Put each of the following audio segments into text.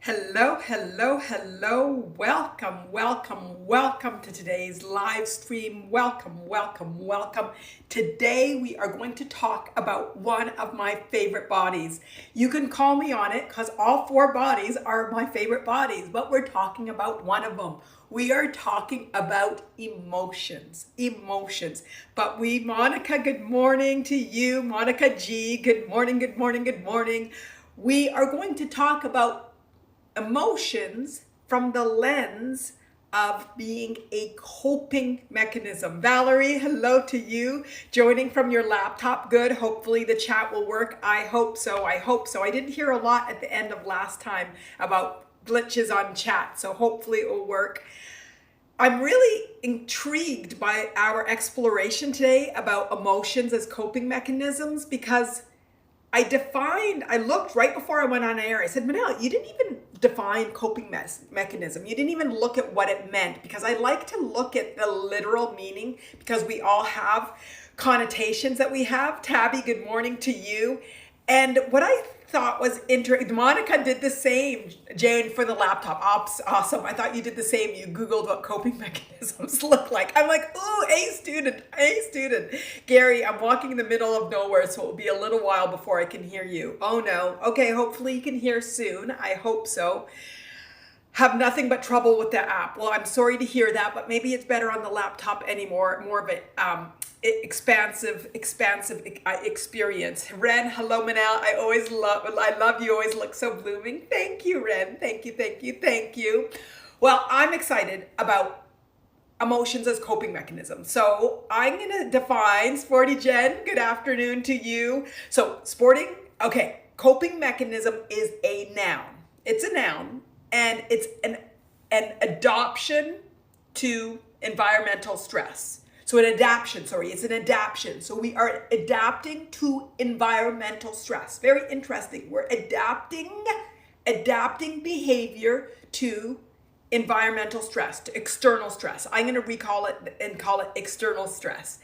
Hello, hello, hello. Welcome to today's live stream. Welcome. Today we are going to talk about one of my favorite bodies. You can call me on it because all four bodies are my favorite bodies, but we're talking about one of them. We are talking about emotions. But Monica, good morning to you. Monica G, good morning. We are going to talk about emotions from the lens of being a coping mechanism. Valerie, hello to you. Joining from your laptop. Good. Hopefully the chat will work. I hope so. I didn't hear a lot at the end of last time about glitches on chat, so hopefully it will work. I'm really intrigued by our exploration today about emotions as coping mechanisms because I looked right before I went on air. I said, Manal, you didn't even define coping mechanism. You didn't even look at what it meant, because I like to look at the literal meaning because we all have connotations that we have. Tabby, good morning to you. And what I thought was interesting, Monica did the same, Jane, for the laptop. Awesome. I thought you did the same. You Googled what coping mechanisms look like. I'm like, ooh, A student. Gary, I'm walking in the middle of nowhere, so it will be a little while before I can hear you. Oh no. Okay, hopefully you can hear soon. I hope so. Have nothing but trouble with the app. Well, I'm sorry to hear that, but maybe it's better on the laptop anymore. More of it. Expansive experience. Ren, hello Manal. I love you. Always look so blooming. Thank you, Ren. Thank you. Well, I'm excited about emotions as coping mechanisms. So I'm gonna define, Sporty Jen, good afternoon to you. So coping mechanism is a noun. It's a noun, and it's an adoption to environmental stress. So it's an adaptation. So we are adapting to environmental stress. Very interesting. We're adapting behavior to environmental stress, to external stress. I'm going to recall it and call it external stress.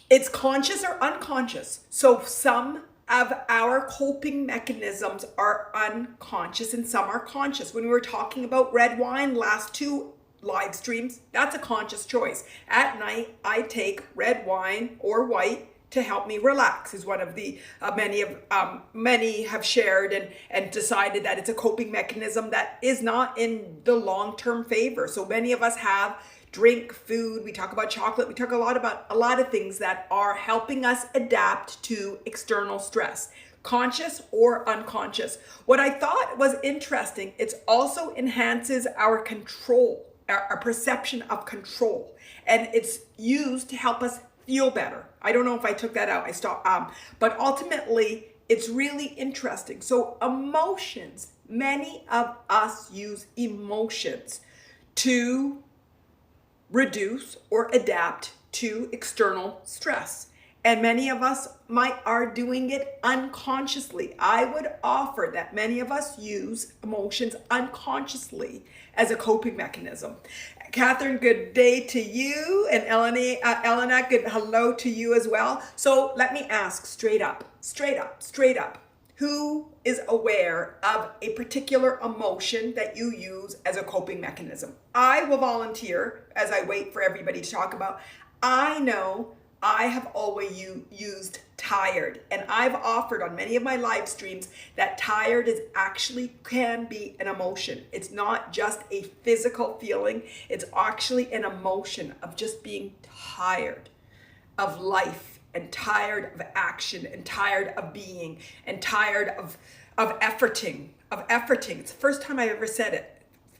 It's conscious or unconscious. So some of our coping mechanisms are unconscious and some are conscious. When we were talking about red wine last two live streams, that's a conscious choice. At night, I take red wine or white to help me relax, is one of the many have shared and decided that it's a coping mechanism that is not in the long-term favor. So many of us have drink, food, we talk about chocolate, we talk about a lot of things that are helping us adapt to external stress, conscious or unconscious. What I thought was interesting, it also enhances our control, our perception of control, and it's used to help us feel better. I don't know if I took that out. I stopped, but ultimately it's really interesting. So emotions, many of us use emotions to reduce or adapt to external stress. And many of us are doing it unconsciously. I would offer that many of us use emotions unconsciously as a coping mechanism. Catherine, good day to you. And Elena, good hello to you as well. So let me ask straight up. Who is aware of a particular emotion that you use as a coping mechanism? I will volunteer as I wait for everybody to talk about. I know I have always used tired, and I've offered on many of my live streams that tired can be an emotion. It's not just a physical feeling. It's actually an emotion of just being tired of life and tired of action and tired of being and tired of efforting. It's the first time I ever said it.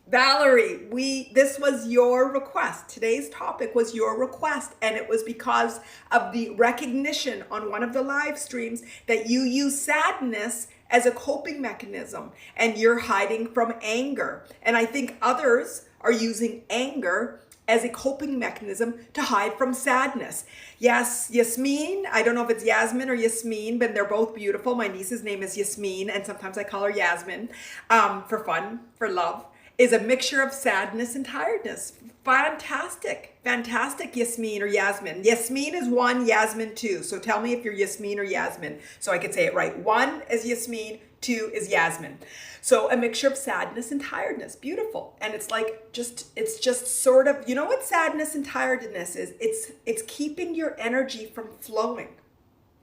Valerie, this was your request. Today's topic was your request, and it was because of the recognition on one of the live streams that you use sadness as a coping mechanism and you're hiding from anger. And I think others are using anger as a coping mechanism to hide from sadness. Yes, Yasmin, I don't know if it's Yasmin or Yasmin, but they're both beautiful. My niece's name is Yasmin, and sometimes I call her Yasmin for fun, for love. is a mixture of sadness and tiredness. Fantastic. Fantastic, Yasmin or Yasmin. Yasmin is 1, Yasmin 2. So tell me if you're Yasmin or Yasmin so I could say it right. 1 is Yasmin, 2 is Yasmin. So a mixture of sadness and tiredness. Beautiful. And it's like it's just sort of, you know what sadness and tiredness is? It's keeping your energy from flowing.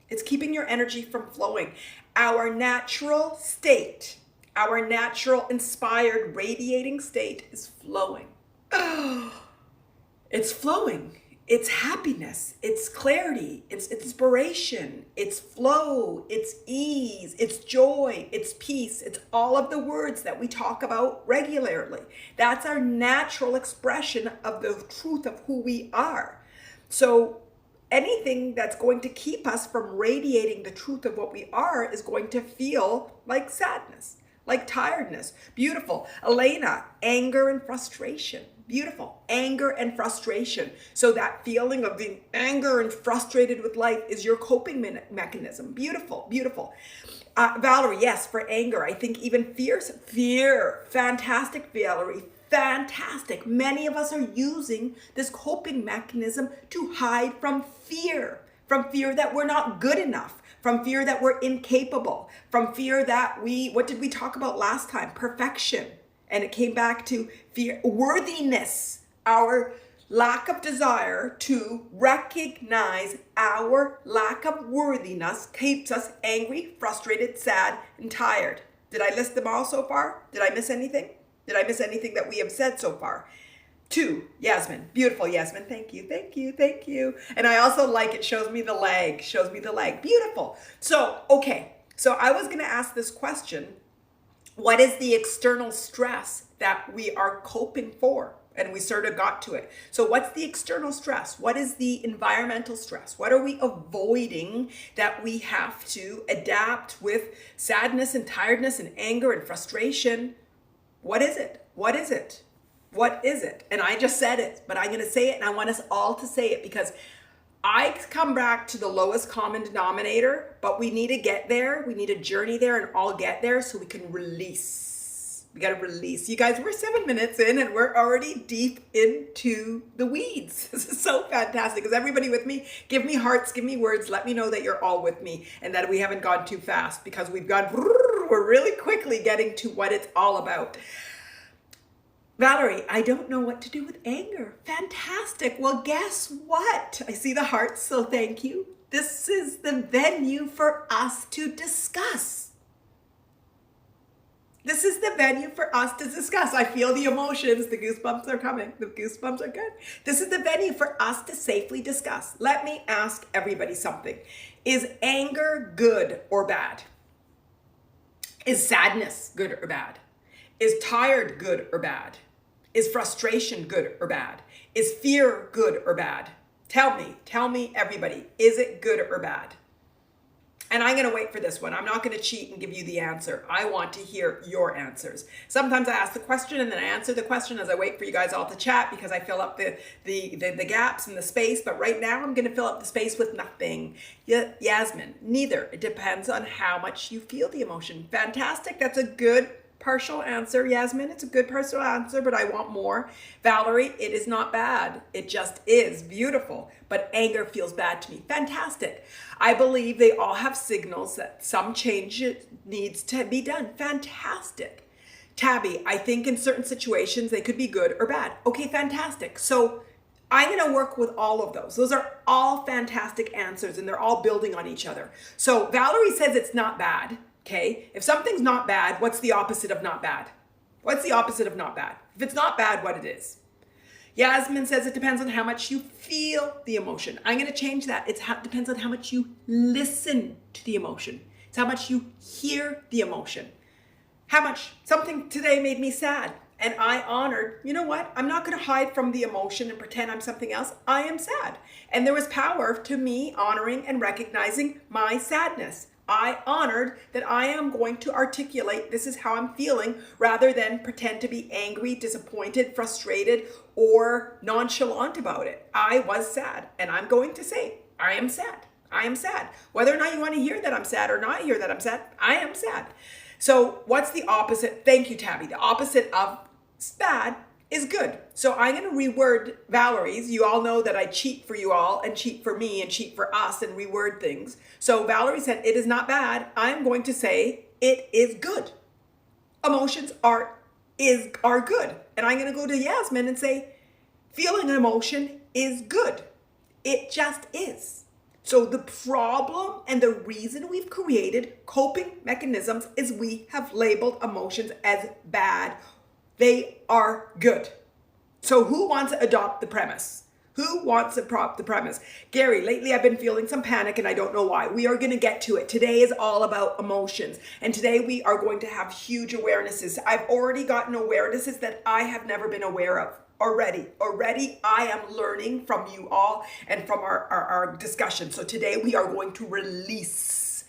It's keeping your energy from flowing. Our natural state, our natural inspired radiating state is flowing. It's flowing. It's happiness. It's clarity. It's inspiration. It's flow. It's ease. It's joy. It's peace. It's all of the words that we talk about regularly. That's our natural expression of the truth of who we are. So anything that's going to keep us from radiating the truth of what we are is going to feel like sadness, like tiredness. Beautiful. Elena, anger and frustration. Beautiful. Anger and frustration. So that feeling of being anger and frustrated with life is your coping mechanism. Beautiful. Beautiful. Valerie, yes, for anger. I think even fear. Fantastic, Valerie. Fantastic. Many of us are using this coping mechanism to hide from fear that we're not good enough, from fear that we're incapable, from fear that what did we talk about last time? Perfection. And it came back to fear, worthiness, our lack of desire to recognize our lack of worthiness keeps us angry, frustrated, sad, and tired. Did I list them all so far? Did I miss anything? Did I miss anything that we have said so far? 2, Yasmin. Beautiful, Yasmin. Thank you, thank you, thank you. And I also like it shows me the leg, Beautiful. So, okay. So I was going to ask this question. What is the external stress that we are coping for? And we sort of got to it. So what's the external stress? What is the environmental stress? What are we avoiding that we have to adapt with sadness and tiredness and anger and frustration? What is it? What is it? What is it? And I just said it, but I'm going to say it and I want us all to say it because I come back to the lowest common denominator, but we need to get there. We need to journey there and all get there so we can release. We got to release. You guys, we're 7 minutes in and we're already deep into the weeds. This is so fantastic. Is everybody with me? Give me hearts, give me words. Let me know that you're all with me and that we haven't gone too fast because we're really quickly getting to what it's all about. Valerie, I don't know what to do with anger. Fantastic. Well, guess what? I see the hearts, so thank you. This is the venue for us to discuss. This is the venue for us to discuss. I feel the emotions. The goosebumps are coming. The goosebumps are good. This is the venue for us to safely discuss. Let me ask everybody something. Is anger good or bad? Is sadness good or bad? Is tired good or bad? Is frustration good or bad? Is fear good or bad? Tell me everybody, is it good or bad? And I'm going to wait for this one. I'm not going to cheat and give you the answer. I want to hear your answers. Sometimes I ask the question and then I answer the question as I wait for you guys all to chat because I fill up the gaps and the space. But right now I'm going to fill up the space with nothing. Yasmin, neither. It depends on how much you feel the emotion. Fantastic. That's a good partial answer, Yasmin. It's a good partial answer, but I want more. Valerie, it is not bad. It just is beautiful, but anger feels bad to me. Fantastic. I believe they all have signals that some change needs to be done. Fantastic. Tabby, I think in certain situations they could be good or bad. Okay, fantastic. So I'm going to work with all of those. Those are all fantastic answers and they're all building on each other. So Valerie says it's not bad. Okay, if something's not bad, what's the opposite of not bad? What's the opposite of not bad? If it's not bad, what it is? Yasmin says it depends on how much you feel the emotion. I'm going to change that. It depends on how much you listen to the emotion. It's how much you hear the emotion. How much something today made me sad and I honored, you know what? I'm not going to hide from the emotion and pretend I'm something else. I am sad. And there was power to me honoring and recognizing my sadness. I honored that I am going to articulate this is how I'm feeling rather than pretend to be angry, disappointed, frustrated, or nonchalant about it. I was sad and I'm going to say, I am sad. I am sad. Whether or not you want to hear that I'm sad or not hear that I'm sad, I am sad. So what's the opposite? Thank you, Tabby. The opposite of bad is good. So I'm going to reword Valerie's. You all know that I cheat for you all and cheat for me and cheat for us and reword things. So Valerie said, it is not bad. I'm going to say it is good. Emotions are good. And I'm going to go to Yasmin and say, feeling an emotion is good. It just is. So the problem and the reason we've created coping mechanisms is we have labeled emotions as bad. They are good. So who wants to adopt the premise? Who wants to prop the premise? Gary, lately I've been feeling some panic and I don't know why. We are going to get to it. Today is all about emotions. And today we are going to have huge awarenesses. I've already gotten awarenesses that I have never been aware of. Already I am learning from you all and from our discussion. So today we are going to release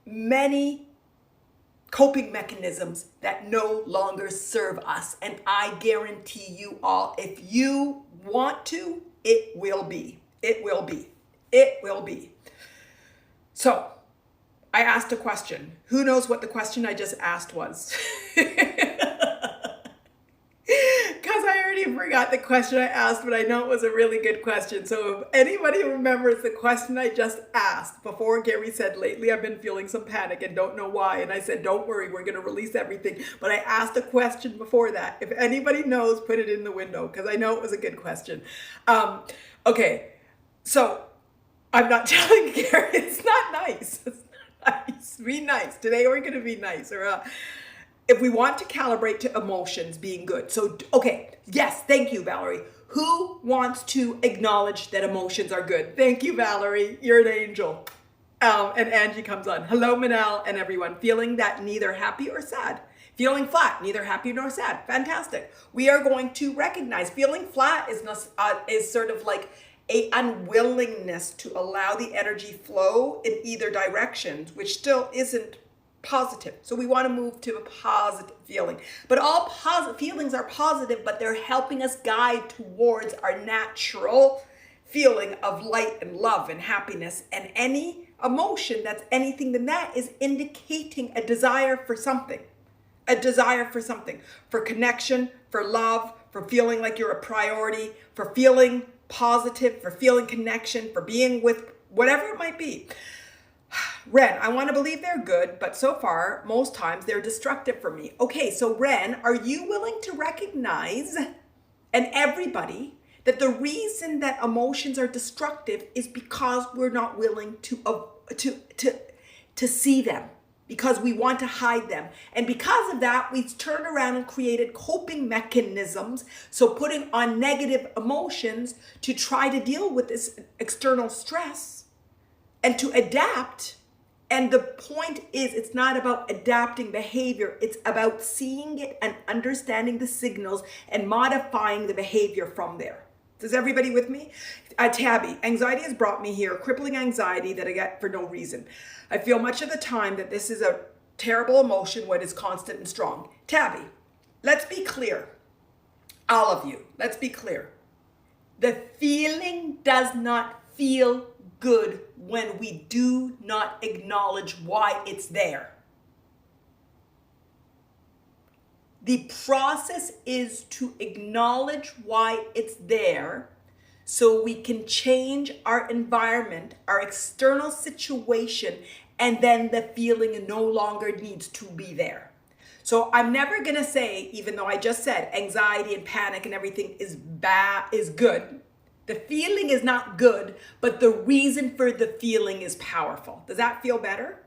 many coping mechanisms that no longer serve us. And I guarantee you all, if you want to, it will be. It will be. It will be. So I asked a question. Who knows what the question I just asked was? I forgot the question I asked, but I know it was a really good question. So if anybody remembers the question I just asked before Gary said, lately I've been feeling some panic and don't know why. And I said, don't worry, we're going to release everything. But I asked a question before that. If anybody knows, put it in the window because I know it was a good question. Okay, so I'm not telling Gary, it's not nice. It's not nice. Be nice. Today we're going to be nice. Or if we want to calibrate to emotions being good. So, okay, yes, thank you, Valerie. Who wants to acknowledge that emotions are good? Thank you, Valerie. You're an angel. And Angie comes on. Hello, Manal and everyone. Feeling that neither happy or sad. Feeling flat, neither happy nor sad. Fantastic. We are going to recognize feeling flat is sort of like a unwillingness to allow the energy flow in either directions, which still isn't positive. So we want to move to a positive feeling. But all positive feelings are positive, but they're helping us guide towards our natural feeling of light and love and happiness. And any emotion that's anything than that is indicating a desire for something. A desire for something. For connection, for love, for feeling like you're a priority, for feeling positive, for feeling connection, for being with whatever it might be. Ren, I want to believe they're good, but so far, most times they're destructive for me. Okay, so Ren, are you willing to recognize, and everybody, that the reason that emotions are destructive is because we're not willing to see them, because we want to hide them. And because of that, we've turned around and created coping mechanisms, so putting on negative emotions to try to deal with this external stress and to adapt. And the point is, it's not about adapting behavior. It's about seeing it and understanding the signals and modifying the behavior from there. Is everybody with me? Tabby, anxiety has brought me here, crippling anxiety that I get for no reason. I feel much of the time that this is a terrible emotion when it's constant and strong. Tabby, let's be clear. All of you, let's be clear. The feeling does not feel good when we do not acknowledge why it's there. The process is to acknowledge why it's there so we can change our environment, our external situation, and then the feeling no longer needs to be there. So I'm never going to say, even though I just said anxiety and panic and everything is bad, is good. The feeling is not good, but the reason for the feeling is powerful. Does that feel better?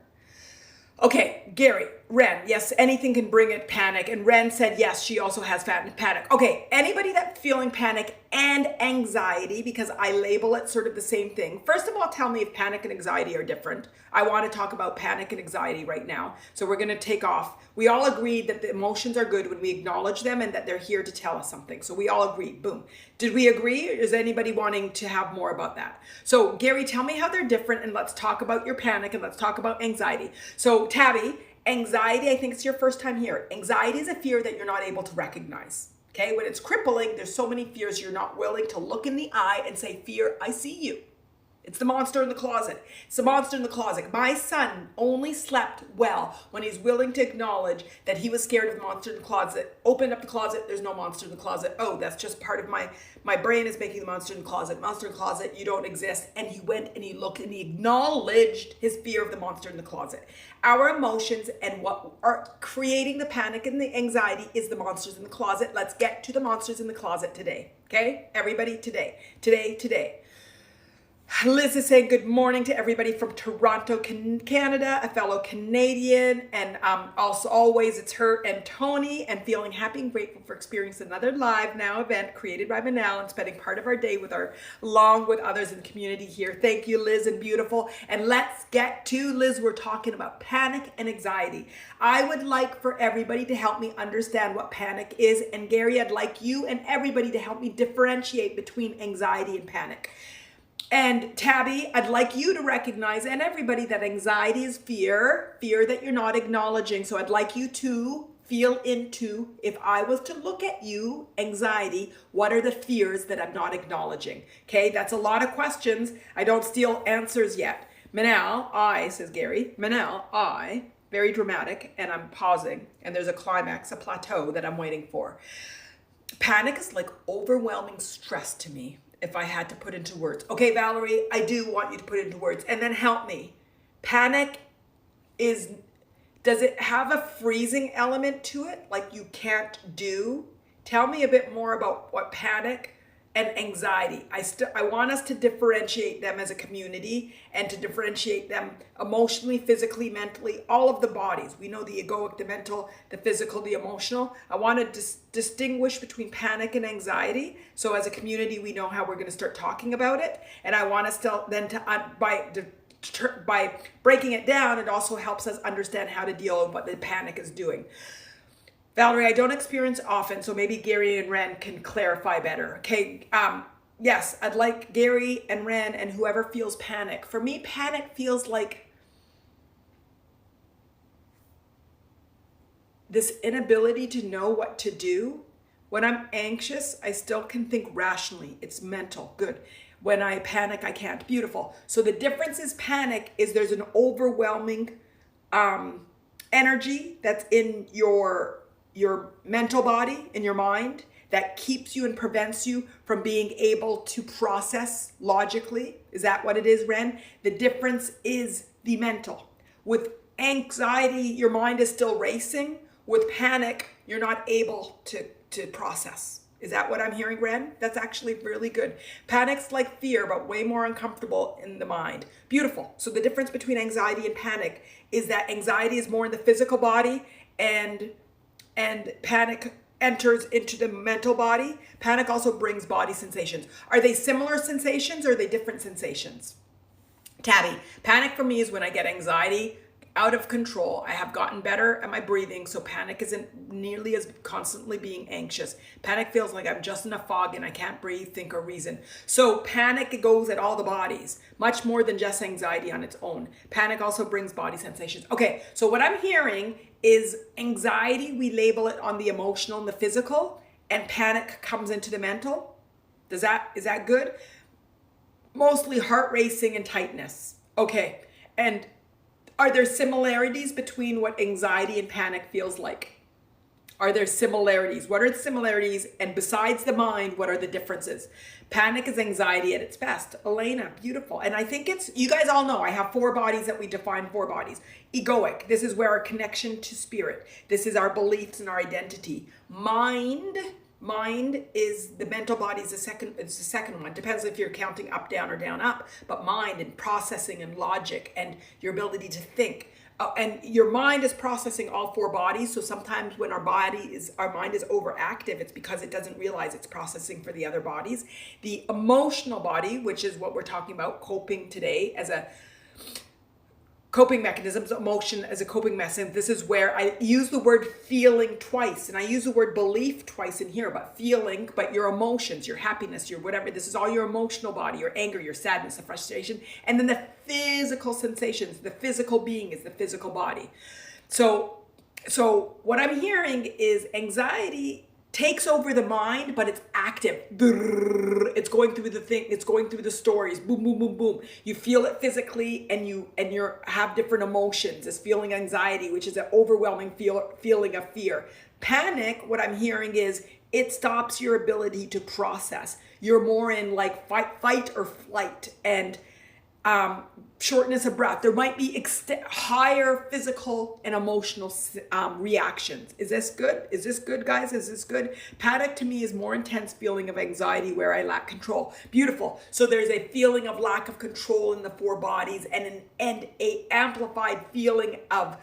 Okay, Gary, Ren, yes, anything can bring it panic. And Ren said, yes, she also has panic. Okay, anybody that's feeling panic and anxiety, because I label it sort of the same thing. First of all, tell me if panic and anxiety are different. I want to talk about panic and anxiety right now. So we're going to take off. We all agreed that the emotions are good when we acknowledge them and that they're here to tell us something. So we all agreed. Boom. Did we agree? Is anybody wanting to have more about that? So Gary, tell me how they're different and let's talk about your panic and let's talk about anxiety. So Tabby, anxiety, I think it's your first time here. Anxiety is a fear that you're not able to recognize. Okay, when it's crippling, there's so many fears you're not willing to look in the eye and say, fear, I see you. It's the monster in the closet. It's the monster in the closet. My son only slept well when he's willing to acknowledge that he was scared of the monster in the closet. Opened up the closet, there's no monster in the closet. Oh, that's just part of my brain is making the monster in the closet. Monster in the closet, you don't exist. And he went and he looked and he acknowledged his fear of the monster in the closet. Our emotions and what are creating the panic and the anxiety is the monsters in the closet. Let's get to the monsters in the closet today. Okay? Everybody today. Today. Liz is saying good morning to everybody from Toronto, Canada, a fellow Canadian, and also always it's her and Tony, and feeling happy and grateful for experiencing another live now event created by Manal and spending part of our day with our, along with others in the community here. Thank you, Liz, and beautiful. And let's get to, Liz, we're talking about panic and anxiety. I would like for everybody to help me understand what panic is, and Gary, I'd like you and everybody to help me differentiate between anxiety and panic. And Tabby, I'd like you to recognize, and everybody, that anxiety is fear that you're not acknowledging. So I'd like you to feel into, if I was to look at you, anxiety, what are the fears that I'm not acknowledging? Okay, that's a lot of questions. I don't steal answers yet. Manal, I, says Gary, Manal, I, very dramatic, and I'm pausing, and there's a climax, a plateau that I'm waiting for. Panic is like overwhelming stress to me. If I had to put into words. Okay, Valerie, I do want you to put into words, and then help me. Panic is, does it have a freezing element to it? Like you can't do? Tell me a bit more about what panic and anxiety. I want us to differentiate them as a community and to differentiate them emotionally, physically, mentally, all of the bodies. We know the egoic, the mental, the physical, the emotional. I want to distinguish between panic and anxiety. So as a community, we know how we're going to start talking about it. And I want us to then by breaking it down, it also helps us understand how to deal with what the panic is doing. Valerie, I don't experience often, so maybe Gary and Ren can clarify better. Okay, yes, I'd like Gary and Ren and whoever feels panic. For me, panic feels like this inability to know what to do. When I'm anxious, I still can think rationally. It's mental, good. When I panic, I can't, beautiful. So the difference is panic is there's an overwhelming energy that's in your mental body, in your mind, that keeps you and prevents you from being able to process logically. Is that what it is, Ren? The difference is the mental. With anxiety, your mind is still racing. With panic, you're not able to process. Is that what I'm hearing, Ren? That's actually really good. Panic's like fear, but way more uncomfortable in the mind. Beautiful. So the difference between anxiety and panic is that anxiety is more in the physical body, and panic enters into the mental body. Panic also brings body sensations. Are they similar sensations or are they different sensations? Tabby, panic for me is when I get anxiety out of control. I have gotten better at my breathing, so panic isn't nearly as constantly being anxious. Panic feels like I'm just in a fog and I can't breathe, think, or reason. So panic goes at all the bodies, much more than just anxiety on its own. Panic also brings body sensations. Okay, so what I'm hearing is anxiety, we label it on the emotional and the physical, and panic comes into the mental. Is that good? Mostly heart racing and tightness. Okay, and are there similarities between what anxiety and panic feels like? Are there similarities? What are the similarities? And besides the mind, what are the differences? Panic is anxiety at its best. Elena, beautiful. And I think it's, you guys all know, I have 4 bodies that we define 4 bodies. Egoic, this is where our connection to spirit. This is our beliefs and our identity. Mind is the mental body is it's the second one. Depends if you're counting up, down, or down, up. But mind and processing and logic and your ability to think. And your mind is processing all 4 bodies. So sometimes when our mind is overactive, it's because it doesn't realize it's processing for the other bodies. The emotional body, which is what we're talking about, coping today as a coping mechanisms, emotion as a coping mechanism. This is where I use the word feeling twice, and I use the word belief twice in here, but feeling, but your emotions, your happiness, your whatever, this is all your emotional body, your anger, your sadness, the frustration, and then the physical sensations, the physical being is the physical body. So what I'm hearing is anxiety takes over the mind, but it's active. It's going through the thing, it's going through the stories. Boom, boom, boom, boom. You feel it physically, and you have different emotions. It's feeling anxiety, which is an overwhelming feeling of fear. Panic, what I'm hearing is it stops your ability to process. You're more in like fight or flight, and shortness of breath. There might be higher physical and emotional reactions. Is this good? Is this good, guys? Is this good? Panic to me is more intense feeling of anxiety where I lack control. Beautiful. So there's a feeling of lack of control in the four bodies, and a amplified feeling of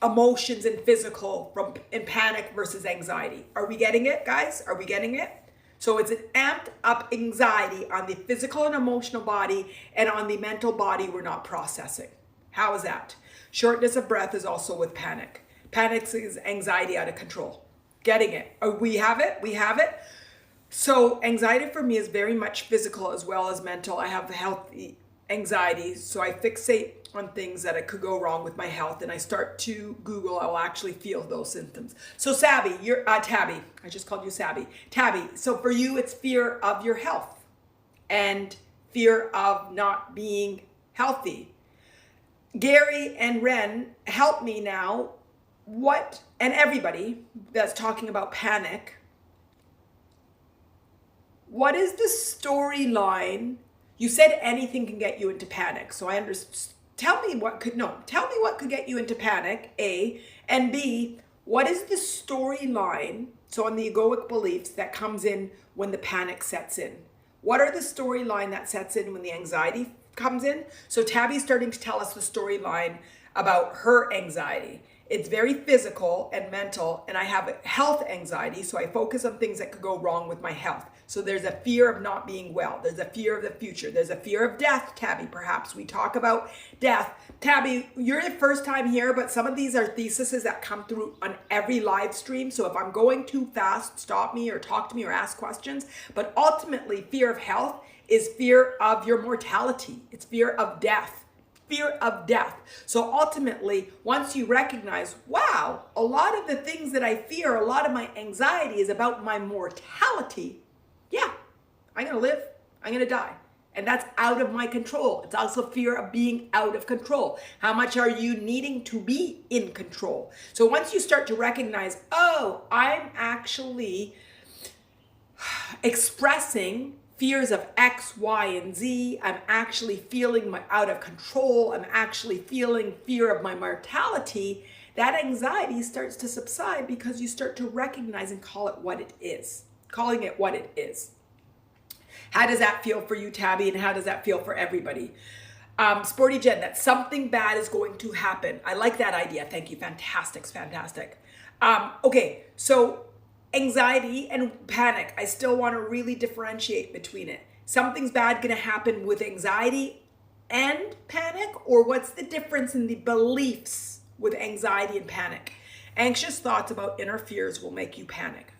emotions and physical in panic versus anxiety. Are we getting it, guys? Are we getting it? So it's an amped up anxiety on the physical and emotional body, and on the mental body, we're not processing. How is that? Shortness of breath is also with panic. Panic is anxiety out of control. Getting it? We have it? We have it? So anxiety for me is very much physical as well as mental. I have healthy anxiety, so I fixate on things that could go wrong with my health, and I start to Google, I'll actually feel those symptoms. So Sabby, you're Tabby, I just called you Sabby. Tabby, so for you, it's fear of your health and fear of not being healthy. Gary and Ren, help me now. What, and everybody that's talking about panic, what is the storyline? You said anything can get you into panic, so I understand. Tell me what could get you into panic, A, and B, what is the storyline, so on the egoic beliefs, that comes in when the panic sets in? What are the storyline that sets in when the anxiety comes in? So Tabby's starting to tell us the storyline about her anxiety. It's very physical and mental, and I have health anxiety, so I focus on things that could go wrong with my health. So there's a fear of not being well. There's a fear of the future. There's a fear of death, Tabby, perhaps. We talk about death. Tabby, you're the first time here, but some of these are theses that come through on every live stream. So if I'm going too fast, stop me or talk to me or ask questions. But ultimately, fear of health is fear of your mortality. It's fear of death. Fear of death. So ultimately, once you recognize, wow, a lot of the things that I fear, a lot of my anxiety is about my mortality. Yeah, I'm going to live, I'm going to die. And that's out of my control. It's also fear of being out of control. How much are you needing to be in control? So once you start to recognize, oh, I'm actually expressing fears of X, Y, and Z. I'm actually feeling out of control. I'm actually feeling fear of my mortality. That anxiety starts to subside because you start to recognize and call it what it is. Calling it what it is. How does that feel for you, Tabby? And how does that feel for everybody? Sporty Jen, that something bad is going to happen. I like that idea. Thank you. Fantastic. Fantastic. Okay, so anxiety and panic, I still want to really differentiate between it. Something's bad going to happen with anxiety and panic, or what's the difference in the beliefs with anxiety and panic? Anxious thoughts about inner fears will make you panic.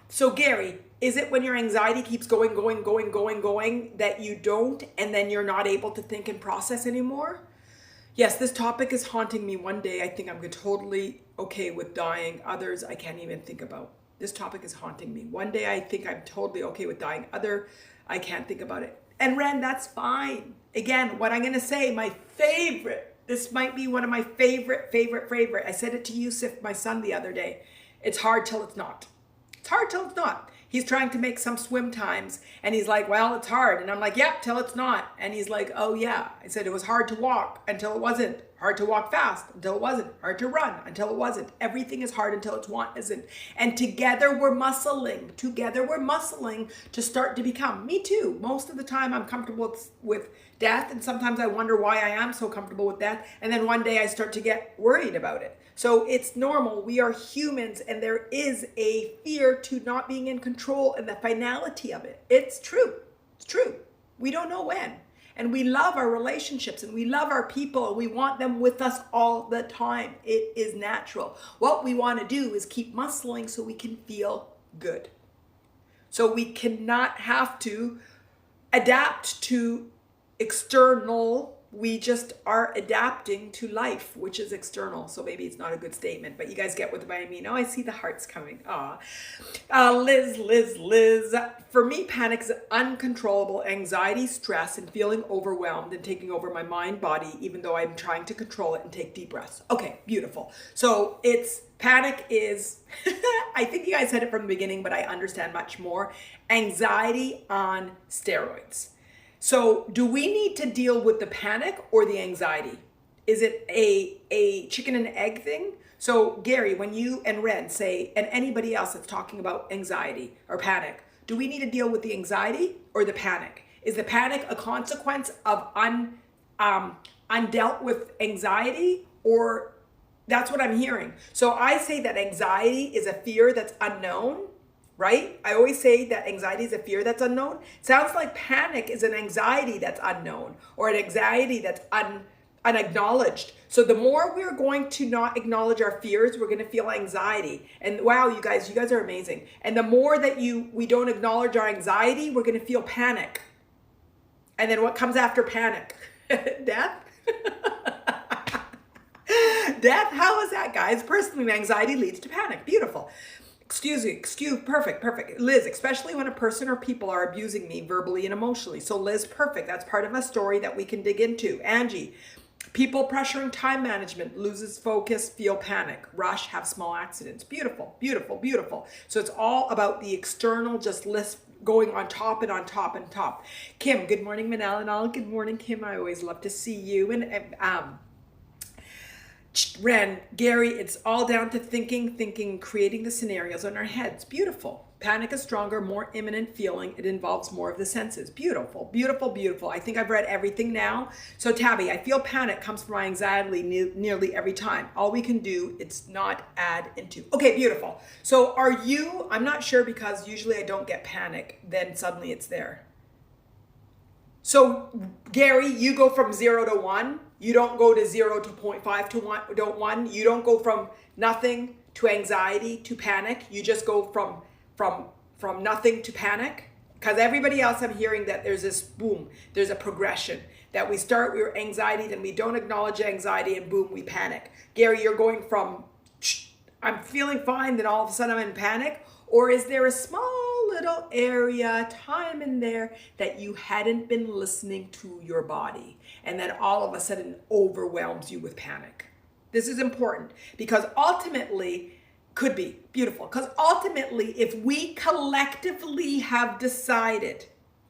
So Gary, is it when your anxiety keeps going that you don't, and then you're not able to think and process anymore? Yes, this topic is haunting me. One day I think I'm totally okay with dying. Others I can't even think about. This topic is haunting me. One day I think I'm totally okay with dying. Other, I can't think about it. And Ren, that's fine. Again, what I'm going to say, my favorite, this might be one of my favorite. I said it to Yusuf, my son, the other day. It's hard till it's not. It's hard till it's not. He's trying to make some swim times, and he's like, well, it's hard. And I'm like, yeah, till it's not. And he's like, oh yeah. I said it was hard to walk until it wasn't. Hard to walk fast until it wasn't. Hard to run until it wasn't. Everything is hard until it's isn't. And together we're muscling. Together we're muscling to start to become. Me too. Most of the time I'm comfortable with death, and sometimes I wonder why I am so comfortable with death. And then one day I start to get worried about it. So it's normal. We are humans, and there is a fear to not being in control and the finality of it. It's true. It's true. We don't know when. And we love our relationships, and we love our people, and we want them with us all the time. It is natural. What we want to do is keep muscling so we can feel good. So we cannot have to adapt to external we just are adapting to life, which is external. So maybe it's not a good statement, but you guys get what I mean. Oh, I see the hearts coming. Liz. For me, panic is uncontrollable anxiety, stress, and feeling overwhelmed and taking over my mind, body, even though I'm trying to control it and take deep breaths. Okay, beautiful. So panic is, I think you guys said it from the beginning, but I understand much more. Anxiety on steroids. So do we need to deal with the panic or the anxiety? Is it a chicken and egg thing? So Gary, when you and Ren say, and anybody else that's talking about anxiety or panic, do we need to deal with the anxiety or the panic? Is the panic a consequence of undealt with anxiety, or that's what I'm hearing? So I say that anxiety is a fear that's unknown, right? I always say that anxiety is a fear that's unknown. Sounds like panic is an anxiety that's unknown, or an anxiety that's unacknowledged. So the more we're going to not acknowledge our fears, we're going to feel anxiety. And wow, you guys are amazing. And the more that we don't acknowledge our anxiety, we're going to feel panic. And then what comes after panic? Death? Death? How is that, guys? Personally, anxiety leads to panic. Beautiful. Excuse, perfect. Liz, especially when a person or people are abusing me verbally and emotionally. So Liz, perfect. That's part of a story that we can dig into. Angie, people pressuring time management, loses focus, feel panic, rush, have small accidents. Beautiful. So it's all about the external, just list going on top and on top and top. Kim, good morning, Manal and all. Good morning, Kim. I always love to see you. And Ren, Gary, it's all down to thinking, creating the scenarios in our heads. Beautiful. Panic is stronger, more imminent feeling. It involves more of the senses. Beautiful. I think I've read everything now. So Tabby, I feel panic comes from my anxiety nearly every time. All we can do, it's not add into. Okay, beautiful. So I'm not sure, because usually I don't get panic, then suddenly it's there. So Gary, you go from 0 to 1. You don't go to 0 to 0.5 to 1. You don't go from nothing to anxiety to panic. You just go from nothing to panic. Because everybody else, I'm hearing that there's this boom. There's a progression that we start with anxiety, then we don't acknowledge anxiety, and boom, we panic. Gary, you're going from I'm feeling fine, then all of a sudden I'm in panic. Or is there a small little area, time in there that you hadn't been listening to your body, and then all of a sudden overwhelms you with panic? This is important, because ultimately, could be beautiful, because ultimately, if we collectively have decided,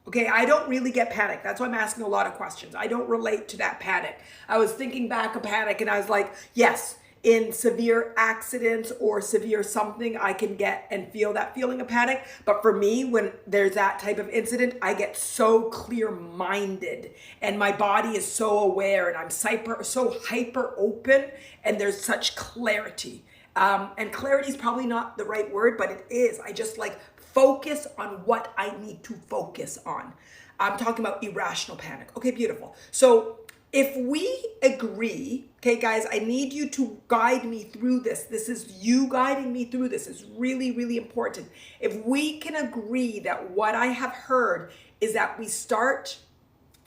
okay, I don't really get panic. That's why I'm asking a lot of questions. I don't relate to that panic. I was thinking back of panic, and I was like, yes, in severe accidents or severe something, I can get and feel that feeling of panic. But for me, when there's that type of incident, I get so clear-minded, and my body is so aware, and I'm so hyper open, and there's such clarity. And clarity is probably not the right word, but it is. I just focus on what I need to focus on. I'm talking about irrational panic. Okay, beautiful. So if we agree, okay, guys, I need you to guide me through this. This is you guiding me through this. Is really, really important. If we can agree that what I have heard is that we start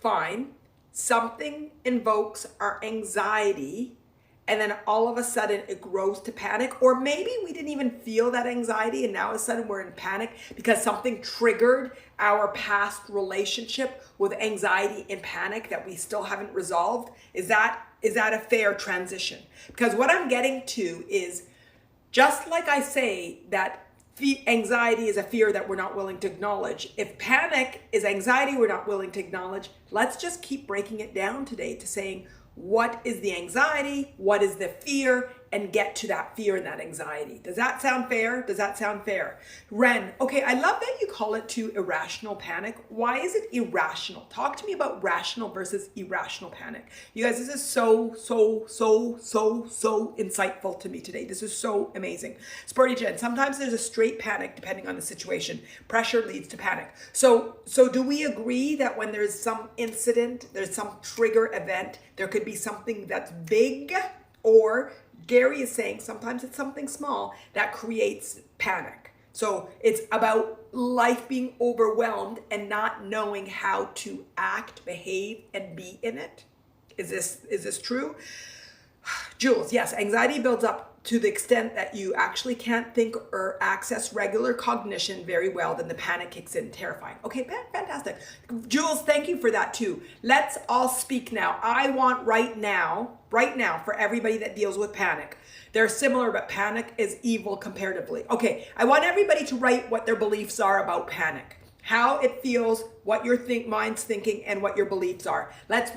fine, something invokes our anxiety, and then all of a sudden it grows to panic, or maybe we didn't even feel that anxiety, and now all of a sudden we're in panic because something triggered our past relationship with anxiety and panic that we still haven't resolved. Is that a fair transition? Because what I'm getting to is, just like I say that anxiety is a fear that we're not willing to acknowledge, if panic is anxiety we're not willing to acknowledge, let's just keep breaking it down today to saying, what is the anxiety? What is the fear? And get to that fear and that anxiety. Does that sound fair? Ren, okay, I love that you call it to irrational panic. Why is it irrational? Talk to me about rational versus irrational panic. You guys, this is so insightful to me today. This is so amazing. Sporty Jen, sometimes there's a straight panic depending on the situation. Pressure leads to panic. So do we agree that when there's some incident, there's some trigger event, there could be something that's big, or Gary is saying sometimes it's something small that creates panic? So it's about life being overwhelmed and not knowing how to act, behave, and be in it. Is this true? Jules, yes, anxiety builds up to the extent that you actually can't think or access regular cognition very well, then the panic kicks in. Terrifying. Okay, fantastic. Jules, thank you for that too. Let's all speak now. I want right now, for everybody that deals with panic. They're similar, but panic is evil comparatively. Okay, I want everybody to write what their beliefs are about panic. How it feels, what your mind's thinking, and what your beliefs are. Let's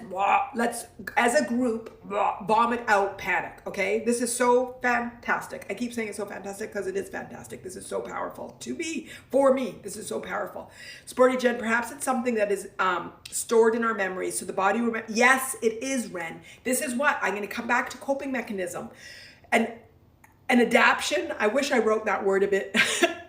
as a group vomit out panic. Okay, this is so fantastic. I keep saying it's so fantastic because it is fantastic. This is so powerful for me. This is so powerful. Sporty Jen, perhaps it's something that is stored in our memories, so the body yes, it is, Ren. This is what I'm going to come back to coping mechanism. An adaptation, I wish I wrote that word a bit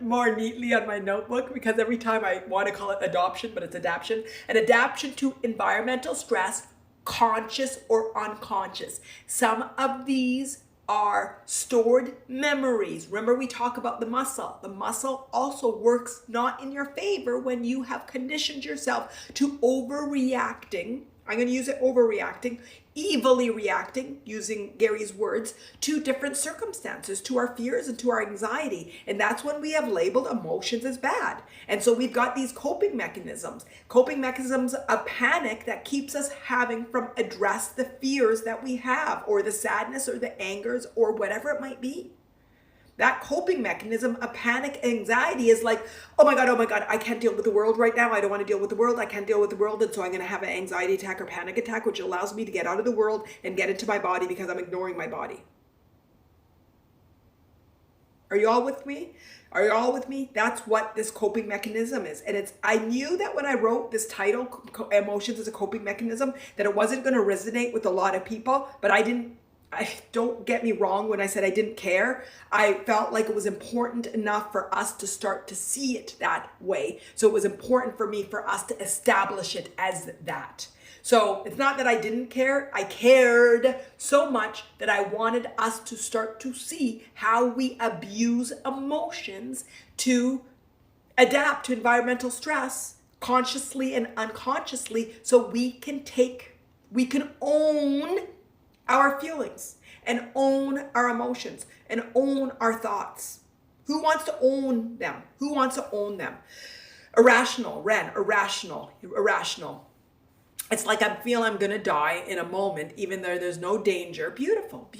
more neatly on my notebook, because every time I want to call it adoption, but it's adaptation. An adaptation to environmental stress, conscious or unconscious. Some of these are stored memories. Remember, we talk about the muscle. The muscle also works not in your favor when you have conditioned yourself to overreacting. I'm going to use it, overreacting, evilly reacting, using Gary's words, to different circumstances, to our fears and to our anxiety. And that's when we have labeled emotions as bad. And so we've got these coping mechanisms of panic that keeps us having from address the fears that we have, or the sadness or the angers or whatever it might be. That coping mechanism of panic, anxiety is like, oh my God, I can't deal with the world right now. I don't want to deal with the world. I can't deal with the world. And so I'm going to have an anxiety attack or panic attack, which allows me to get out of the world and get into my body because I'm ignoring my body. Are you all with me? Are you all with me? That's what this coping mechanism is. And I knew that when I wrote this title, Emotions as a Coping Mechanism, that it wasn't going to resonate with a lot of people, but don't get me wrong when I said I didn't care. I felt like it was important enough for us to start to see it that way. So it was important for us to establish it as that. So it's not that I didn't care. I cared so much that I wanted us to start to see how we abuse emotions to adapt to environmental stress consciously and unconsciously, so we can own our feelings and own our emotions and own our thoughts. Who wants to own them? Who wants to own them? Irrational, Ren, irrational. It's like I feel I'm gonna die in a moment, even though there's no danger. Beautiful.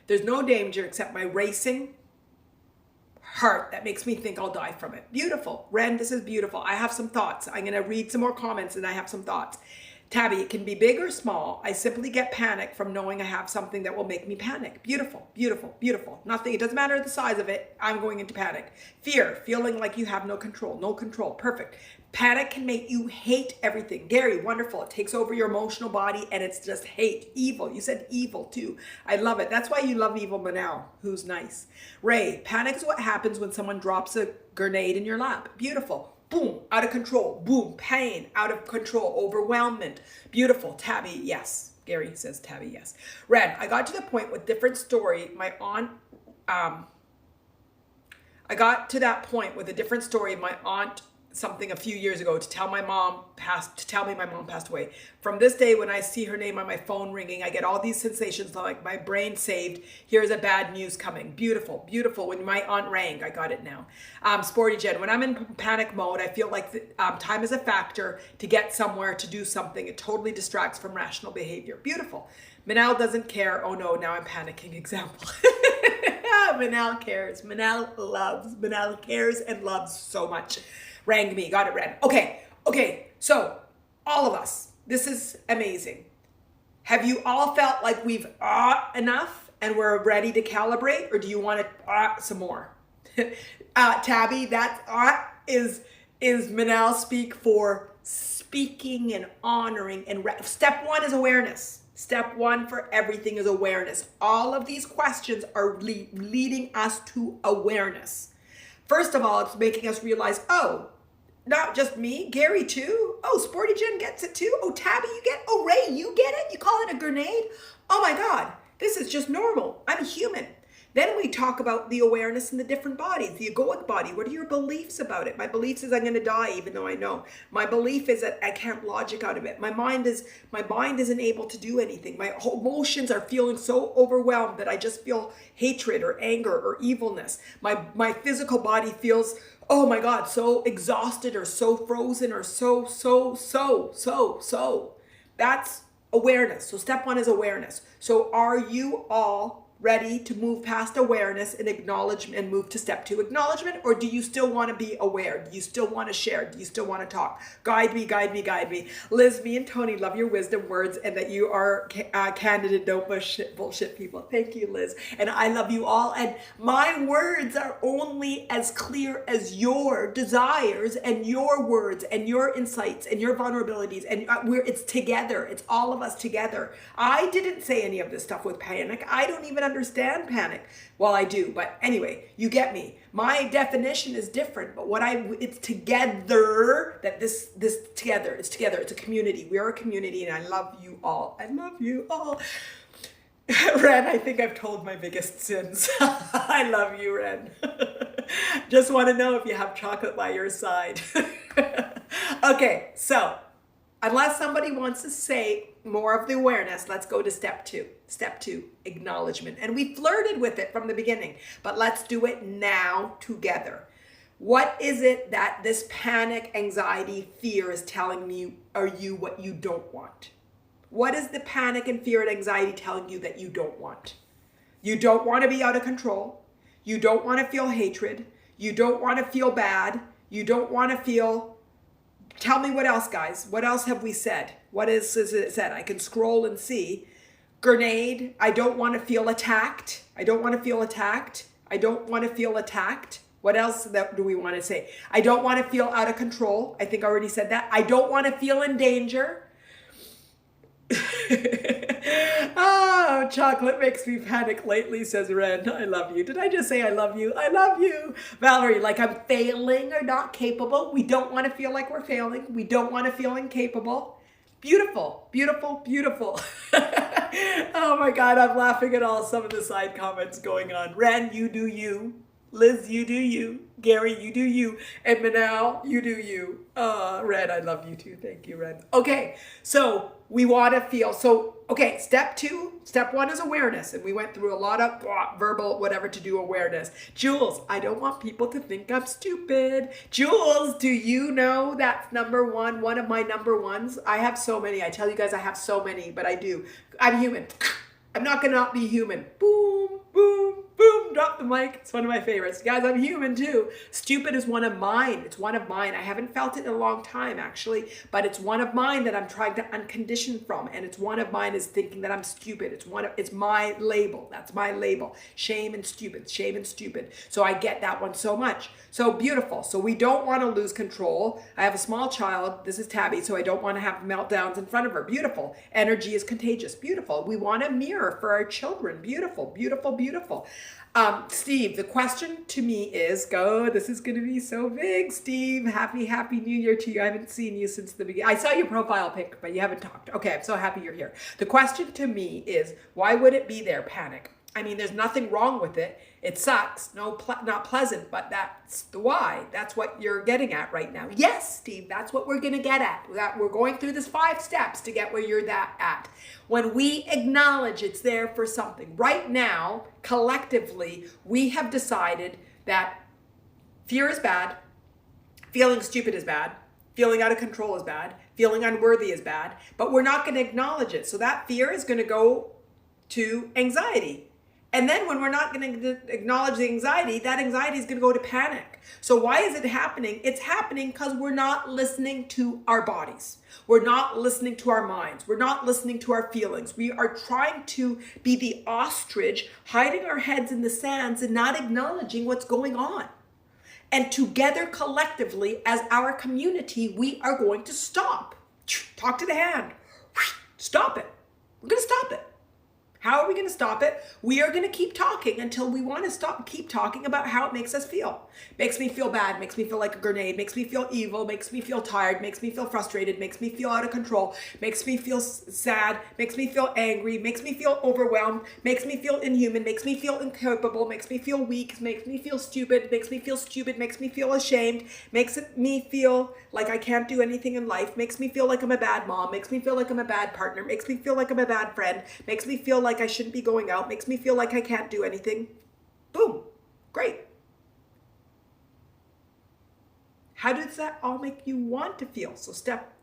There's no danger except my racing heart that makes me think I'll die from it. Beautiful. Ren, this is beautiful. I have some thoughts. I'm gonna read some more comments and I have some thoughts. Tabby, it can be big or small. I simply get panic from knowing I have something that will make me panic. Beautiful. Nothing, it doesn't matter the size of it. I'm going into panic. Fear, feeling like you have no control. Perfect. Panic can make you hate everything. Gary, wonderful. It takes over your emotional body and it's just hate. Evil. You said evil too. I love it. That's why you love evil Manal, who's nice. Ray, panic is what happens when someone drops a grenade in your lap. Beautiful. Boom, out of control. Boom, pain, out of control, overwhelmment. Beautiful. Tabby, yes. Gary says Tabby, yes. Red, I got to the point with different story. My aunt, I got to that point with a different story. My aunt something a few years ago to tell me my mom passed away. From this day, when I see her name on my phone ringing, I get all these sensations like my brain saved. Here's a bad news coming. Beautiful. When my aunt rang, I got it now. Sporty Jen, when I'm in panic mode, I feel like time is a factor to get somewhere, to do something. It totally distracts from rational behavior. Beautiful. Manal doesn't care. Oh no, now I'm panicking. Example. Manal cares. Manal cares and loves so much. Rang me, got it, Ren. Okay, so all of us, this is amazing. Have you all felt like we've enough and we're ready to calibrate, or do you want to some more? Tabby, that is Manal speak for speaking and honoring, and step one is awareness. Step one for everything is awareness. All of these questions are leading us to awareness. First of all, it's making us realize, oh, not just me, Gary too. Oh, Sporty Jen gets it too. Oh, Tabby, you get it. Oh, Ray, you get it. You call it a grenade. Oh my God, this is just normal. I'm human. Then we talk about the awareness in the different bodies. The egoic body, what are your beliefs about it? My beliefs is I'm going to die, even though I know. My belief is that I can't logic out of it. My mind isn't able to do anything. My emotions are feeling so overwhelmed that I just feel hatred or anger or evilness. My physical body feels, oh my God, so exhausted or so frozen or so. That's awareness. So step one is awareness. So are you all ready to move past awareness and acknowledgement and move to step two, acknowledgement? Or do you still want to be aware? Do you still want to share? Do you still want to talk? Guide me, guide me, guide me. Liz, me and Tony love your wisdom words and that you are candid and don't bullshit people. Thank you, Liz. And I love you all. And my words are only as clear as your desires and your words and your insights and your vulnerabilities. And it's together. It's all of us together. I didn't say any of this stuff with panic. I don't even understand panic. Well, I do, but anyway, you get me. My definition is different, but it's together that this together. It's together. It's a community. We are a community, and I love you all. I love you all. Ren, I think I've told my biggest sins. I love you, Ren. Just want to know if you have chocolate by your side. Okay, so unless somebody wants to say more of the awareness, let's go to step two. Step two, acknowledgement. And we flirted with it from the beginning, but let's do it now together. What is it that this panic, anxiety, fear is telling you what you don't want? What is the panic and fear and anxiety telling you that you don't want? You don't want to be out of control. You don't want to feel hatred. You don't want to feel bad. You don't want to feel... Tell me what else, guys. What else have we said? What is it said? I can scroll and see. Grenade. I don't want to feel attacked. I don't want to feel attacked. I don't want to feel attacked. What else do we want to say? I don't want to feel out of control. I think I already said that. I don't want to feel in danger. Oh, chocolate makes me panic lately, says Ren. I love you. Did I just say I love you? I love you. Valerie, like I'm failing or not capable. We don't want to feel like we're failing. We don't want to feel incapable. Beautiful, beautiful, beautiful. Oh my God, I'm laughing at some of the side comments going on. Ren, you do you. Liz, you do you. Gary, you do you. And Manal, you do you. Ren, I love you too. Thank you, Ren. Okay, so we want to feel. Okay, step one is awareness. And we went through a lot of verbal, whatever to do awareness. Jules, I don't want people to think I'm stupid. Jules, do you know that's number one of my number ones? I have so many. I tell you guys I have so many, but I do. I'm human. I'm not going to not be human. Boom, boom, boom, drop the mic. It's one of my favorites. Guys, I'm human too. Stupid is one of mine. It's one of mine. I haven't felt it in a long time, actually, but it's one of mine that I'm trying to uncondition from. And it's one of mine is thinking that I'm stupid. It's my label. That's my label. Shame and stupid, shame and stupid. So I get that one so much. So beautiful. So we don't want to lose control. I have a small child. This is Tabby. So I don't want to have meltdowns in front of her. Beautiful. Energy is contagious. Beautiful. We want a mirror for our children. Beautiful, beautiful, beautiful. Steve, the question to me is, this is going to be so big, Steve. Happy New Year to you. I haven't seen you since the beginning. I saw your profile pic, but you haven't talked. Okay, I'm so happy you're here. The question to me is, why would it be there, panic? I mean, there's nothing wrong with it. It sucks. Not pleasant, but that's the why. That's what you're getting at right now. Yes, Steve, that's what we're going to get at. We're going through this 5 steps to get where you're at. When we acknowledge it's there for something. Right now, collectively, we have decided that fear is bad, feeling stupid is bad, feeling out of control is bad, feeling unworthy is bad, but we're not going to acknowledge it. So that fear is going to go to anxiety. And then when we're not going to acknowledge the anxiety, that anxiety is going to go to panic. So why is it happening? It's happening because we're not listening to our bodies. We're not listening to our minds. We're not listening to our feelings. We are trying to be the ostrich, hiding our heads in the sands and not acknowledging what's going on. And together, collectively, as our community, we are going to stop. Talk to the hand. Stop it. We're going to stop it. How are we going to stop it? We are going to keep talking until we want to keep talking about how it makes us feel. Makes me feel bad, makes me feel like a grenade, makes me feel evil, makes me feel tired, makes me feel frustrated, makes me feel out of control, makes me feel sad, makes me feel angry, makes me feel overwhelmed, makes me feel inhuman, makes me feel incapable, makes me feel weak, makes me feel stupid, makes me feel ashamed, makes me feel like I can't do anything in life, makes me feel like I'm a bad mom, makes me feel like I'm a bad partner, makes me feel like I'm a bad friend, makes me feel like I shouldn't be going out, makes me feel like I can't do anything. Boom. Great. How does that all make you want to feel? So step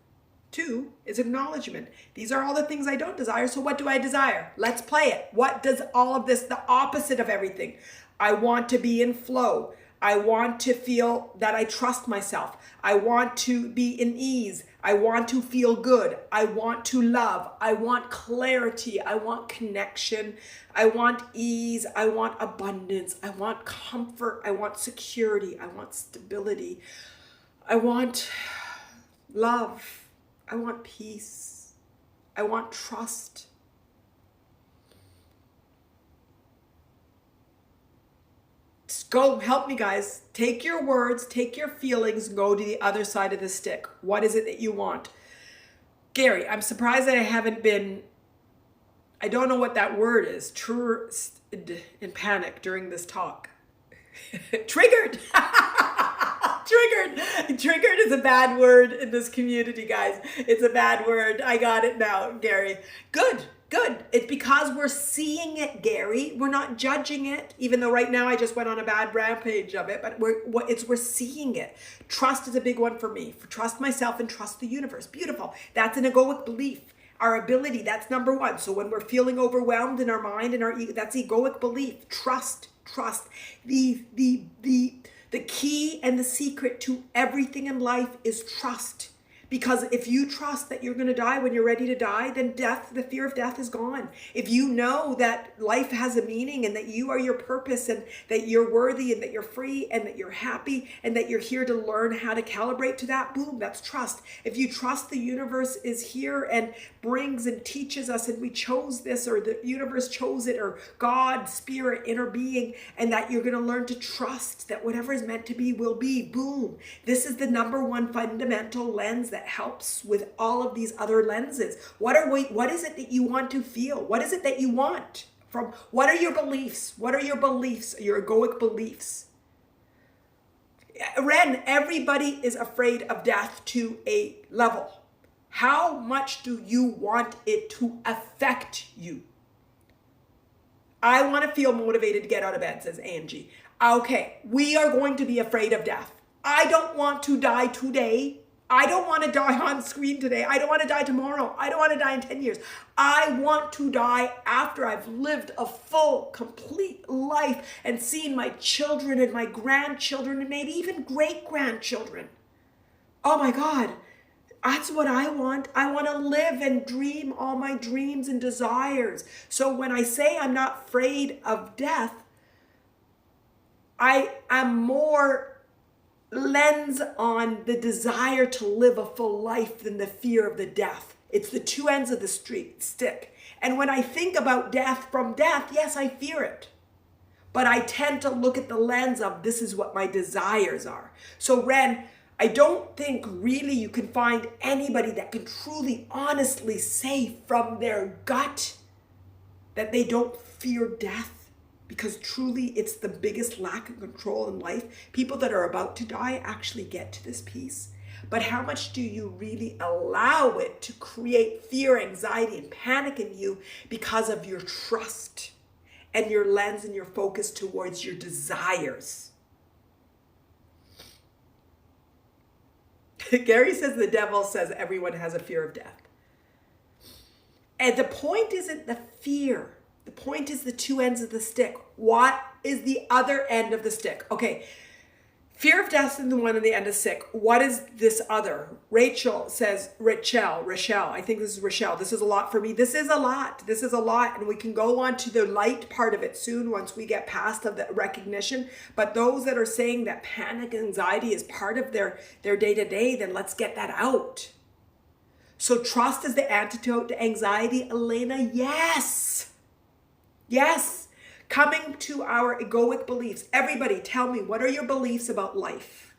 2 is acknowledgement. These are all the things I don't desire. So what do I desire? Let's play it. What does all of this, the opposite of everything? I want to be in flow. I want to feel that I trust myself. I want to be in ease. I want to feel good. I want to love. I want clarity. I want connection. I want ease. I want abundance. I want comfort. I want security. I want stability. I want love. I want peace. I want trust. Go, help me guys. Take your words, take your feelings, go to the other side of the stick. What is it that you want? Gary, I'm surprised that I haven't been, I don't know what that word is, in panic during this talk. Triggered. Triggered is a bad word in this community, guys. It's a bad word. I got it now, Gary. Good. It's because we're seeing it, Gary. We're not judging it, even though right now I just went on a bad rampage of it, but we're seeing it. Trust is a big one for me. Trust myself and trust the universe. Beautiful. That's an egoic belief. Our ability, that's number 1. So when we're feeling overwhelmed in our mind and our ego, that's egoic belief. Trust. The key and the secret to everything in life is trust. Because if you trust that you're going to die when you're ready to die, then death, the fear of death is gone. If you know that life has a meaning and that you are your purpose and that you're worthy and that you're free and that you're happy and that you're here to learn how to calibrate to that, boom, that's trust. If you trust the universe is here and brings and teaches us and we chose this or the universe chose it or God, spirit, inner being, and that you're going to learn to trust that whatever is meant to be will be, boom. This is the number 1 fundamental lens that helps with all of these other lenses. What is it that you want to feel? What is it that you want? What are your beliefs? What are your beliefs? Your egoic beliefs? Ren, everybody is afraid of death to a level. How much do you want it to affect you? I want to feel motivated to get out of bed, says Angie. Okay, we are going to be afraid of death. I don't want to die today. I don't want to die on screen today. I don't want to die tomorrow. I don't want to die in 10 years. I want to die after I've lived a full, complete life and seen my children and my grandchildren and maybe even great-grandchildren. Oh my God, that's what I want. I want to live and dream all my dreams and desires. So when I say I'm not afraid of death, I am more lens on the desire to live a full life than the fear of the death. It's the 2 ends of the stick. And when I think about death from death, yes, I fear it. But I tend to look at the lens of this is what my desires are. So Ren, I don't think really you can find anybody that can truly, honestly say from their gut that they don't fear death. Because truly, it's the biggest lack of control in life. People that are about to die actually get to this peace. But how much do you really allow it to create fear, anxiety, and panic in you because of your trust and your lens and your focus towards your desires? Gary says the devil says everyone has a fear of death. And the point isn't the fear. The point is the 2 ends of the stick. What is the other end of the stick? Okay, fear of death is the one on the end of stick. What is this other? Rachel says, Rochelle, I think this is Rochelle. This is a lot for me. This is a lot. And we can go on to the light part of it soon once we get past of the recognition. But those that are saying that panic and anxiety is part of their day-to-day, then let's get that out. So trust is the antidote to anxiety, Elena. Yes. Yes. Coming to our egoic beliefs. Everybody, tell me, what are your beliefs about life?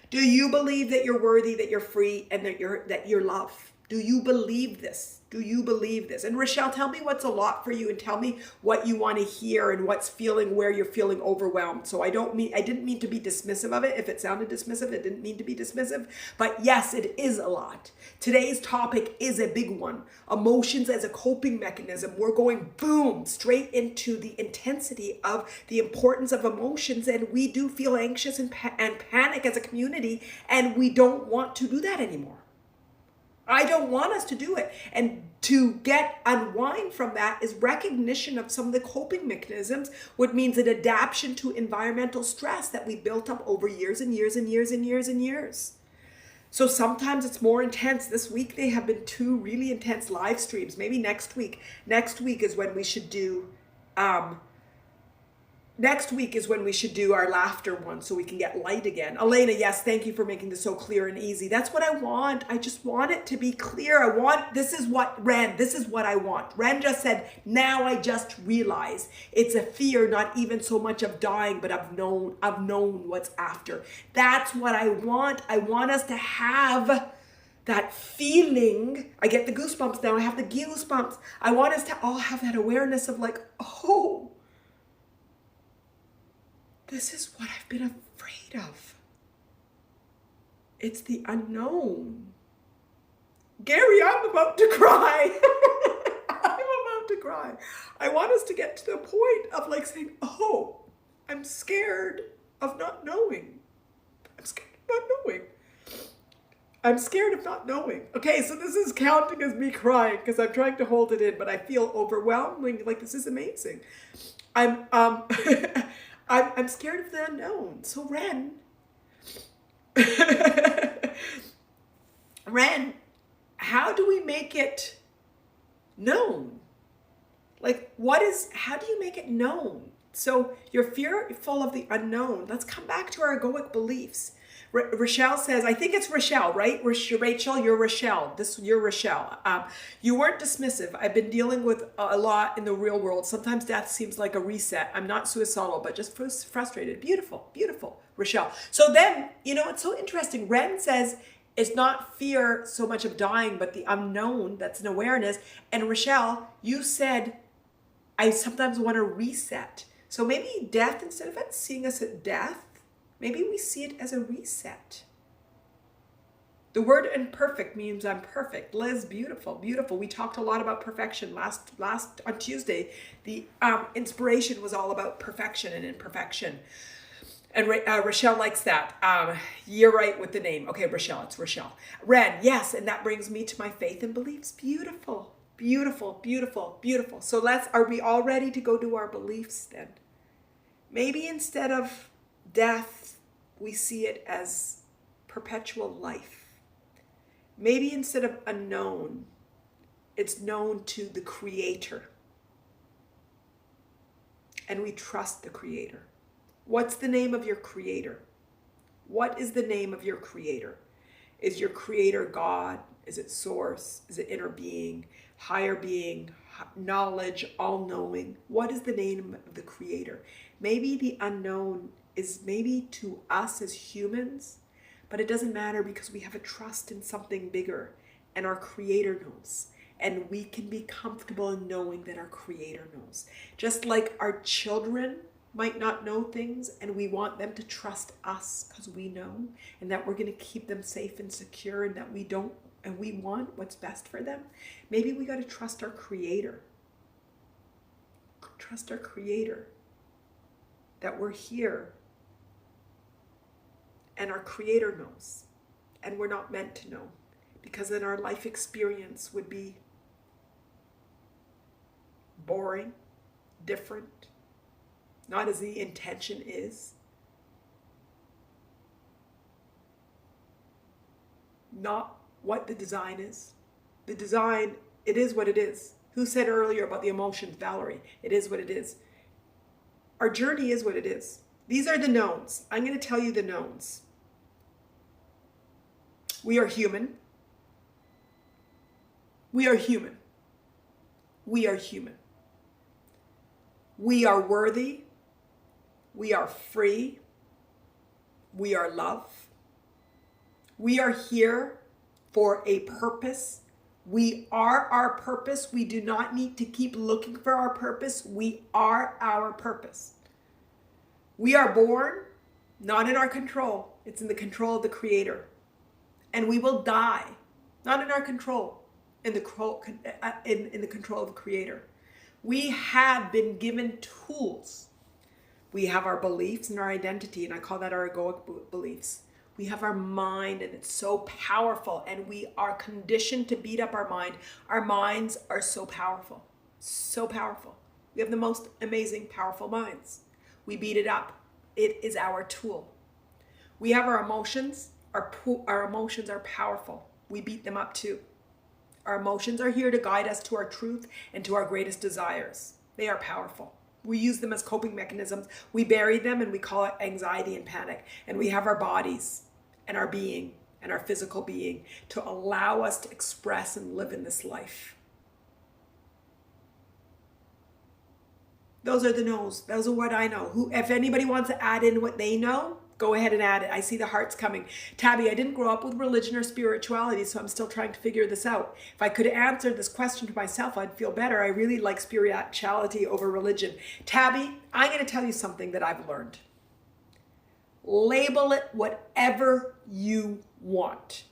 Do you believe that you're worthy, that you're free, and that you're loved? Do you believe this? Do you believe this? And Rochelle, tell me what's a lot for you, and tell me what you want to hear and what's feeling, where you're feeling overwhelmed. So I didn't mean to be dismissive of it. If it sounded dismissive, it didn't mean to be dismissive. But yes, it is a lot. Today's topic is a big one. Emotions as a coping mechanism. We're going boom, straight into the intensity of the importance of emotions. And we do feel anxious and panic as a community. And we don't want to do that anymore. I don't want us to do it. And to unwind from that is recognition of some of the coping mechanisms, which means an adaptation to environmental stress that we built up over years and years and years and years and years. So sometimes it's more intense. This week they have been 2 really intense live streams. Maybe next week. Next week is when we should do our laughter one, so we can get light again. Elena, yes, thank you for making this so clear and easy. That's what I want. I just want it to be clear. This is what I want. Ren just said, now I just realize it's a fear, not even so much of dying, but I've known what's after. That's what I want. I want us to have that feeling. I get the goosebumps now. I have the goosebumps. I want us to all have that awareness of like, oh, this is what I've been afraid of. It's the unknown. Gary, I'm about to cry. I'm about to cry. I want us to get to the point of like saying, oh, I'm scared of not knowing. I'm scared of not knowing. I'm scared of not knowing. Okay, so this is counting as me crying because I'm trying to hold it in, but I feel overwhelming. Like, this is amazing. I'm scared of the unknown. So Ren, how do we make it known? Like, how do you make it known? So you're fearful of the unknown. Let's come back to our egoic beliefs. Rochelle says, I think it's Rochelle, right? Rachel, you're Rochelle. You're Rochelle. You weren't dismissive. I've been dealing with a lot in the real world. Sometimes death seems like a reset. I'm not suicidal, but just frustrated. Beautiful, beautiful, Rochelle. So then, it's so interesting. Ren says it's not fear so much of dying, but the unknown. That's an awareness. And Rochelle, you said, I sometimes want to reset. So maybe death, instead of it seeing us at death, maybe we see it as a reset. The word imperfect means I'm perfect. Liz, beautiful, beautiful. We talked a lot about perfection last on Tuesday. The inspiration was all about perfection and imperfection. And Rochelle likes that. You're right with the name. Okay, Rochelle, it's Rochelle. Ren, yes, and that brings me to my faith and beliefs. Beautiful, beautiful, beautiful, beautiful. So are we all ready to go do our beliefs then? Maybe instead of death, we see it as perpetual life. Maybe instead of unknown, it's known to the Creator. And we trust the Creator. What's the name of your Creator? What is the name of your Creator? Is your Creator God? Is it Source? Is it inner being, higher being, knowledge, all-knowing? What is the name of the Creator? Maybe the unknown is maybe to us as humans, but it doesn't matter because we have a trust in something bigger, and our Creator knows. And we can be comfortable in knowing that our Creator knows. Just like our children might not know things, and we want them to trust us because we know, and that we're going to keep them safe and secure, and that we want what's best for them. Maybe we got to trust our Creator. Trust our Creator. That we're here. And our Creator knows. And we're not meant to know. Because then our life experience would be boring, different, not as the intention is. Not what the design is. The design, it is what it is. Who said earlier about the emotions, Valerie? It is what it is. Our journey is what it is. These are the knowns. I'm going to tell you the knowns. We are human. We are human. We are human. We are worthy. We are free. We are love. We are here for a purpose. We are our purpose. We do not need to keep looking for our purpose. We are our purpose. We are born, not in our control. It's in the control of the Creator. And we will die, not in our control, in the control of the Creator. We have been given tools. We have our beliefs and our identity, and I call that our egoic beliefs. We have our mind, and it's so powerful, and we are conditioned to beat up our mind. Our minds are so powerful, so powerful. We have the most amazing, powerful minds. We beat it up. It is our tool. We have our emotions. Our emotions are powerful. We beat them up too. Our emotions are here to guide us to our truth and to our greatest desires. They are powerful. We use them as coping mechanisms. We bury them and we call it anxiety and panic. And we have our bodies and our being and our physical being to allow us to express and live in this life. Those are the no's. Those are what I know. If anybody wants to add in what they know, go ahead and add it. I see the hearts coming. Tabby, I didn't grow up with religion or spirituality, so I'm still trying to figure this out. If I could answer this question to myself, I'd feel better. I really like spirituality over religion. Tabby, I'm going to tell you something that I've learned. Label it whatever you want.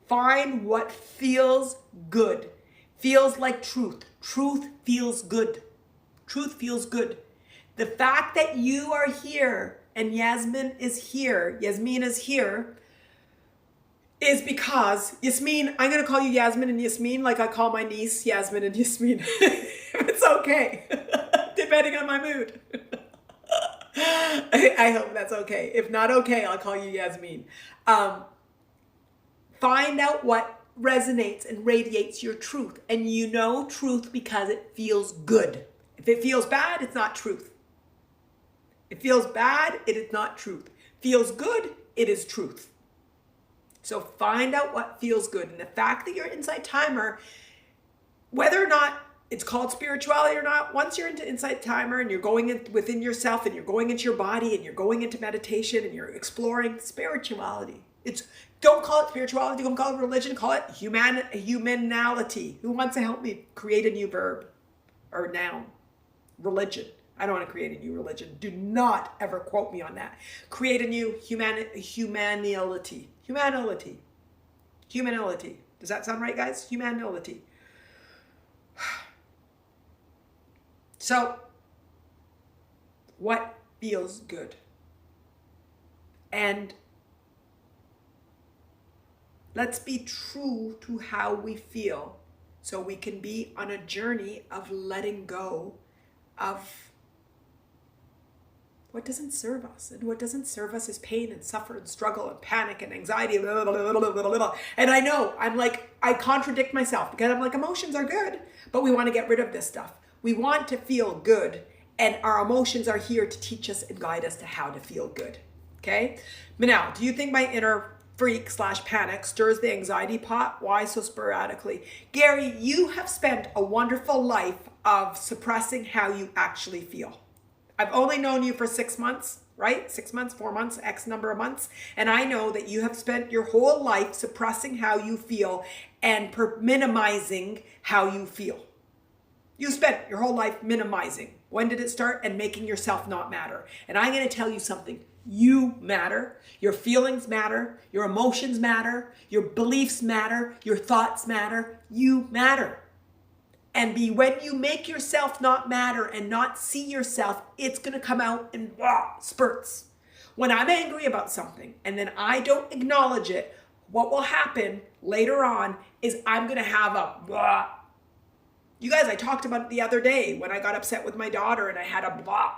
Find what feels good. Feels like truth. Truth feels good. Truth feels good. The fact that you are here and Yasmin is here, is because, Yasmin, I'm going to call you Yasmin and Yasmin like I call my niece Yasmin and Yasmin. It's okay, depending on my mood. I hope that's okay. If not okay, I'll call you Yasmin. Find out what resonates and radiates your truth. And you know truth because it feels good. If it feels bad, it's not truth. It feels bad, it is not truth. Feels good, it is truth. So find out what feels good. And the fact that you're InsightTimer, whether or not it's called spirituality or not, once you're into InsightTimer and you're going in within yourself and you're going into your body and you're going into meditation and you're exploring spirituality. Don't call it spirituality, don't call it religion, call it humanality. Who wants to help me create a new verb or noun? Religion. I don't want to create a new religion. Do not ever quote me on that. Create a new humanality. Humanality. Does that sound right, guys? Humanality. So, what feels good? And let's be true to how we feel so we can be on a journey of letting go of what doesn't serve us. And what doesn't serve us is pain and suffer and struggle and panic and anxiety. Blah, blah, blah, blah, blah, blah. And I know, I contradict myself because I'm like, emotions are good, but we want to get rid of this stuff. We want to feel good, and our emotions are here to teach us and guide us to how to feel good. Okay? Manal, do you think my inner freak/panic stirs the anxiety pot? Why so sporadically? Gary, you have spent a wonderful life of suppressing how you actually feel. I've only known you for 6 months, right? 6 months, 4 months, X number of months. And I know that you have spent your whole life suppressing how you feel and minimizing how you feel. You spent your whole life minimizing. When did it start? And making yourself not matter. And I'm going to tell you something. You matter. Your feelings matter. Your emotions matter. Your beliefs matter. Your thoughts matter. You matter. And when you make yourself not matter and not see yourself, it's going to come out in spurts. When I'm angry about something and then I don't acknowledge it, what will happen later on is I'm going to have a blah. You guys, I talked about it the other day when I got upset with my daughter and I had a blah.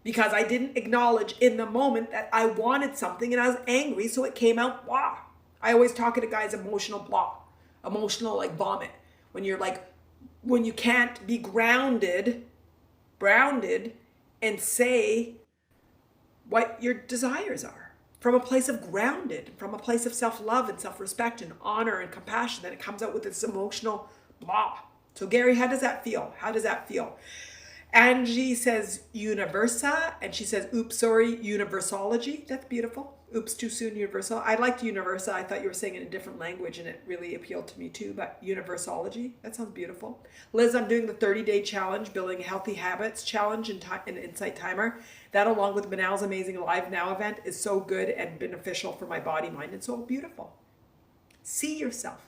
Because I didn't acknowledge in the moment that I wanted something and I was angry, so it came out blah. I always talk to guys emotional blah. Emotional like vomit. When you can't be grounded and say what your desires are. From a place of grounded, from a place of self-love and self-respect and honor and compassion, then it comes out with this emotional blah. So Gary, how does that feel? How does that feel? Angie says universa, and she says, oops, sorry, universology. That's beautiful. Oops, too soon, universal. I liked universa. I thought you were saying it in a different language, and it really appealed to me too, but universology, that sounds beautiful. Liz, I'm doing the 30-day challenge, building healthy habits challenge in InsightTimer. That, along with Manal's amazing Live Now event, is so good and beneficial for my body, mind, and soul. Beautiful. See yourself.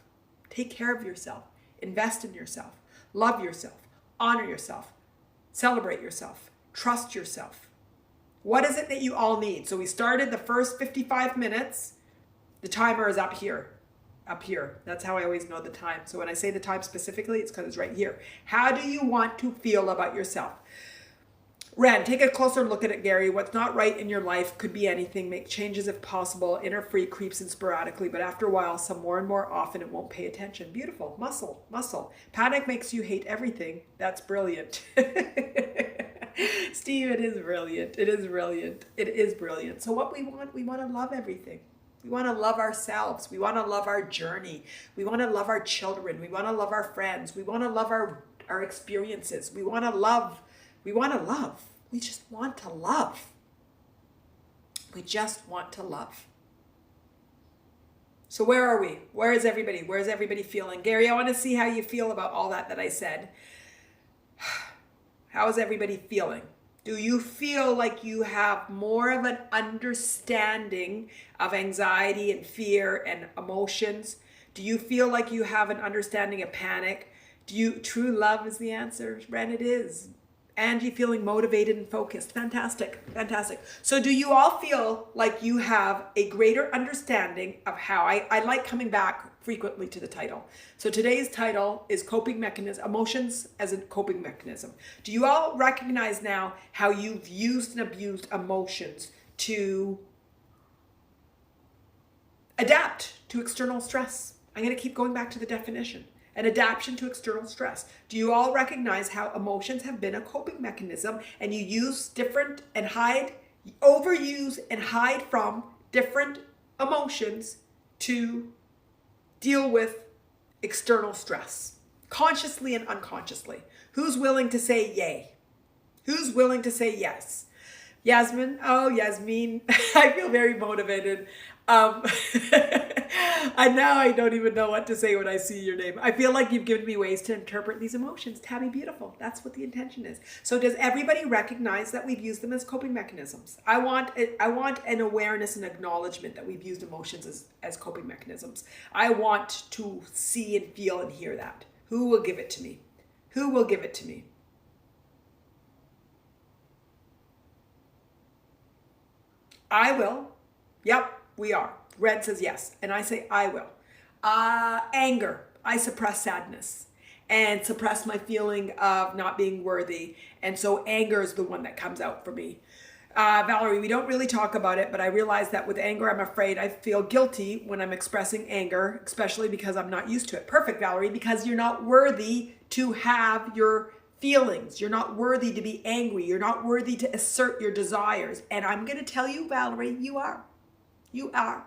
Take care of yourself. Invest in yourself. Love yourself. Honor yourself. Celebrate yourself. Trust yourself. What is it that you all need? So we started the first 55 minutes. The timer is up here. Up here. That's how I always know the time. So when I say the time specifically, it's because it's right here. How do you want to feel about yourself? Ren, take a closer look at it, Gary. What's not right in your life could be anything. Make changes if possible. Inner freak creeps in sporadically, but after a while, some more and more often, it won't pay attention. Beautiful. Muscle, muscle. Panic makes you hate everything. That's brilliant. Steve, it is brilliant. It is brilliant. It is brilliant. So what we want to love everything. We want to love ourselves. We want to love our journey. We want to love our children. We want to love our friends. We want to love our experiences. We want to love. We want to love. We just want to love. We just want to love. So where are we? Where is everybody? Where is everybody feeling? Gary, I want to see how you feel about all that I said. How is everybody feeling? Do you feel like you have more of an understanding of anxiety and fear and emotions? Do you feel like you have an understanding of panic? True love is the answer, Ren, it is. Angie, feeling motivated and focused. Fantastic, fantastic. So do you all feel like you have a greater understanding of how, I like coming back frequently to the title. So today's title is Coping Mechanism, Emotions as a Coping Mechanism. Do you all recognize now how you've used and abused emotions to adapt to external stress? I'm going to keep going back to the definition. An adaptation to external stress. Do you all recognize how emotions have been a coping mechanism and you use different and hide, overuse and hide from different emotions to deal with external stress, consciously and unconsciously? Who's willing to say yay? Who's willing to say yes? Yasmin, oh, Yasmin, I feel very motivated. And now I don't even know what to say when I see your name. I feel like you've given me ways to interpret these emotions. Tabby, beautiful. That's what the intention is. So does everybody recognize that we've used them as coping mechanisms? I want an awareness and acknowledgement that we've used emotions as coping mechanisms. I want to see and feel and hear that. Who will give it to me? Who will give it to me? I will. Yep, we are. Red says yes, and I say I will. Anger. I suppress sadness and suppress my feeling of not being worthy. And so anger is the one that comes out for me. Valerie, we don't really talk about it, but I realize that with anger, I'm afraid I feel guilty when I'm expressing anger, especially because I'm not used to it. Perfect, Valerie, because you're not worthy to have your feelings. You're not worthy to be angry. You're not worthy to assert your desires. And I'm going to tell you, Valerie, you are. You are.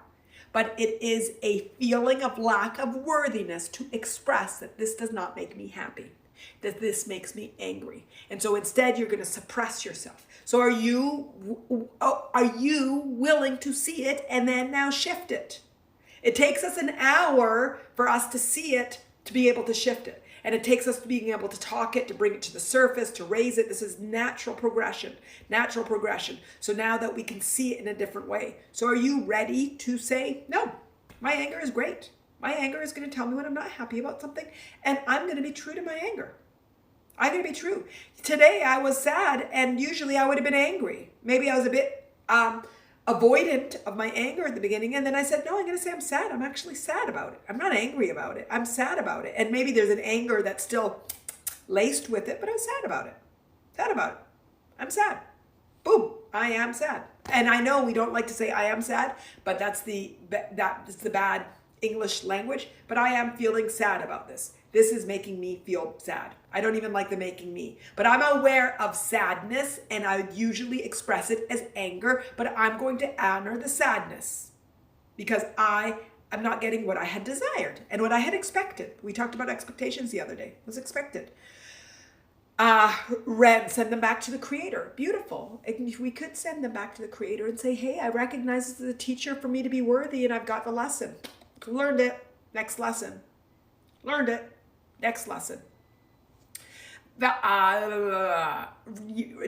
But it is a feeling of lack of worthiness to express that this does not make me happy, that this makes me angry. And so instead, you're going to suppress yourself. So are you willing to see it and then now shift it? It takes us an hour for us to see it, to be able to shift it. And it takes us being able to talk it, to bring it to the surface, to raise it. This is natural progression, natural progression. So now that we can see it in a different way. So are you ready to say, no, my anger is great. My anger is going to tell me when I'm not happy about something, and I'm going to be true to my anger. I'm going to be true. Today I was sad, and usually I would have been angry. Maybe I was a bit avoidant of my anger at the beginning, and then I said, no, I'm going to say I'm sad. I'm actually sad about it. I'm not angry about it. I'm sad about it. And maybe there's an anger that's still laced with it, but I'm sad about it. Sad about it. I'm sad. Boom. I am sad. And I know we don't like to say I am sad, but that's the bad English language. But I am feeling sad about this. This is making me feel sad. I don't even like the making me. But I'm aware of sadness, and I usually express it as anger, but I'm going to honor the sadness because I am not getting what I had desired and what I had expected. We talked about expectations the other day. It was expected. Ren, send them back to the creator. Beautiful. And we could send them back to the creator and say, hey, I recognize this as a teacher for me to be worthy, and I've got the lesson. Learned it. Next lesson. Learned it. Next lesson.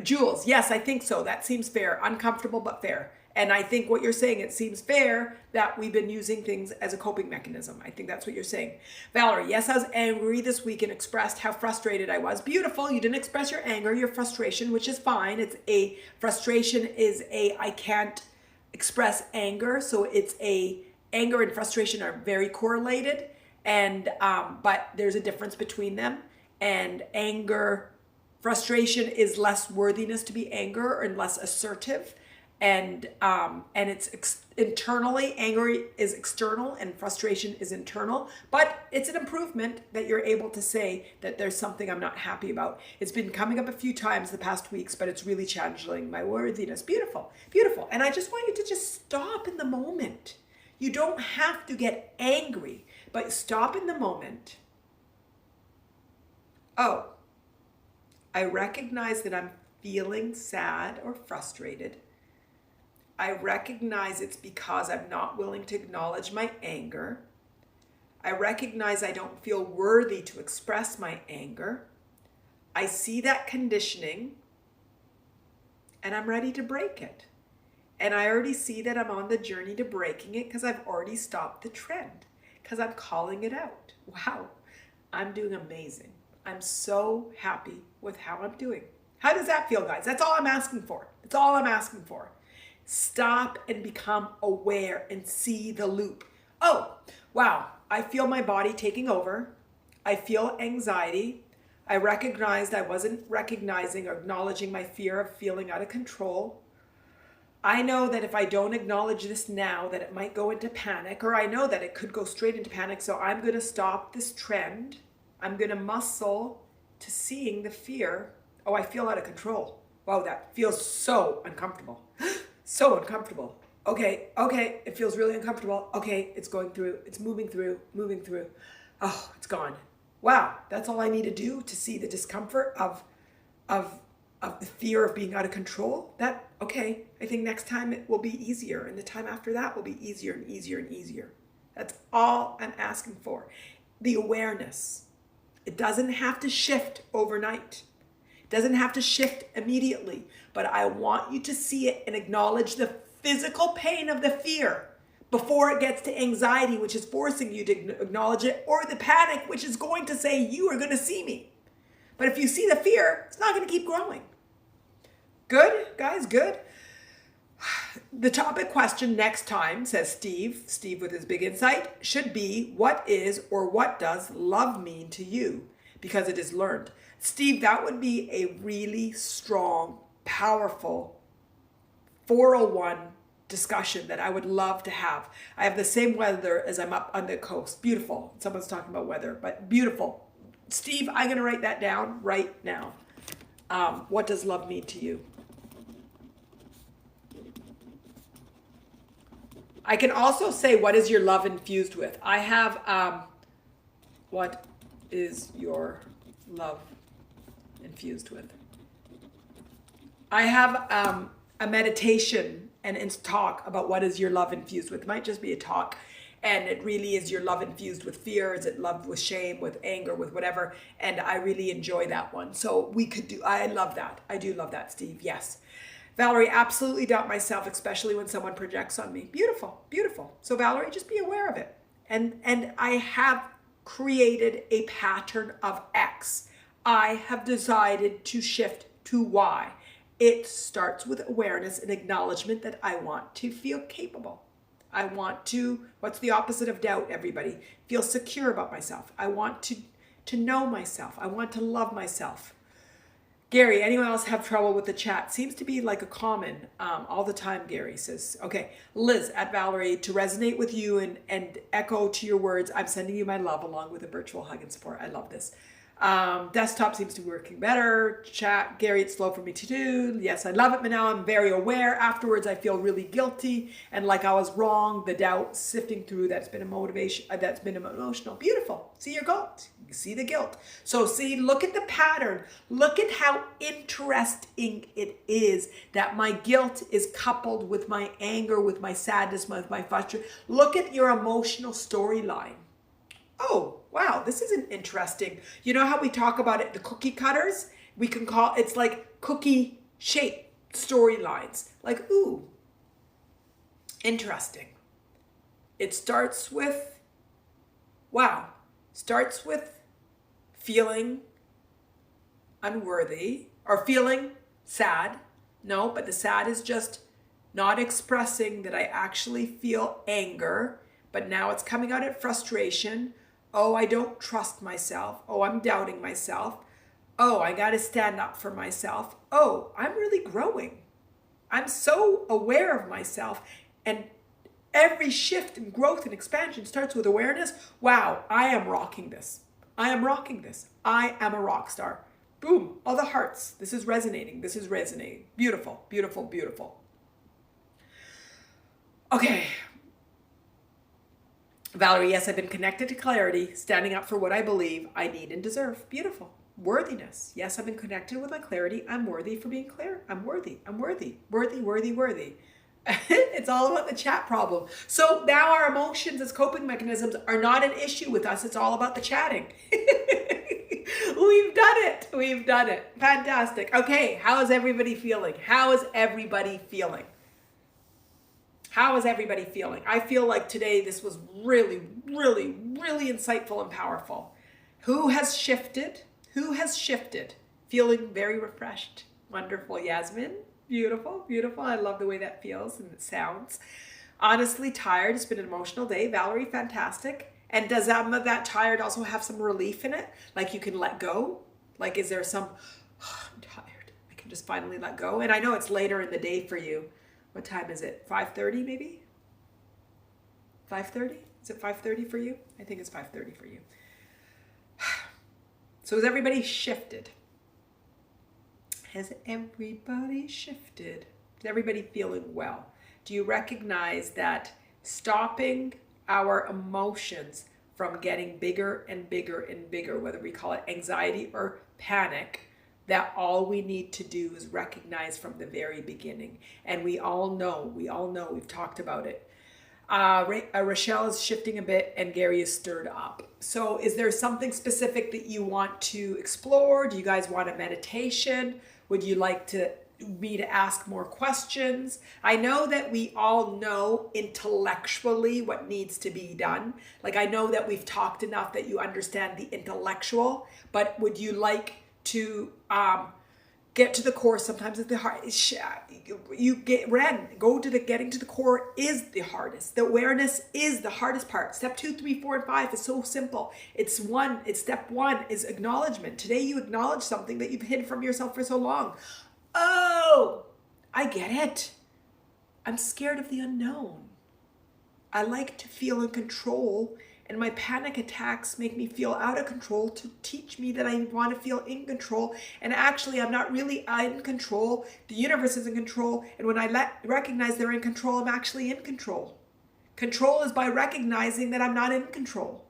Jules, yes, I think so. That seems fair. Uncomfortable, but fair. And I think what you're saying, it seems fair that we've been using things as a coping mechanism. I think that's what you're saying. Valerie, yes, I was angry this week and expressed how frustrated I was. Beautiful. You didn't express your anger, your frustration, which is fine. It's a frustration is a, I can't express anger. So it's a, anger and frustration are very correlated. And, but there's a difference between them. And anger, frustration is less worthiness to be anger and less assertive. And it's internally, anger is external and frustration is internal, but it's an improvement that you're able to say that there's something I'm not happy about. It's been coming up a few times the past weeks, but it's really challenging my worthiness. Beautiful, beautiful. And I just want you to just stop in the moment. You don't have to get angry, but stop in the moment. Oh, I recognize that I'm feeling sad or frustrated. I recognize it's because I'm not willing to acknowledge my anger. I recognize I don't feel worthy to express my anger. I see that conditioning and I'm ready to break it. And I already see that I'm on the journey to breaking it because I've already stopped the trend, because I'm calling it out. Wow, I'm doing amazing. I'm so happy with how I'm doing. How does that feel, guys? That's all I'm asking for. That's all I'm asking for. Stop and become aware and see the loop. Oh, wow. I feel my body taking over. I feel anxiety. I recognized I wasn't recognizing or acknowledging my fear of feeling out of control. I know that if I don't acknowledge this now, that it might go into panic, or I know that it could go straight into panic. So I'm going to stop this trend. I'm going to muscle to seeing the fear. Oh, I feel out of control. Wow, that feels so uncomfortable. So uncomfortable. Okay, it feels really uncomfortable. Okay, it's going through, it's moving through. Oh, it's gone. Wow, that's all I need to do to see the discomfort of the fear of being out of control. Okay, I think next time it will be easier, and the time after that will be easier and easier and easier. That's all I'm asking for. The awareness. It doesn't have to shift overnight. It doesn't have to shift immediately, but I want you to see it and acknowledge the physical pain of the fear before it gets to anxiety, which is forcing you to acknowledge it, or the panic, which is going to say, you are going to see me. But if you see the fear, it's not going to keep growing. Good, guys, good. The topic question next time, says Steve with his big insight, should be, what is or what does love mean to you? Because it is learned. Steve, that would be a really strong, powerful 401 discussion that I would love to have. I have the same weather as I'm up on the coast. Beautiful. Someone's talking about weather, but beautiful. Steve, I'm going to write that down right now. What does love mean to you? I can also say, what is your love infused with? I have, what is your love infused with? I have a meditation and talk about what is your love infused with. It might just be a talk, and it really is your love infused with fear. Is it love with shame, with anger, with whatever? And I really enjoy that one. So we could do, I love that. I do love that, Steve. Yes. Valerie, absolutely doubt myself, especially when someone projects on me. Beautiful, beautiful. So Valerie, just be aware of it. And I have created a pattern of X. I have decided to shift to Y. It starts with awareness and acknowledgement that I want to feel capable. I want to, what's the opposite of doubt, everybody? Feel secure about myself. I want to know myself. I want to love myself. Gary, anyone else have trouble with the chat? Seems to be like a common all the time, Gary says. Okay, Liz at Valerie, to resonate with you and echo to your words, I'm sending you my love along with a virtual hug and support. I love this. Desktop seems to be working better. Chat, Gary, it's slow for me to do. Yes, I love it, Manal. I'm very aware. Afterwards, I feel really guilty and like I was wrong. The doubt sifting through, that's been a motivation, that's been emotional. Beautiful. See your guilt. You see the guilt. So see, look at the pattern. Look at how interesting it is that my guilt is coupled with my anger, with my sadness, with my frustration. Look at your emotional storyline. Oh, wow, this isn't interesting. You know how we talk about it, the cookie cutters? We can call, it's like cookie shape storylines. Like, ooh, interesting. It starts with, wow, starts with feeling unworthy or feeling sad. No, but the sad is just not expressing that I actually feel anger, but now it's coming out at frustration. Oh, I don't trust myself. Oh, I'm doubting myself. Oh, I got to stand up for myself. Oh, I'm really growing. I'm so aware of myself. And every shift and growth and expansion starts with awareness. Wow, I am rocking this. I am rocking this. I am a rock star. Boom, all the hearts. This is resonating. This is resonating. Beautiful, beautiful, beautiful. Okay. Valerie, yes, I've been connected to clarity, standing up for what I believe I need and deserve. Beautiful. Worthiness. Yes, I've been connected with my clarity. I'm worthy for being clear. I'm worthy. I'm worthy. Worthy, worthy, worthy. It's all about the chat problem. So now our emotions as coping mechanisms are not an issue with us. It's all about the chatting. We've done it. We've done it. Fantastic. Okay, how is everybody feeling? How is everybody feeling? How is everybody feeling? I feel like today this was really, really, really insightful and powerful. Who has shifted? Who has shifted? Feeling very refreshed. Wonderful, Yasmin. Beautiful, beautiful. I love the way that feels and it sounds. Honestly tired. It's been an emotional day. Valerie, fantastic. And does that tired also have some relief in it? Like you can let go? Like is there some, oh, I'm tired. I can just finally let go. And I know it's later in the day for you. What time is it? 5:30 maybe? 5:30? Is it 5:30 for you? I think it's 5:30 for you. So has everybody shifted? Has everybody shifted? Is everybody feeling well? Do you recognize that stopping our emotions from getting bigger and bigger and bigger, whether we call it anxiety or panic, that all we need to do is recognize from the very beginning. And we all know, we've talked about it. Rochelle is shifting a bit and Gary is stirred up. So is there something specific that you want to explore? Do you guys want a meditation? Would you like me to ask more questions? I know that we all know intellectually what needs to be done. Like I know that we've talked enough that you understand the intellectual, but would you like to get to the core? Sometimes it's the hard. Getting to the core is the hardest. The awareness is the hardest part. Step 2, 3, 4, and 5 is so simple. It's step 1 is acknowledgement. Today you acknowledge something that you've hid from yourself for so long. Oh, I get it. I'm scared of the unknown. I like to feel in control, and my panic attacks make me feel out of control to teach me that I want to feel in control. And actually, I'm not really in control. The universe is in control. And when I recognize they're in control, I'm actually in control. Control is by recognizing that I'm not in control.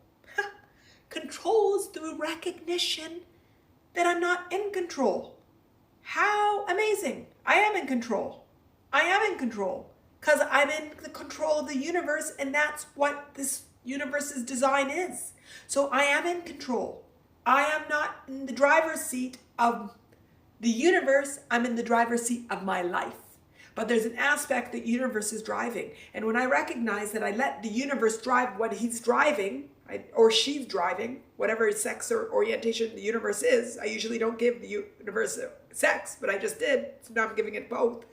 Control is through recognition that I'm not in control. How amazing. I am in control. I am in control because I'm in the control of the universe, and that's what this universe's design is. So I am in control. I am not in the driver's seat of the universe. I'm in the driver's seat of my life. But there's an aspect that universe is driving. And when I recognize that I let the universe drive what he's driving, or she's driving, whatever sex or orientation the universe is, I usually don't give the universe sex, but I just did. So now I'm giving it both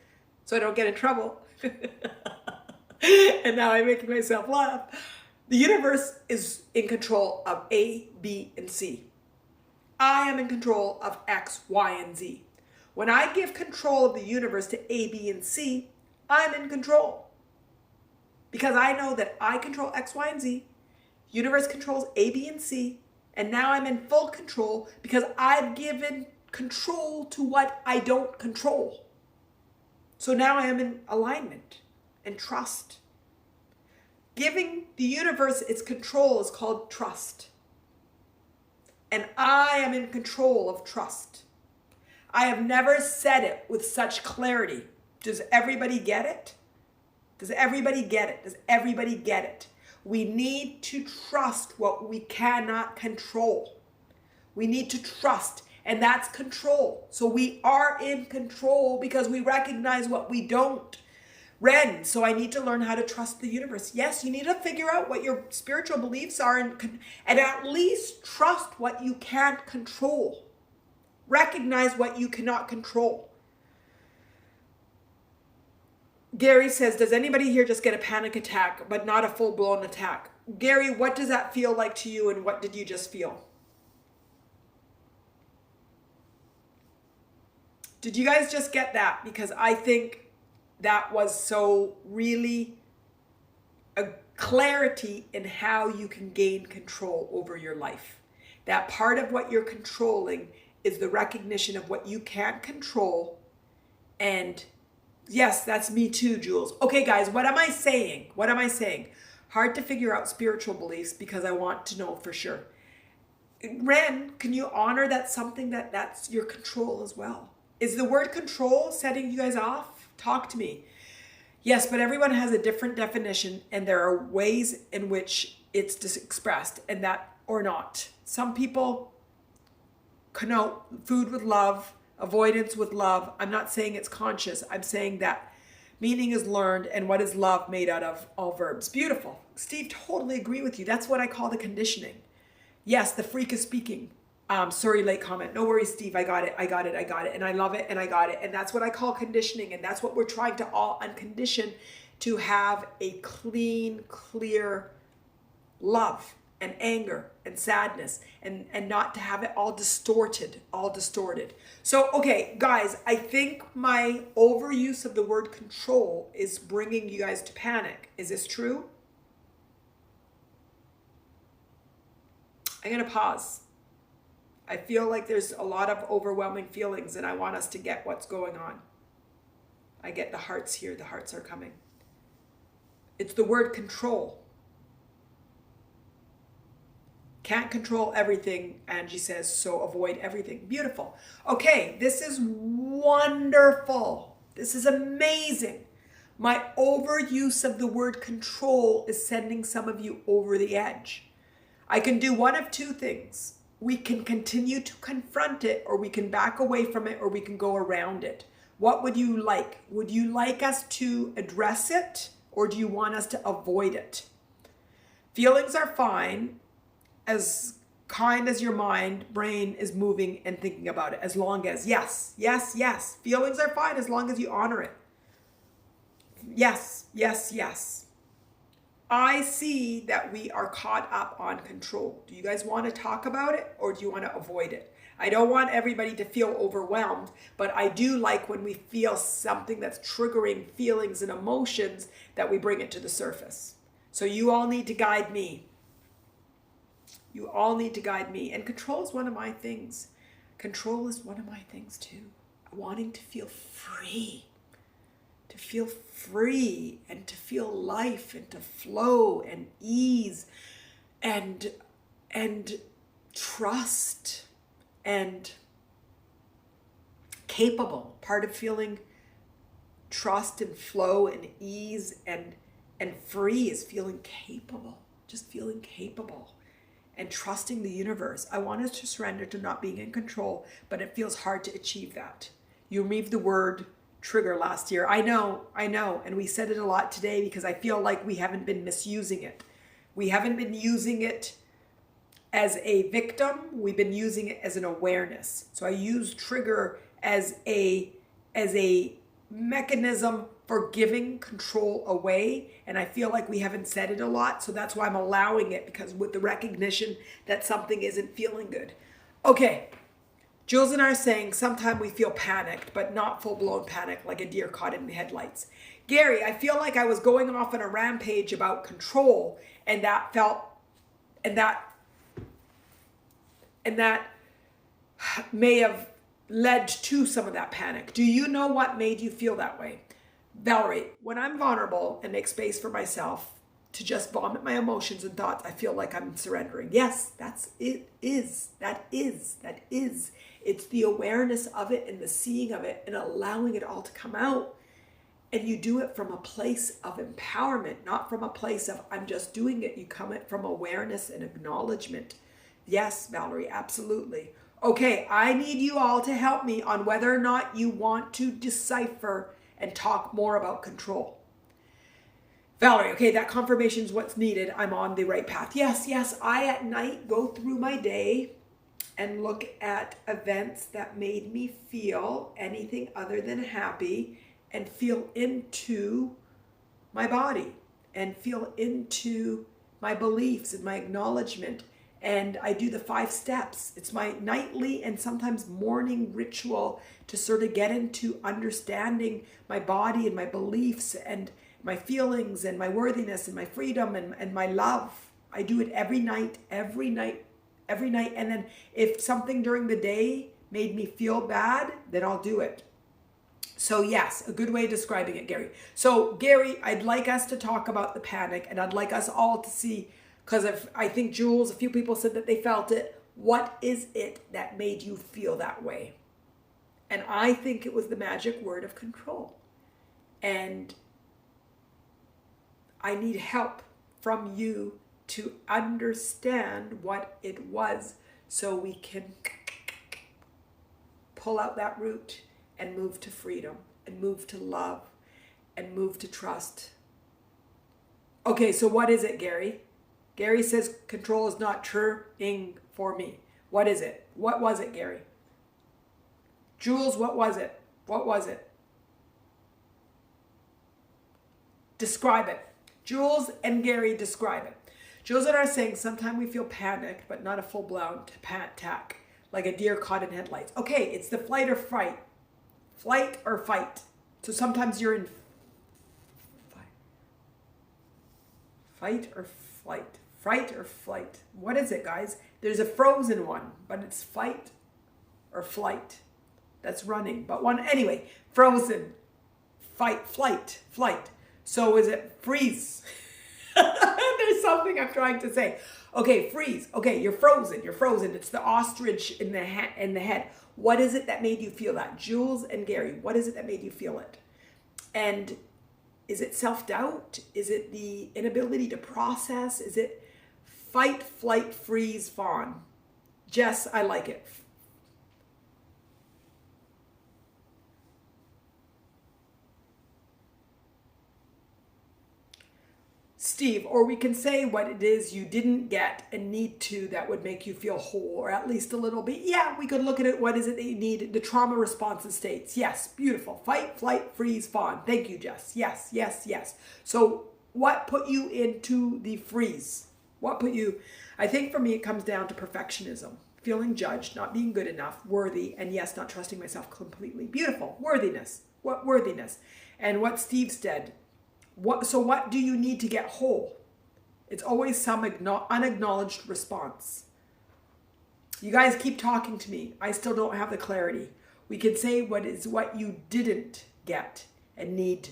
so I don't get in trouble. And now I'm making myself laugh. The universe is in control of A, B, and C. I am in control of X, Y, and Z. When I give control of the universe to A, B, and C, I'm in control. Because I know that I control X, Y, and Z. Universe controls A, B, and C. And now I'm in full control because I've given control to what I don't control. So now I am in alignment and trust. Giving the universe its control is called trust. And I am in control of trust. I have never said it with such clarity. Does everybody get it? Does everybody get it? Does everybody get it? We need to trust what we cannot control. We need to trust, and that's control. So we are in control because we recognize what we don't. Ren, so I need to learn how to trust the universe. Yes, you need to figure out what your spiritual beliefs are and at least trust what you can't control. Recognize what you cannot control. Gary says, does anybody here just get a panic attack, but not a full-blown attack? Gary, what does that feel like to you, and what did you just feel? Did you guys just get that? Because I think that was so really a clarity in how you can gain control over your life. That part of what you're controlling is the recognition of what you can't control. And yes, that's me too, Jules. Okay, guys, what am I saying? What am I saying? Hard to figure out spiritual beliefs because I want to know for sure. Ren, can you honor that something that's your control as well? Is the word control setting you guys off? Talk to me. Yes, but everyone has a different definition, and there are ways in which it's expressed, and that or not. Some people connote food with love, avoidance with love. I'm not saying it's conscious. I'm saying that meaning is learned, and what is love made out of? All verbs. Beautiful. Steve, totally agree with you. That's what I call the conditioning. Yes, the freak is speaking. Sorry, late comment. No worries, Steve. I got it. And I love it. And I got it. And that's what I call conditioning. And that's what we're trying to all uncondition, to have a clean, clear love and anger and sadness, and not to have it all distorted. So, okay, guys, I think my overuse of the word control is bringing you guys to panic. Is this true? I'm going to pause. I feel like there's a lot of overwhelming feelings, and I want us to get what's going on. I get the hearts here. The hearts are coming. It's the word control. Can't control everything, Angie says, so avoid everything. Beautiful. Okay, this is wonderful. This is amazing. My overuse of the word control is sending some of you over the edge. I can do one of two things. We can continue to confront it, or we can back away from it, or we can go around it. What would you like? Would you like us to address it, or do you want us to avoid it? Feelings are fine, as kind as your brain is moving and thinking about it, as long as, yes. Feelings are fine as long as you honor it. Yes. I see that we are caught up on control. Do you guys want to talk about it, or do you want to avoid it? I don't want everybody to feel overwhelmed, but I do like when we feel something that's triggering feelings and emotions, that we bring it to the surface. So you all need to guide me. You all need to guide me. And control is one of my things. Control is one of my things too. Wanting to feel free. To feel free and to feel life and to flow and ease and trust and capable. Part of feeling trust and flow and ease and free is feeling capable. Just feeling capable and trusting the universe. I want us to surrender to not being in control, but it feels hard to achieve that. You removed the word trigger last year. I know. And we said it a lot today because I feel like we haven't been misusing it. We haven't been using it as a victim. We've been using it as an awareness. So I use trigger as a mechanism for giving control away. And I feel like we haven't said it a lot. So that's why I'm allowing it, because with the recognition that something isn't feeling good. Okay. Jules and I are saying sometimes we feel panicked, but not full-blown panic, like a deer caught in the headlights. Gary, I feel like I was going off on a rampage about control, and that And that may have led to some of that panic. Do you know what made you feel that way? Valerie, when I'm vulnerable and make space for myself to just vomit my emotions and thoughts, I feel like I'm surrendering. Yes, that is. It's the awareness of it and the seeing of it and allowing it all to come out. And you do it from a place of empowerment, not from a place of I'm just doing it. You come it from awareness and acknowledgement. Yes, Valerie, absolutely. Okay, I need you all to help me on whether or not you want to decipher and talk more about control. Valerie, okay, that confirmation is what's needed. I'm on the right path. Yes, I at night go through my day and look at events that made me feel anything other than happy and feel into my body and feel into my beliefs and my acknowledgement. And I do the 5 steps. It's my nightly and sometimes morning ritual to sort of get into understanding my body and my beliefs and my feelings and my worthiness and my freedom and my love. I do it every night. And then if something during the day made me feel bad, then I'll do it. So yes, a good way of describing it, Gary. So Gary, I'd like us to talk about the panic, and I'd like us all to see, because I think Jules, a few people said that they felt it. What is it that made you feel that way? And I think it was the magic word of control. And I need help from you to understand what it was so we can pull out that root and move to freedom and move to love and move to trust. Okay, so what is it, Gary? Gary says control is not true-ing for me. What is it? What was it, Gary? Jules, what was it? What was it? Describe it. Jules and Gary, describe it. Jules and I are saying sometimes we feel panicked, but not a full-blown attack, like a deer caught in headlights. Okay, it's the flight or fight. Flight or fight. So sometimes you're in fight or flight. Fright or flight. What is it, guys? There's a frozen one, but it's fight or flight. That's running. But one, anyway, frozen, fight, flight. So is it freeze? There's something I'm trying to say. Okay, freeze. Okay, you're frozen. It's the ostrich in the head. What is it that made you feel that? Jules and Gary, what is it that made you feel it? And is it self-doubt? Is it the inability to process? Is it fight, flight, freeze, fawn? Jess, I like it. Steve, or we can say what it is you didn't get and need to that would make you feel whole, or at least a little bit. Yeah, we could look at it. What is it that you need? The trauma response states. Yes, beautiful. Fight, flight, freeze, fawn. Thank you, Jess. Yes. So what put you into the freeze? What put you? I think for me it comes down to perfectionism, feeling judged, not being good enough, worthy, and yes, not trusting myself completely. Beautiful. Worthiness. What worthiness? And what Steve said. So what do you need to get whole? It's always some unacknowledged response. You guys keep talking to me. I still don't have the clarity. We can say what is what you didn't get and need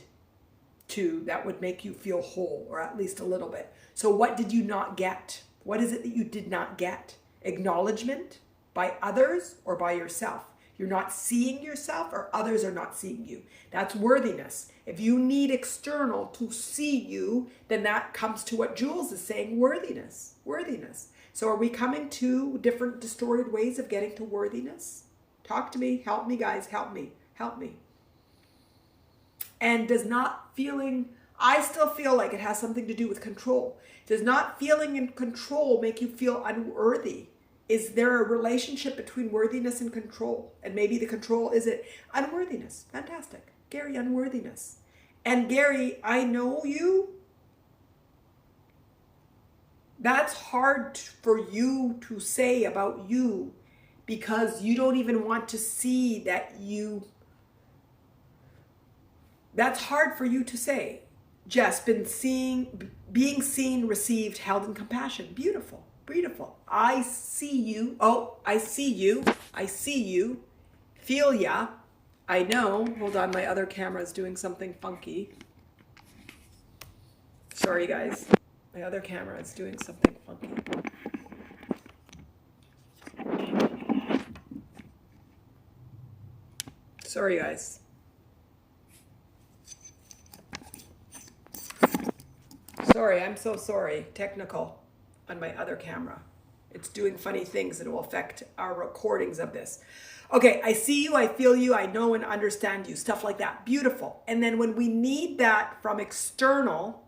to that would make you feel whole, or at least a little bit. So what did you not get? What is it that you did not get? Acknowledgement by others or by yourself? You're not seeing yourself, or others are not seeing you. That's worthiness. If you need external to see you, then that comes to what Jules is saying, worthiness. So are we coming to different distorted ways of getting to worthiness? Talk to me. Help me, guys. Help me. And does not feeling, I still feel like it has something to do with control. Does not feeling in control make you feel unworthy? Is there a relationship between worthiness and control? And maybe the control is it unworthiness. Fantastic. Gary, unworthiness. And Gary, I know you. That's hard for you to say about you because you don't even want to see that you. That's hard for you to say. Just being seen, received, held in compassion. Beautiful. Beautiful. I see you. Oh, I see you. I see you. Feel ya. I know. Hold on, my other camera is doing something funky. Sorry, guys. My other camera is doing something funky. Sorry, guys. Sorry, I'm so sorry. Technical on my other camera. It's doing funny things that will affect our recordings of this. Okay, I see you, I feel you, I know and understand you, stuff like that. Beautiful. And then when we need that from external,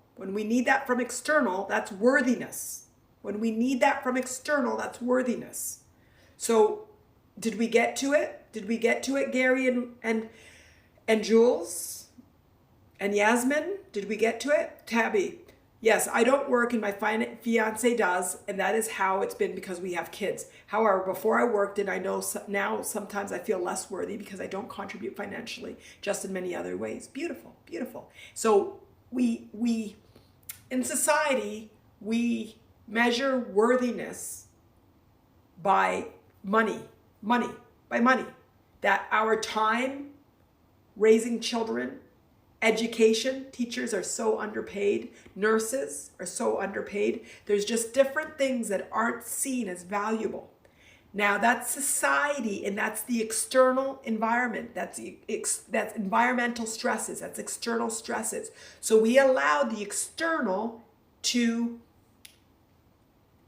that's worthiness. When we need that from external, that's worthiness. So did we get to it? Did we get to it, Gary and Jules and Yasmin? Did we get to it? Tabby. Yes, I don't work and my fiance does, and that is how it's been because we have kids. However, before I worked, and I know now sometimes I feel less worthy because I don't contribute financially, just in many other ways. Beautiful, beautiful. So we in society, we measure worthiness by money. That our time raising children, education, teachers are so underpaid, nurses are so underpaid. There's just different things that aren't seen as valuable. Now that's society, and that's the external environment. That's environmental stresses, that's external stresses. So we allow the external to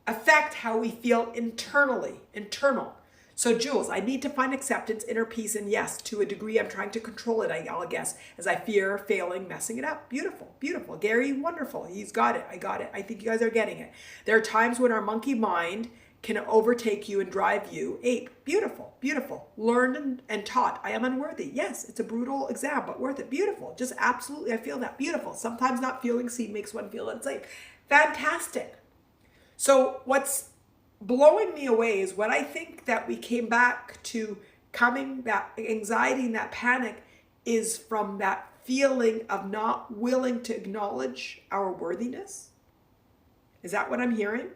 affect how we feel internally, internal. So Jules, I need to find acceptance, inner peace, and yes, to a degree, I'm trying to control it, I'll guess, as I fear failing, messing it up. Beautiful, beautiful. Gary, wonderful. He's got it. I got it. I think you guys are getting it. There are times when our monkey mind can overtake you and drive you ape. Beautiful, beautiful. Learned and taught. I am unworthy. Yes, it's a brutal exam, but worth it. Beautiful. Just absolutely, I feel that. Beautiful. Sometimes not feeling seen makes one feel unsafe. Fantastic. So what's blowing me away is what I think that we came back to coming, that anxiety and that panic is from that feeling of not willing to acknowledge our worthiness. Is that what I'm hearing?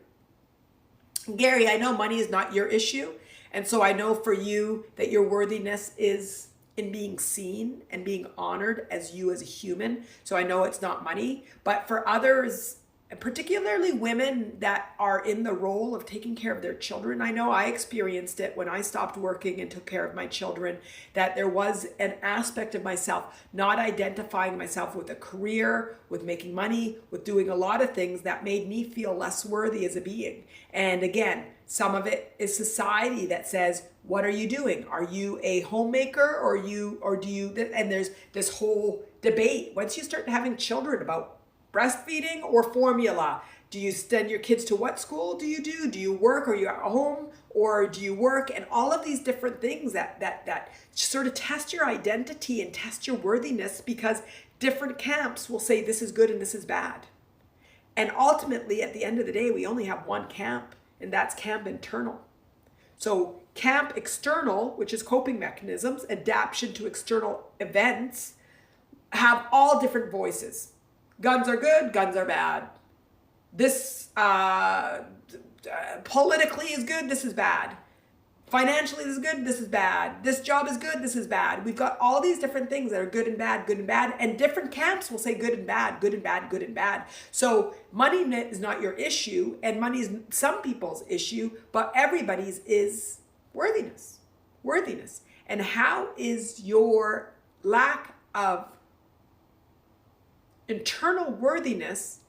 Gary, I know money is not your issue. And so I know for you that your worthiness is in being seen and being honored as you as a human. So I know it's not money, but for others, particularly women that are in the role of taking care of their children. I know I experienced it when I stopped working and took care of my children, that there was an aspect of myself not identifying myself with a career, with making money, with doing a lot of things that made me feel less worthy as a being. And again, some of it is society that says, what are you doing? Are you a homemaker or do you, and there's this whole debate once you start having children about breastfeeding or formula. Do you send your kids to what school do you do? Do you work? Are you at home or do you work? And all of these different things that sort of test your identity and test your worthiness, because different camps will say this is good and this is bad. And ultimately, at the end of the day, we only have one camp, and that's camp internal. So camp external, which is coping mechanisms, adaptation to external events, have all different voices. Guns are good, guns are bad. This politically is good, this is bad. Financially this is good, this is bad. This job is good, this is bad. We've got all these different things that are good and bad, and different camps will say good and bad, good and bad, good and bad. So money is not your issue, and money is some people's issue, but everybody's is worthiness. Worthiness. And how is your lack of internal worthiness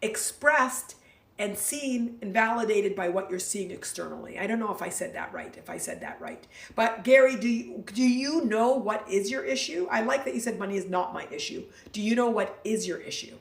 expressed and seen and validated by what you're seeing externally? I don't know if I said that right, But Gary, do you know what is your issue? I like that you said money is not my issue. Do you know what is your issue?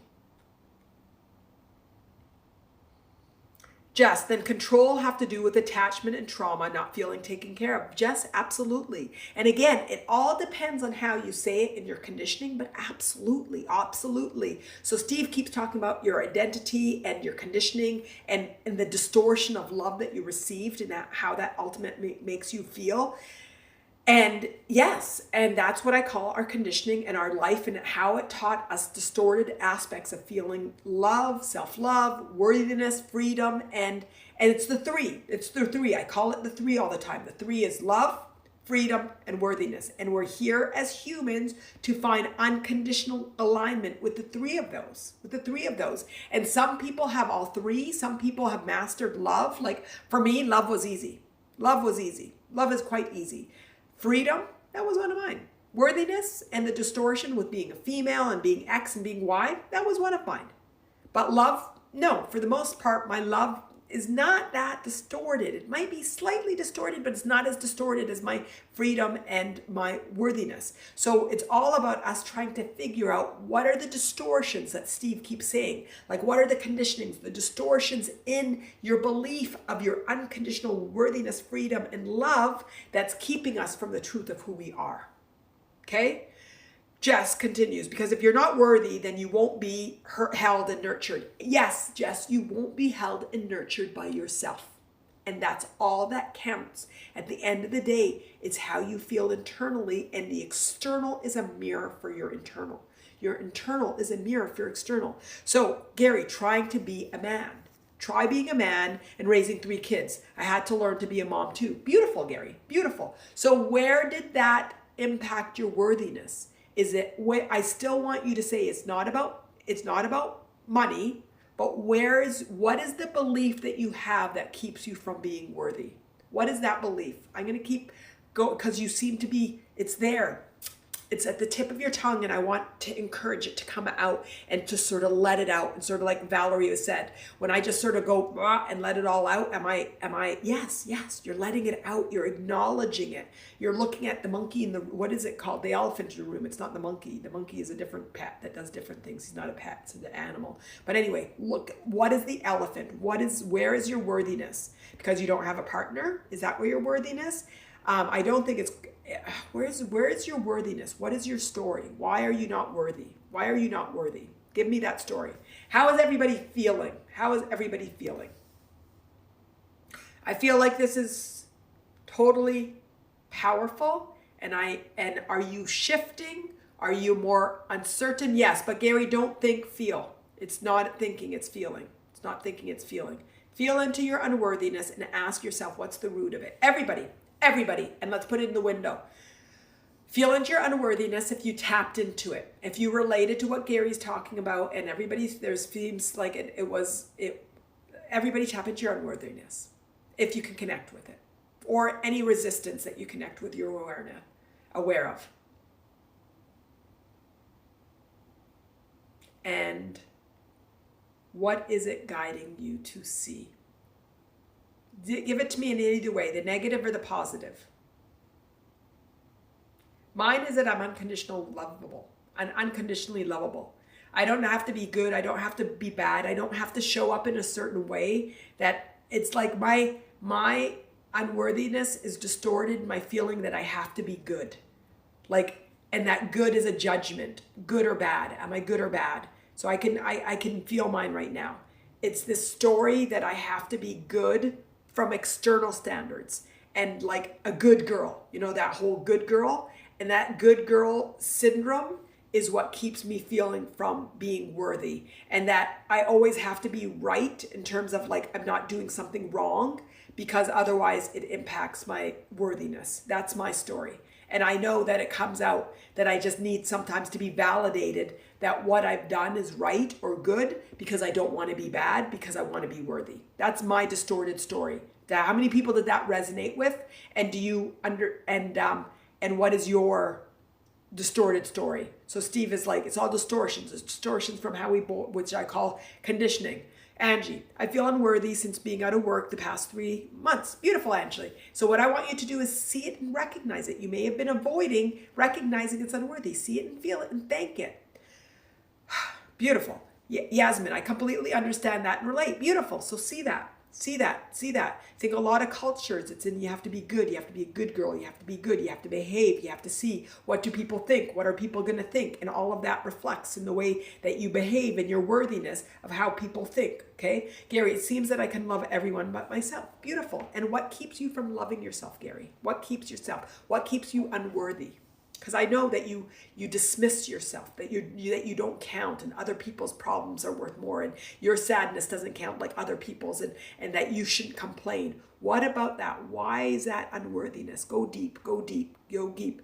Jess, then control have to do with attachment and trauma, not feeling taken care of. Jess, absolutely. And again, it all depends on how you say it in your conditioning, but absolutely, absolutely. So Steve keeps talking about your identity and your conditioning and the distortion of love that you received and how that ultimately makes you feel. And yes, and that's what I call our conditioning and our life, and how it taught us distorted aspects of feeling love, self-love, worthiness, freedom, and it's the three. It's the three. I call it the three all the time. The three is love, freedom, and worthiness. And we're here as humans to find unconditional alignment with the three of those, And some people have all three. Some people have mastered love. Like for me, love was easy. Love was easy. Love is quite easy. Freedom, that was one of mine. Worthiness and the distortion with being a female and being X and being Y, that was one of mine. But love, no, for the most part, my love is not that distorted. It might be slightly distorted, but it's not as distorted as my freedom and my worthiness. So it's all about us trying to figure out what are the distortions that Steve keeps saying. Like what are the conditionings, the distortions in your belief of your unconditional worthiness, freedom, and love that's keeping us from the truth of who we are. Okay? Jess continues, because if you're not worthy, then you won't be held and nurtured. Yes, Jess, you won't be held and nurtured by yourself. And that's all that counts. At the end of the day, it's how you feel internally, and the external is a mirror for your internal. Your internal is a mirror for your external. So, Gary, trying to be a man. Try being a man and raising 3 kids. I had to learn to be a mom too. Beautiful, Gary, beautiful. So where did that impact your worthiness? Is it what I still want you to say it's not about money, but what is the belief that you have that keeps you from being worthy? What is that belief? I'm going to keep going because you seem to be, it's there. It's at the tip of your tongue, and I want to encourage it to come out and to sort of let it out. And sort of like Valerie has said, when I just sort of go and let it all out, am I, yes, you're letting it out. You're acknowledging it. You're looking at the monkey in the, what is it called? The elephant in the room. It's not the monkey. The monkey is a different pet that does different things. He's not a pet, it's an animal. But anyway, look, what is the elephant? Where is your worthiness? Because you don't have a partner? Is that where your worthiness? I don't think it's, where is your worthiness? What is your story? Why are you not worthy? Why are you not worthy? Give me that story. How is everybody feeling? I feel like this is totally powerful. And are you shifting? Are you more uncertain? Yes, but Gary, don't think, feel. It's not thinking, it's feeling. It's not thinking, it's feeling. Feel into your unworthiness and ask yourself, what's the root of it? Everybody, and let's put it in the window. Feel into your unworthiness if you tapped into it. If you related to what Gary's talking about, and seems like everybody tap into your unworthiness if you can connect with it. Or any resistance that you connect with, you're aware of. And what is it guiding you to see? Give it to me in either way, the negative or the positive. Mine is that I'm unconditionally lovable. I don't have to be good. I don't have to be bad. I don't have to show up in a certain way that it's like my unworthiness is distorted, my feeling that I have to be good. And that good is a judgment, good or bad. Am I good or bad? So I can feel mine right now. It's this story that I have to be good from external standards, and like a good girl, that whole good girl, and that good girl syndrome is what keeps me feeling from being worthy, and that I always have to be right in terms of like I'm not doing something wrong, because otherwise it impacts my worthiness. That's my story. And I know that it comes out that I just need sometimes to be validated that what I've done is right or good, because I don't want to be bad, because I want to be worthy. That's my distorted story. How many people did that resonate with? And do you and what is your distorted story? So Steve is like, it's all distortions. It's distortions from how which I call conditioning. Angie, I feel unworthy since being out of work the past 3 months. Beautiful, Angie. So what I want you to do is see it and recognize it. You may have been avoiding recognizing it's unworthy. See it and feel it and thank it. Beautiful. Yasmin, I completely understand that and relate. Beautiful. So see that. See that. See that. I think a lot of cultures, it's in you have to be good. You have to be a good girl. You have to be good. You have to behave. You have to see what do people think? What are people going to think? And all of that reflects in the way that you behave and your worthiness of how people think. Okay, Gary, it seems that I can love everyone but myself. Beautiful. And what keeps you from loving yourself, Gary? What keeps yourself? What keeps you unworthy? Because I know that you dismiss yourself, that you don't count, and other people's problems are worth more, and your sadness doesn't count like other people's, and that you shouldn't complain. What about that? Why is that unworthiness? Go deep, go deep, go deep.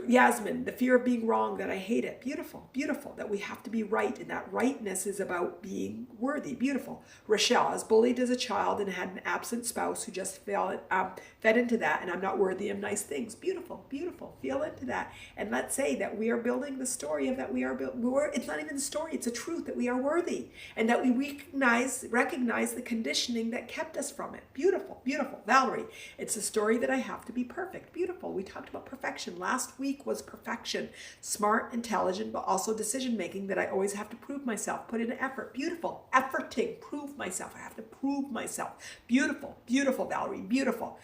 Yasmin, the fear of being wrong, that I hate it. Beautiful, beautiful, that we have to be right, and that rightness is about being worthy. Beautiful. Rochelle, I was bullied as a child and had an absent spouse who just fed into that, and I'm not worthy of nice things. Beautiful, beautiful. Feel into that. And let's say that we are building the story of that it's not even the story, it's a truth that we are worthy, and that we recognize the conditioning that kept us from it. Beautiful, beautiful. Valerie, it's a story that I have to be perfect. Beautiful. We talked about perfection. Last week was perfection. Smart, intelligent, but also decision making, that I always have to prove myself, put in effort. Beautiful. Efforting, prove myself. I have to prove myself. Beautiful, beautiful, Valerie, beautiful.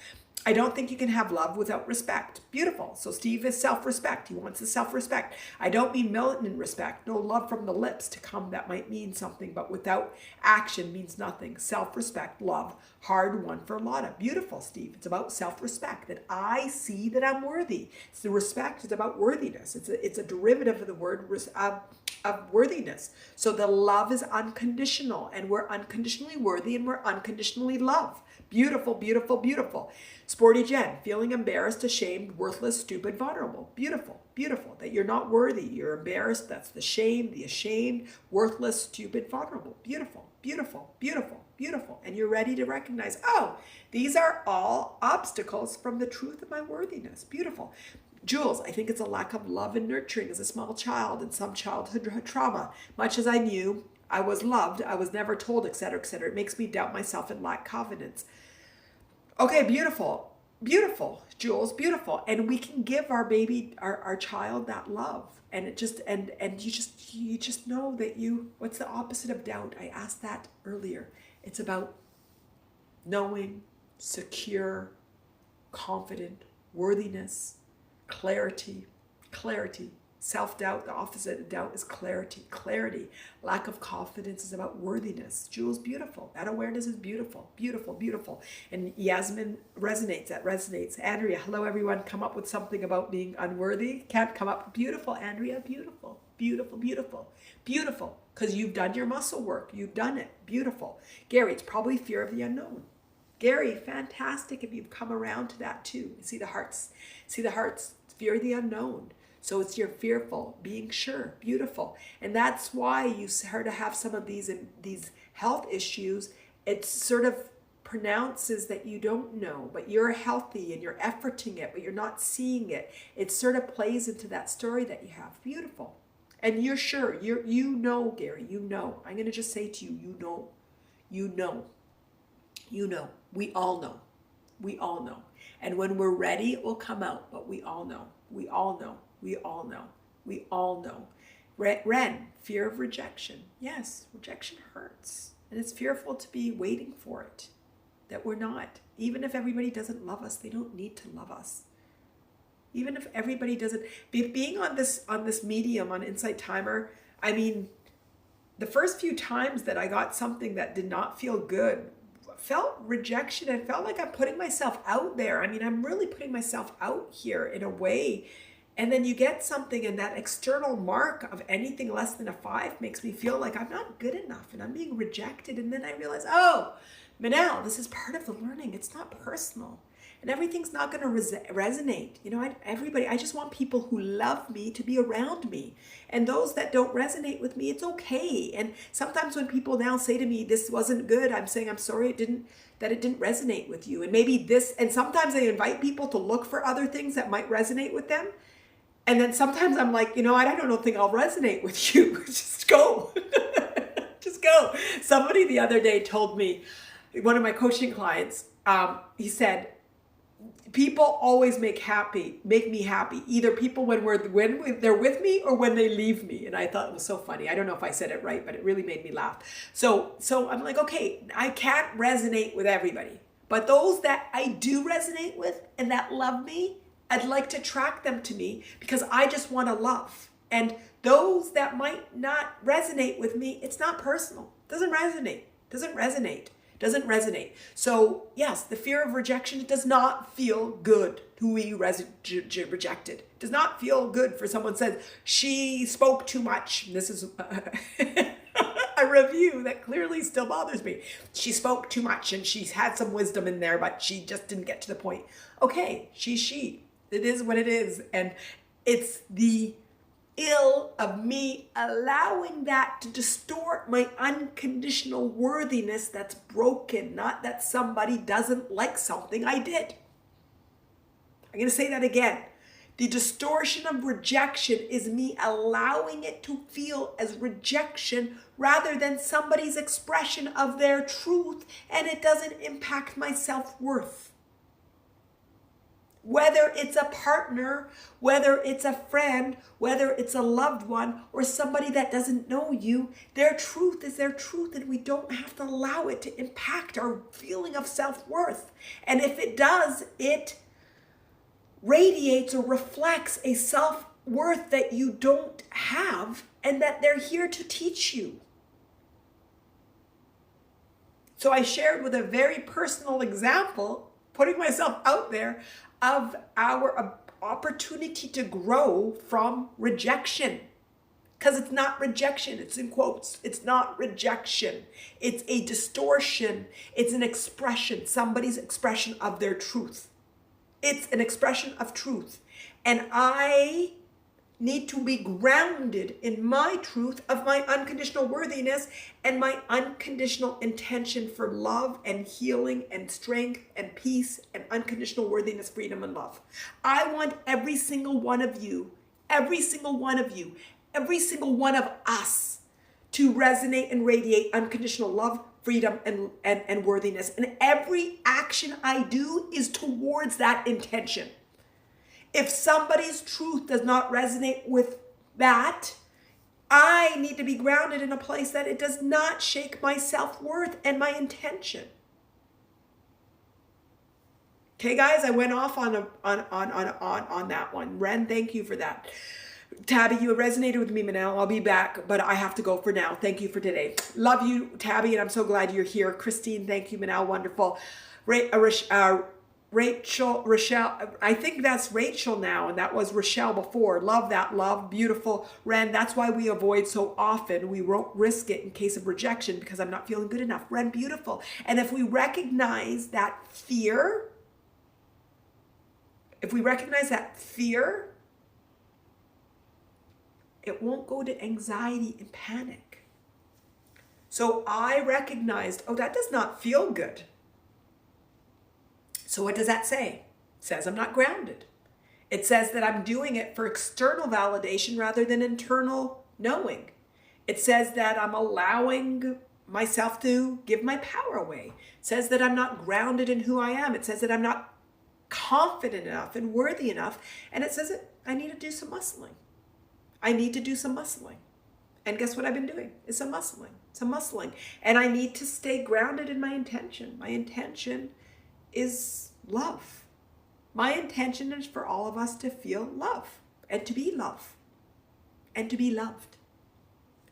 I don't think you can have love without respect. Beautiful. So Steve is self-respect. He wants the self-respect. I don't mean militant respect. No love from the lips to come. That might mean something, but without action means nothing. Self-respect, love, hard one for Lotta. Beautiful, Steve. It's about self-respect, that I see that I'm worthy. It's the respect. It's about worthiness. It's a derivative of the word of worthiness. So the love is unconditional, and we're unconditionally worthy, and we're unconditionally loved. Beautiful, beautiful, beautiful. Sporty Jen, feeling embarrassed, ashamed, worthless, stupid, vulnerable. Beautiful, beautiful. That you're not worthy. You're embarrassed. That's the shame, the ashamed, worthless, stupid, vulnerable. Beautiful, beautiful, beautiful, beautiful. And you're ready to recognize, oh, these are all obstacles from the truth of my worthiness. Beautiful. Jules, I think it's a lack of love and nurturing as a small child and some childhood trauma. Much as I knew I was loved, I was never told, etc., etc. It makes me doubt myself and lack confidence. Okay, beautiful, beautiful, Jules, beautiful. And we can give our baby, our child, that love. And it just, and you just know that what's the opposite of doubt? I asked that earlier. It's about knowing, secure, confident, worthiness, clarity. Self-doubt, the opposite of doubt is clarity. Lack of confidence is about worthiness. Jules, beautiful. That awareness is beautiful, beautiful, beautiful. And Yasmin resonates. That resonates. Andrea, hello everyone. Come up with something about being unworthy. Can't come up. Beautiful, Andrea. Beautiful, beautiful, beautiful, beautiful. Because you've done your muscle work. You've done it. Beautiful. Gary, it's probably fear of the unknown. Gary, fantastic if you've come around to that too. See the hearts. See the hearts. Fear of the unknown. So it's your fearful, being sure, beautiful. And that's why you start to have some of these health issues. It sort of pronounces that you don't know, but you're healthy and you're efforting it, but you're not seeing it. It sort of plays into that story that you have. Beautiful. And you're sure, you know, Gary, you know. I'm going to just say to you, you know. We all know. We all know. And when we're ready, it will come out, but we all know. We all know. We all know. We all know. Ren, fear of rejection. Yes, rejection hurts. And it's fearful to be waiting for it. That we're not. Even if everybody doesn't love us, they don't need to love us. Even if everybody doesn't. Being on this medium, on InsightTimer, I mean, the first few times that I got something that did not feel good, felt rejection. It felt like I'm putting myself out there. I mean, I'm really putting myself out here in a way. And then you get something, and that external mark of anything less than a 5 makes me feel like I'm not good enough and I'm being rejected. And then I realize, oh, Manal, this is part of the learning. It's not personal. And everything's not going to resonate. You know, I just want people who love me to be around me. And those that don't resonate with me, it's okay. And sometimes when people now say to me, this wasn't good, I'm saying, I'm sorry it didn't resonate with you. And maybe this, and sometimes I invite people to look for other things that might resonate with them. And then sometimes I'm like, you know, I don't think I'll resonate with you. Just go. Just go. Somebody the other day told me, one of my coaching clients, he said, people always make me happy. Either people when they're with me or when they leave me. And I thought it was so funny. I don't know if I said it right, but it really made me laugh. So I'm like, okay, I can't resonate with everybody, but those that I do resonate with and that love me, I'd like to attract them to me because I just want to love. And those that might not resonate with me, it's not personal. Doesn't resonate. So yes, the fear of rejection, it does not feel good to be rejected. It does not feel good for someone says, she spoke too much. This is a review that clearly still bothers me. She spoke too much and she's had some wisdom in there, but she just didn't get to the point. Okay, she. It is what it is. And it's the ill of me allowing that to distort my unconditional worthiness that's broken, not that somebody doesn't like something I did. I'm going to say that again. The distortion of rejection is me allowing it to feel as rejection rather than somebody's expression of their truth, and it doesn't impact my self-worth. Whether it's a partner, whether it's a friend, whether it's a loved one, or somebody that doesn't know you, their truth is their truth, and we don't have to allow it to impact our feeling of self-worth. And if it does, it radiates or reflects a self-worth that you don't have and that they're here to teach you. So I shared with a very personal example, putting myself out there, of our opportunity to grow from rejection. Because it's not rejection, it's in quotes. It's not rejection. It's a distortion. It's an expression, somebody's expression of their truth. It's an expression of truth. And I need to be grounded in my truth of my unconditional worthiness and my unconditional intention for love and healing and strength and peace and unconditional worthiness, freedom, and love. I want every single one of you, every single one of us to resonate and radiate unconditional love, freedom, and worthiness. And every action I do is towards that intention. If somebody's truth does not resonate with that, I need to be grounded in a place that it does not shake my self-worth and my intention. Okay, guys, I went off on that one. Ren, thank you for that. Tabby, you resonated with me, Manal. I'll be back, but I have to go for now. Thank you for today. Love you, Tabby, and I'm so glad you're here. Christine, thank you, Manal. Wonderful. Rochelle, I think that's Rachel now, and that was Rochelle before. Love that, love, beautiful. Ren, that's why we avoid so often. We won't risk it in case of rejection because I'm not feeling good enough. Ren, beautiful. And if we recognize that fear, it won't go to anxiety and panic. So I recognized, oh, that does not feel good. So what does that say? It says I'm not grounded. It says that I'm doing it for external validation rather than internal knowing. It says that I'm allowing myself to give my power away. It says that I'm not grounded in who I am. It says that I'm not confident enough and worthy enough. And it says that I need to do some muscling. I need to do some muscling. And guess what I've been doing? It's some muscling. And I need to stay grounded in my intention. My intention is love. My intention is for all of us to feel love and to be loved and to be loved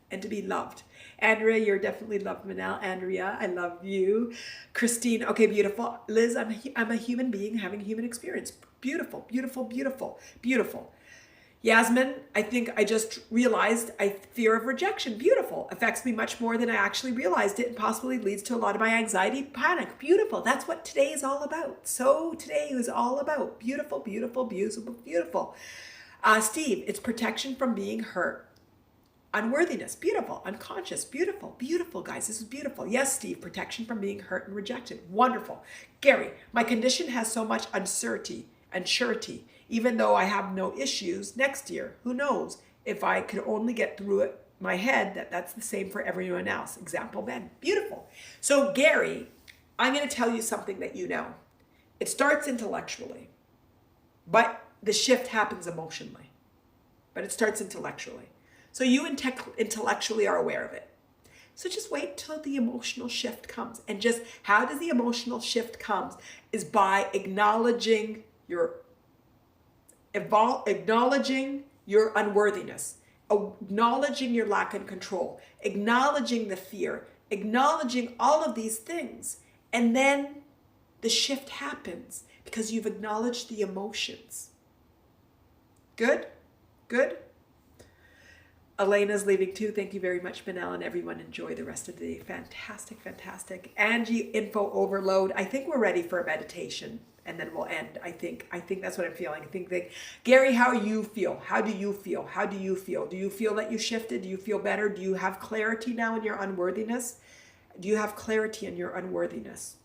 and to be loved. Andrea, you're definitely loved, Manal. Andrea, I love you. Christine, okay, beautiful. Liz, I'm a human being having a human experience. Beautiful, beautiful, beautiful, beautiful. Yasmin, I think I just realized fear of rejection. Beautiful. Affects me much more than I actually realized it and possibly leads to a lot of my anxiety, panic. Beautiful. That's what today is all about. So today is all about beautiful, beautiful, beautiful, beautiful. Steve, it's protection from being hurt. Unworthiness. Beautiful. Unconscious. Beautiful. Beautiful, guys. This is beautiful. Yes, Steve, protection from being hurt and rejected. Wonderful. Gary, my condition has so much uncertainty and surety. Even though I have no issues next year, who knows? If I could only get through it, my head, that's the same for everyone else. Example, Ben. Beautiful. So Gary, I'm going to tell you something that you know. It starts intellectually, but the shift happens emotionally. But it starts intellectually. So you intellectually are aware of it. So just wait till the emotional shift comes. And just how does the emotional shift comes is by acknowledging your unworthiness, acknowledging your lack of control, acknowledging the fear, acknowledging all of these things. And then the shift happens because you've acknowledged the emotions. Good? Good? Elena's leaving too. Thank you very much, Manal, and everyone. Enjoy the rest of the day. Fantastic, fantastic. Angie, info overload. I think we're ready for a meditation, and then we'll end. I think that's what I'm feeling. I think that, Gary, how do you feel? How do you feel? How do you feel? Do you feel that you shifted? Do you feel better? Do you have clarity now in your unworthiness? Do you have clarity in your unworthiness?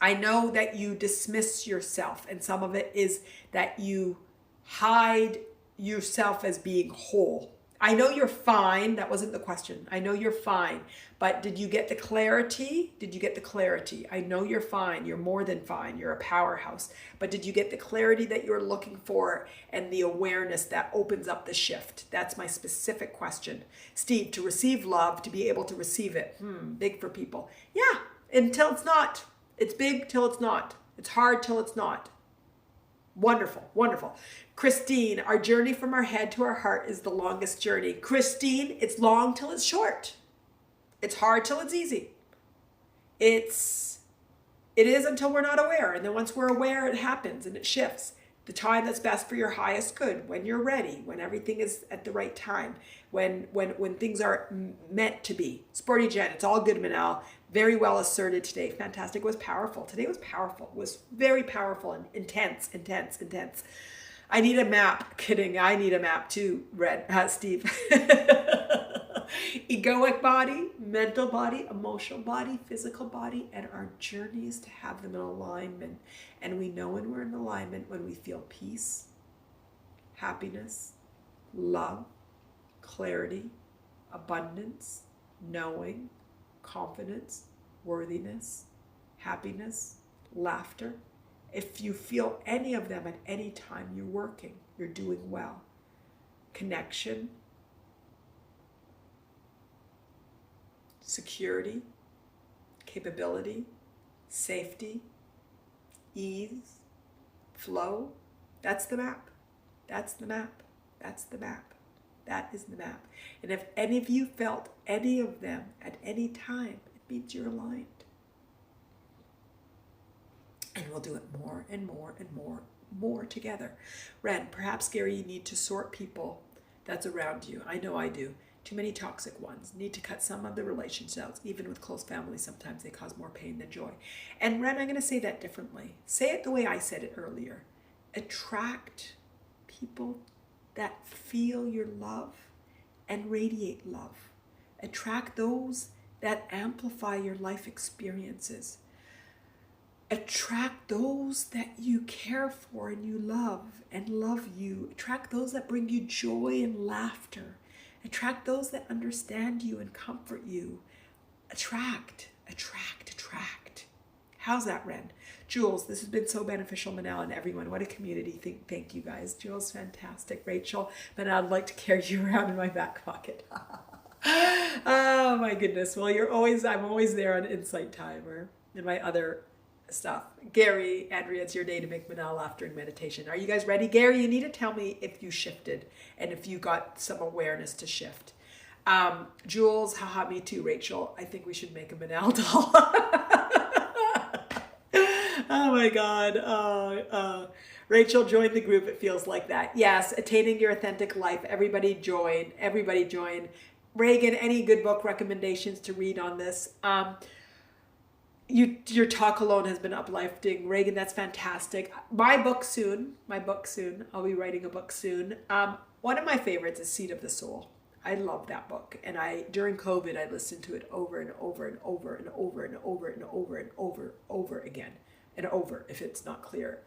I know that you dismiss yourself, and some of it is that you hide yourself as being whole. I know you're fine. That wasn't the question. I know you're fine. But did you get the clarity? Did you get the clarity? I know you're fine. You're more than fine. You're a powerhouse. But did you get the clarity that you're looking for and the awareness that opens up the shift? That's my specific question. Steve, to receive love, to be able to receive it. Big for people. Yeah, until it's not. It's big till it's not. It's hard till it's not. Wonderful, wonderful. Christine, our journey from our head to our heart is the longest journey. Christine, it's long till it's short. It's hard till it's easy. It is until we're not aware. And then once we're aware, it happens and it shifts. The time that's best for your highest good, when you're ready, when everything is at the right time, when things are meant to be. Sporty Jen, it's all good, Manal. Very well asserted today. Fantastic. It was powerful. Today was powerful. It was very powerful and intense, intense, intense. I need a map. Kidding. I need a map too, Steve. Egoic body, mental body, emotional body, physical body, and our journey is to have them in alignment. And we know when we're in alignment when we feel peace, happiness, love, clarity, abundance, knowing, confidence, worthiness, happiness, laughter. If you feel any of them at any time, you're working, you're doing well. Connection, security, capability, safety, ease, flow. That's the map. That's the map. That's the map. That is the map. And if any of you felt any of them at any time, it means you're aligned. And we'll do it more and more and more together. Ren, perhaps, Gary, you need to sort people that's around you. I know I do. Too many toxic ones. Need to cut some of the relationships out. Even with close family, sometimes they cause more pain than joy. And Ren, I'm going to say that differently. Say it the way I said it earlier. Attract people that feel your love and radiate love. Attract those that amplify your life experiences. Attract those that you care for and you love you. Attract those that bring you joy and laughter. Attract those that understand you and comfort you. Attract, attract, attract. How's that, Ren? Jules, this has been so beneficial, Manal, and everyone. What a community. Thank you, guys. Jules, fantastic. Rachel, Manal, I'd like to carry you around in my back pocket. Oh, my goodness. Well, I'm always there on InsightTimer and my other stuff. Gary, Andrea, it's your day to make Manal laugh during meditation. Are you guys ready? Gary, you need to tell me if you shifted and if you got some awareness to shift. Jules, haha, me too. Rachel, I think we should make a Manal doll. Oh my God. Rachel, join the group. It feels like that. Yes, Attaining Your Authentic Life. Everybody join. Everybody join. Reagan, any good book recommendations to read on this? Your talk alone has been uplifting. Reagan, that's fantastic. My book soon. I'll be writing a book soon. One of my favorites is Seed of the Soul. I love that book. And during COVID, I listened to it over and over and over and over and over and over and over again. And over, if it's not clear.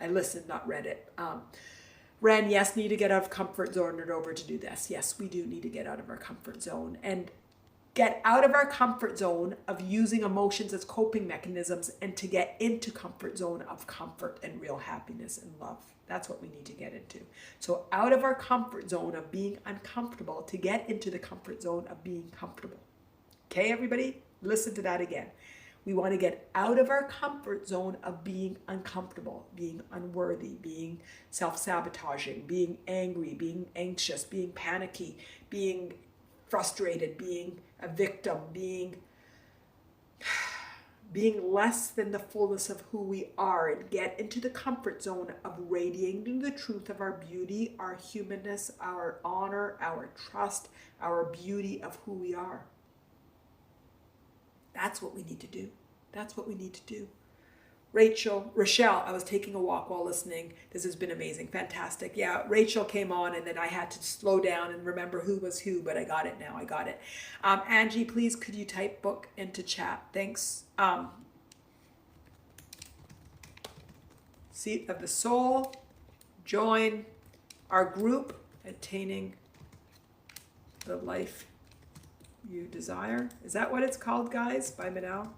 I listened, not read it. Ren, yes, need to get out of comfort zone in order to do this. Yes, we do need to get out of our comfort zone. And get out of our comfort zone of using emotions as coping mechanisms and to get into comfort zone of comfort and real happiness and love. That's what we need to get into. So out of our comfort zone of being uncomfortable to get into the comfort zone of being comfortable. Okay, everybody? Listen to that again. We want to get out of our comfort zone of being uncomfortable, being unworthy, being self-sabotaging, being angry, being anxious, being panicky, being frustrated, being a victim, being less than the fullness of who we are, and get into the comfort zone of radiating the truth of our beauty, our humanness, our honor, our trust, our beauty of who we are. That's what we need to do. That's what we need to do. Rochelle, I was taking a walk while listening. This has been amazing. Fantastic. Yeah, Rachel came on and then I had to slow down and remember who was who, but I got it now. I got it. Angie, please, could you type book into chat? Thanks. Seat of the Soul. Join our group, Attaining the Life You Desire. Is that what it's called, guys? By Manal?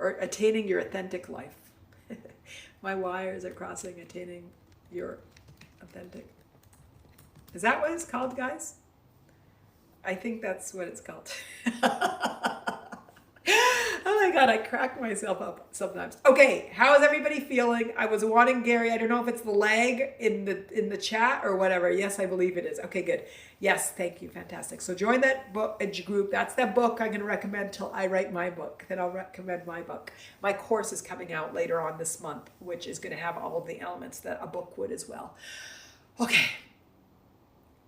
Or Attaining Your Authentic Life. My wires are crossing. Attaining Your Authentic. Is that what it's called, guys? I think that's what it's called. Oh my God, I crack myself up sometimes. Okay, how is everybody feeling? I was wanting Gary, I don't know if it's the lag in the chat or whatever. Yes, I believe it is. Okay, good. Yes, thank you. Fantastic. So join that book group. That's that book I'm going to recommend till I write my book. Then I'll recommend my book. My course is coming out later on this month, which is going to have all of the elements that a book would as well. Okay.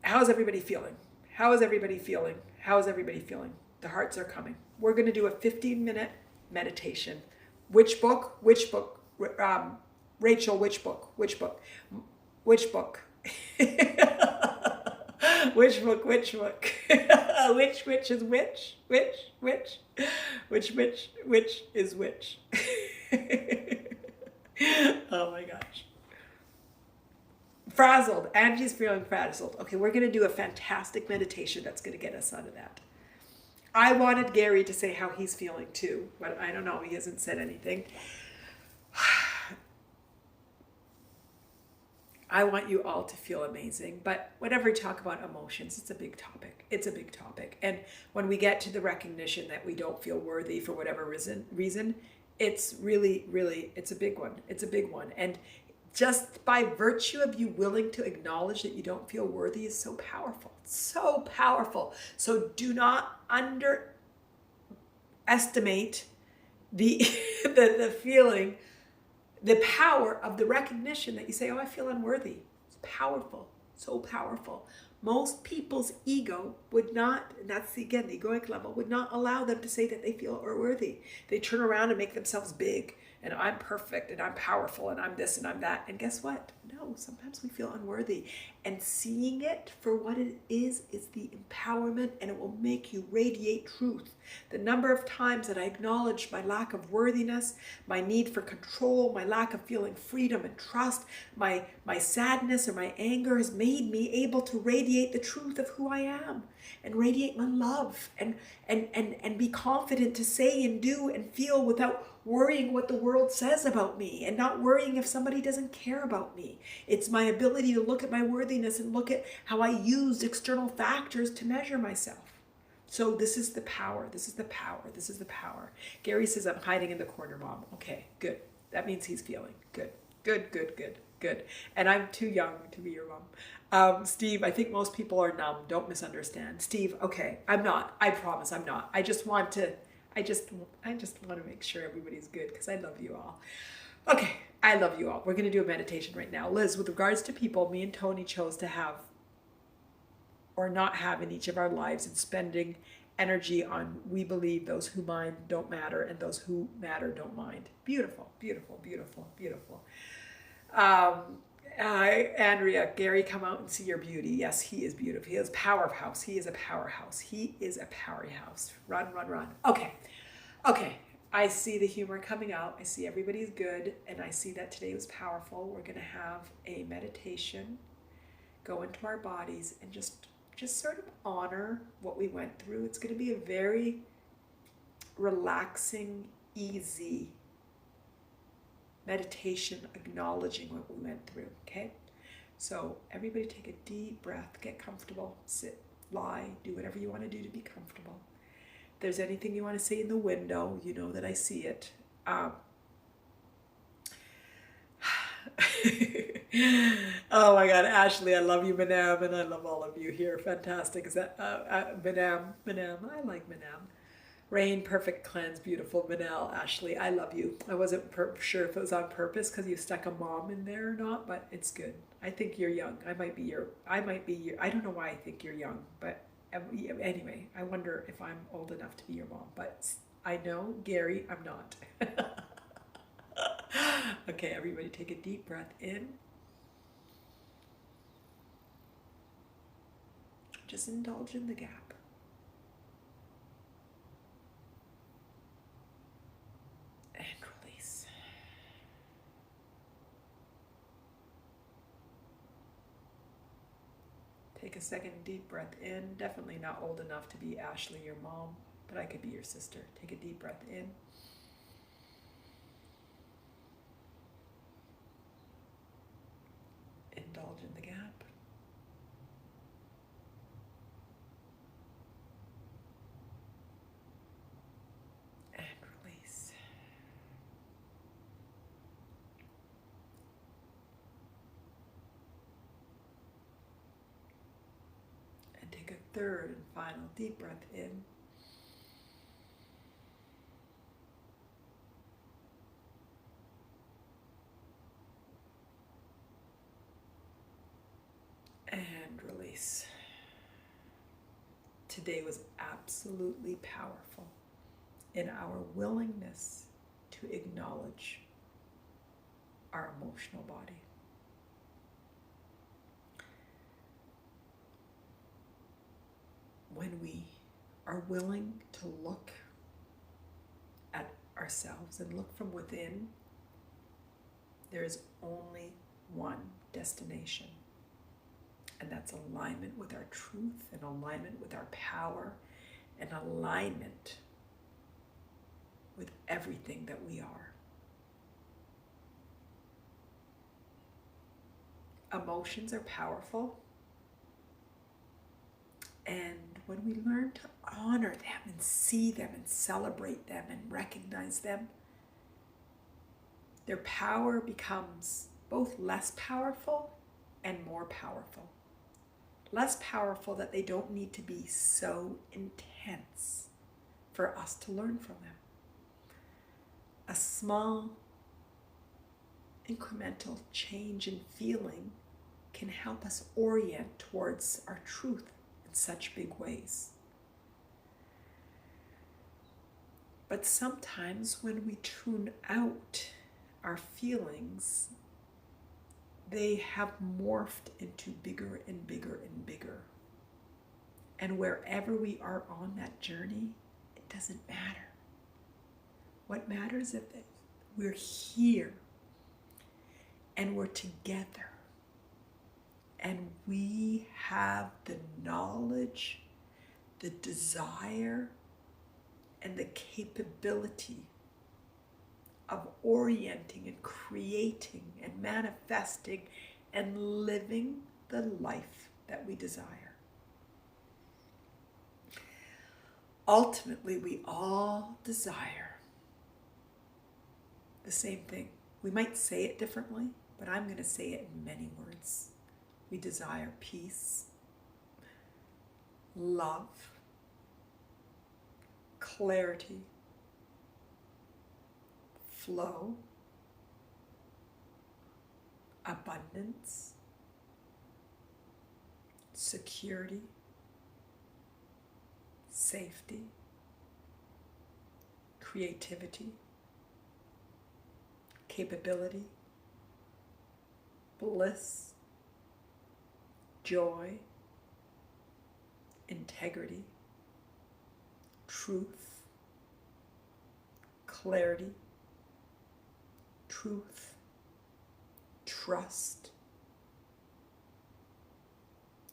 How's everybody feeling? How is everybody feeling? How is everybody feeling? The hearts are coming. We're going to do a 15-minute meditation. Which book? Which book? Rachel, which book? Which book? Which book? Which book? Which book? Which is which? Which is which? Oh my gosh. Frazzled. Angie's feeling frazzled. Okay, we're going to do a fantastic meditation that's going to get us out of that. I wanted Gary to say how he's feeling too, but I don't know. He hasn't said anything. I want you all to feel amazing, but whenever we talk about emotions, it's a big topic. It's a big topic. And when we get to the recognition that we don't feel worthy for whatever reason, it's really, it's a big one. It's a big one. And just by virtue of you willing to acknowledge that you don't feel worthy is so powerful. So powerful. So do not underestimate the feeling, the power of the recognition that you say, oh, I feel unworthy. It's powerful. So powerful. Most people's ego would not, and that's again the egoic level, would not allow them to say that they feel unworthy. They turn around and make themselves big. And I'm perfect and I'm powerful and I'm this and I'm that. And guess what? No, sometimes we feel unworthy. And seeing it for what it is the empowerment, and it will make you radiate truth. The number of times that I acknowledge my lack of worthiness, my need for control, my lack of feeling freedom and trust, my sadness or my anger has made me able to radiate the truth of who I am and radiate my love and be confident to say and do and feel without worrying what the world says about me and not worrying if somebody doesn't care about me. It's my ability to look at my worthiness and look at how I used external factors to measure myself. So this is the power. This is the power. This is the power. Gary says, I'm hiding in the corner, Mom. Okay, good. That means he's feeling good. Good. And I'm too young to be your mom. Steve, I think most people are numb. Don't misunderstand. Steve, okay, I'm not. I promise I'm not. I just want to make sure everybody's good because I love you all. Okay, I love you all. We're going to do a meditation right now. Liz, with regards to people me and Tony chose to have or not have in each of our lives and spending energy on, we believe those who mind don't matter and those who matter don't mind. Beautiful. Andrea, Gary, come out and see your beauty. Yes, he is beautiful. He is powerhouse. He is a powerhouse. He is a powerhouse. Run. Okay. I see the humor coming out. I see everybody's good. And I see that today was powerful. We're going to have a meditation, go into our bodies and just just sort of honor what we went through. It's going to be a very relaxing, easy meditation, acknowledging what we went through, okay? So everybody take a deep breath, get comfortable, sit, lie, do whatever you want to do to be comfortable. If there's anything you want to say in the window, you know that I see it. Oh my God, Ashley, I love you, Manam, and I love all of you here. Fantastic. Is that Manam? I like Manam. Rain, perfect cleanse, beautiful. Manal, Ashley, I love you. I wasn't sure if it was on purpose because you stuck a mom in there or not, but it's good. I think you're young. I might be your, I don't know why I think you're young, but anyway, I wonder if I'm old enough to be your mom, but I know, Gary, I'm not. Okay, everybody take a deep breath in. Just indulge in the gap. And release. Take a second deep breath in. Definitely not old enough to be Ashley, your mom, but I could be your sister. Take a deep breath in. Indulge in the gap. And release. And take a third and final deep breath in. And release. Today was absolutely powerful in our willingness to acknowledge our emotional body. When we are willing to look at ourselves and look from within, there is only one destination. And that's alignment with our truth, and alignment with our power, and alignment with everything that we are. Emotions are powerful. And when we learn to honor them and see them and celebrate them and recognize them, their power becomes both less powerful and more powerful. Less powerful that they don't need to be so intense for us to learn from them. A small incremental change in feeling can help us orient towards our truth in such big ways. But sometimes when we tune out our feelings, they have morphed into bigger and bigger and bigger. And wherever we are on that journey, it doesn't matter. What matters is that we're here and we're together. And we have the knowledge, the desire, and the capability of orienting and creating and manifesting and living the life that we desire. Ultimately, we all desire the same thing. We might say it differently, but I'm going to say it in many words. We desire peace, love, clarity, flow, abundance, security, safety, creativity, capability, bliss, joy, integrity, truth, clarity, truth, trust,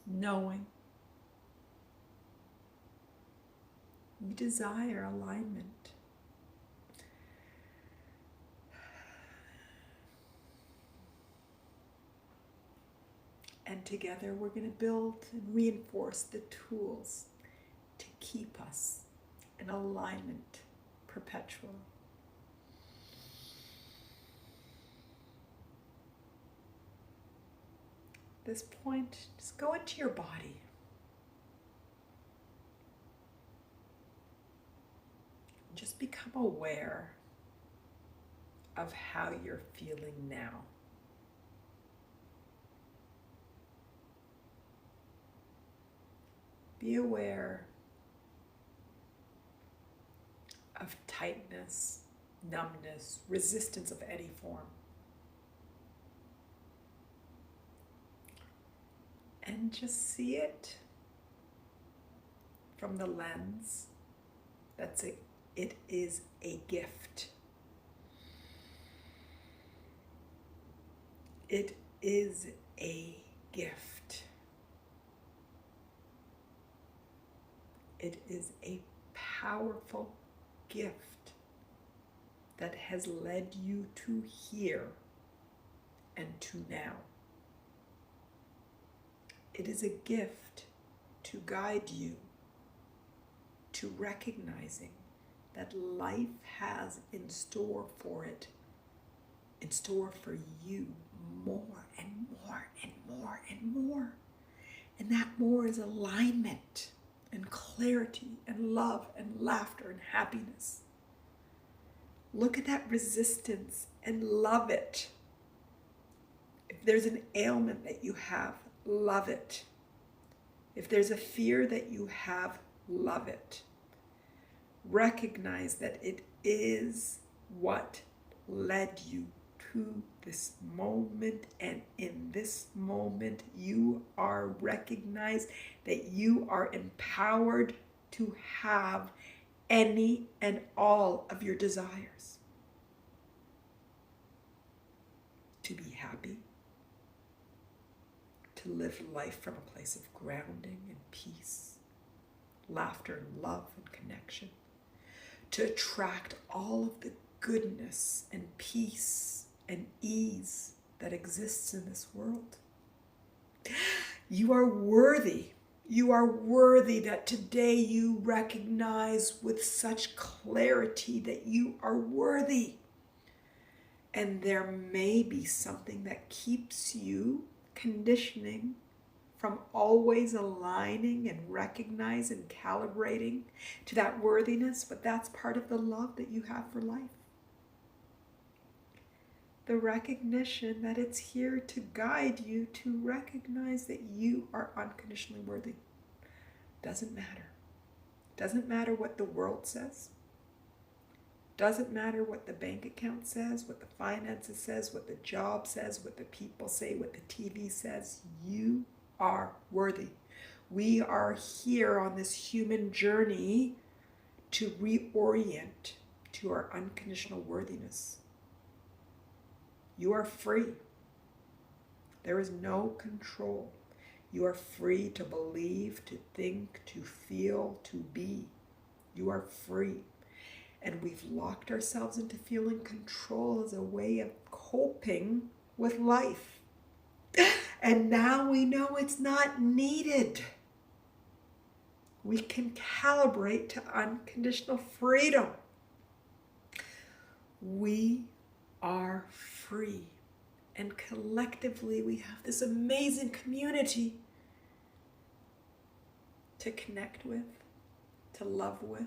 knowing, We desire alignment. And together we're going to build and reinforce the tools to keep us in alignment perpetual. At this point, just go into your body. Just become aware of how you're feeling now. Be aware of tightness, numbness, resistance of any form. And just see it from the lens that's it is a gift. It is a gift. It is a powerful gift that has led you to here and to now. It is a gift to guide you to recognizing that life has in store for it, in store for you, more and more and more and more. And that more is alignment and clarity and love and laughter and happiness. Look at that resistance and love it. If there's an ailment that you have, love it. If there's a fear that you have, love it. Recognize that it is what led you to this moment, and in this moment you are recognized that you are empowered to have any and all of your desires. To be happy, to live life from a place of grounding and peace, laughter and love and connection, to attract all of the goodness and peace and ease that exists in this world. You are worthy. You are worthy that today you recognize with such clarity that you are worthy. And there may be something that keeps you conditioning from always aligning and recognizing and calibrating to that worthiness, but that's part of the love that you have for life. The recognition that it's here to guide you to recognize that you are unconditionally worthy. Doesn't matter. Doesn't matter what the world says. Doesn't matter what the bank account says, what the finances says, what the job says, what the people say, what the TV says. You are worthy. We are here on this human journey to reorient to our unconditional worthiness. You are free. There is no control. You are free to believe, to think, to feel, to be. You are free. And we've locked ourselves into feeling control as a way of coping with life. And now we know it's not needed. We can calibrate to unconditional freedom. We are free. And collectively we have this amazing community to connect with, to love with,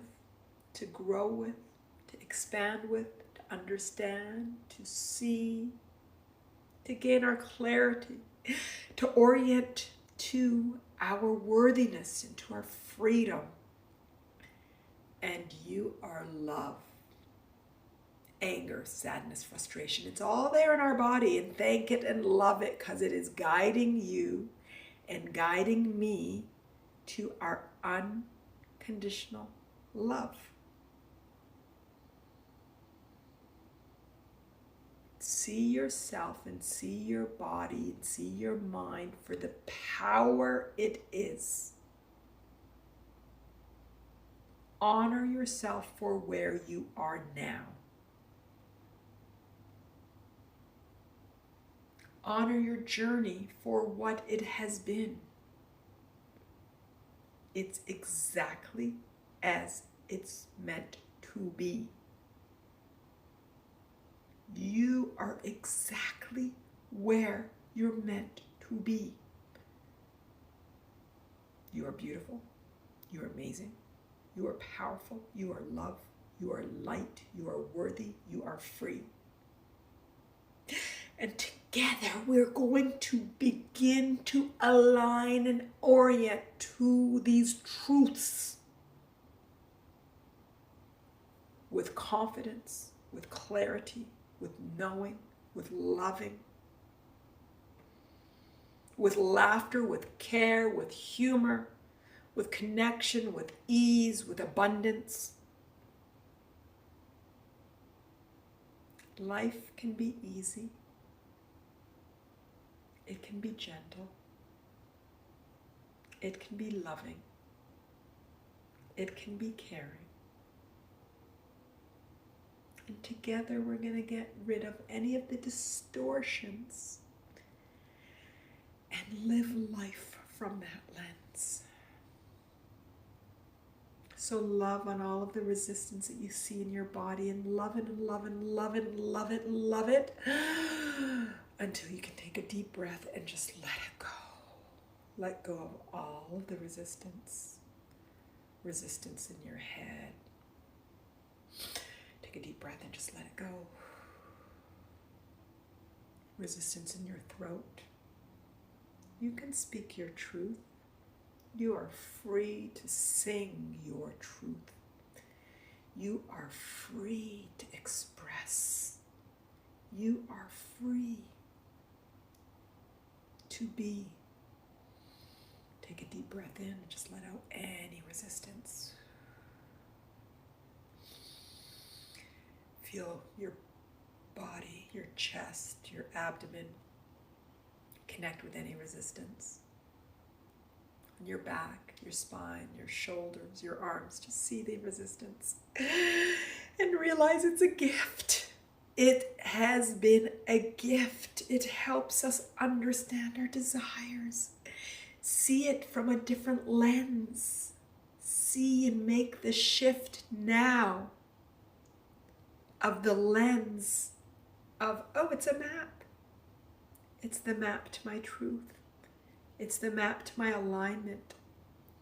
to grow with, to expand with, to understand, to see, to gain our clarity, to orient to our worthiness and to our freedom. And you are love, anger, sadness, frustration. It's all there in our body, and thank it and love it because it is guiding you and guiding me to our unconditional love. See yourself and see your body and see your mind for the power it is. honor yourself for where you are now. Honor your journey for what it has been. It's exactly as it's meant to be. You are exactly where you're meant to be. You are beautiful. You are amazing. You are powerful. You are love. You are light. You are worthy. You are free. And together we're going to begin to align and orient to these truths with confidence, with clarity, with knowing, with loving, with laughter, with care, with humor, with connection, with ease, with abundance. Life can be easy. It can be gentle. It can be loving. It can be caring. And together we're going to get rid of any of the distortions and live life from that lens. So love on all of the resistance that you see in your body, and love it and love it and love it and love it and love it until you can take a deep breath and just let it go. Let go of all of the resistance. Resistance in your head. Take a deep breath and just let it go. Resistance in your throat. You can speak your truth. You are free to sing your truth. You are free to express. You are free to be. Take a deep breath in and just let out any resistance. Feel your body, your chest, your abdomen connect with any resistance. On your back, your spine, your shoulders, your arms, just see the resistance and realize it's a gift. It has been a gift. It helps us understand our desires. See it from a different lens. See and make the shift now of the lens of, oh, it's a map. It's the map to my truth. It's the map to my alignment.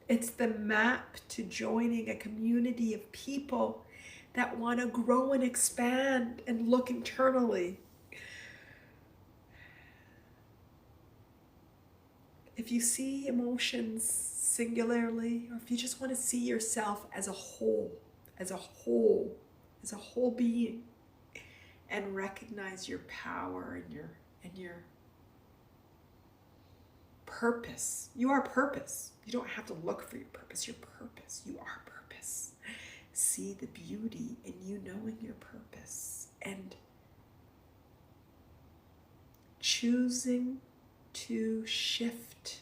It's the map to joining a community of people that want to grow and expand and look internally. If you see emotions singularly, or if you just want to see yourself as a whole being, and recognize your power and your purpose. You are purpose. You don't have to look for your purpose. Your purpose. You are purpose. See the beauty in you knowing your purpose and choosing to shift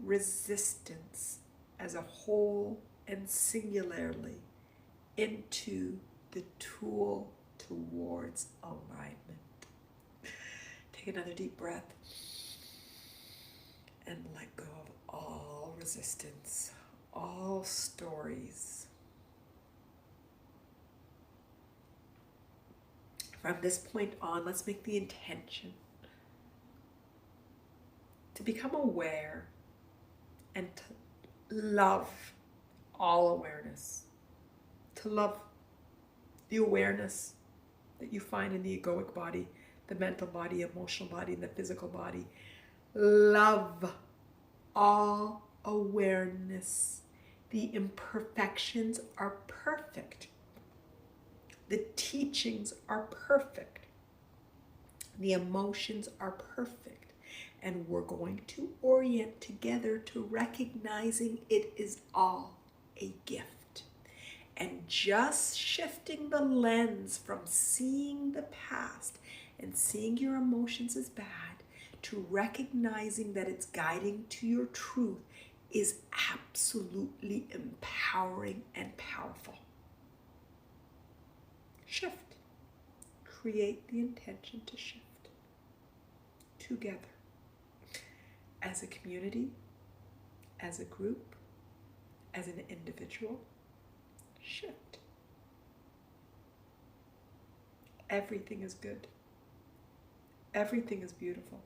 resistance as a whole and singularly into the tool towards alignment. Take another deep breath and let go of all resistance, all stories. From this point on, let's make the intention to become aware and to love all awareness, to love the awareness that you find in the egoic body, the mental body, emotional body, and the physical body. Love all awareness. The imperfections are perfect. The teachings are perfect. The emotions are perfect. And we're going to orient together to recognizing it is all a gift. And just shifting the lens from seeing the past and seeing your emotions as bad to recognizing that it's guiding to your truth is absolutely empowering and powerful. Shift. Create the intention to shift together as a community, as a group, as an individual. Shift. Everything is good. Everything is beautiful.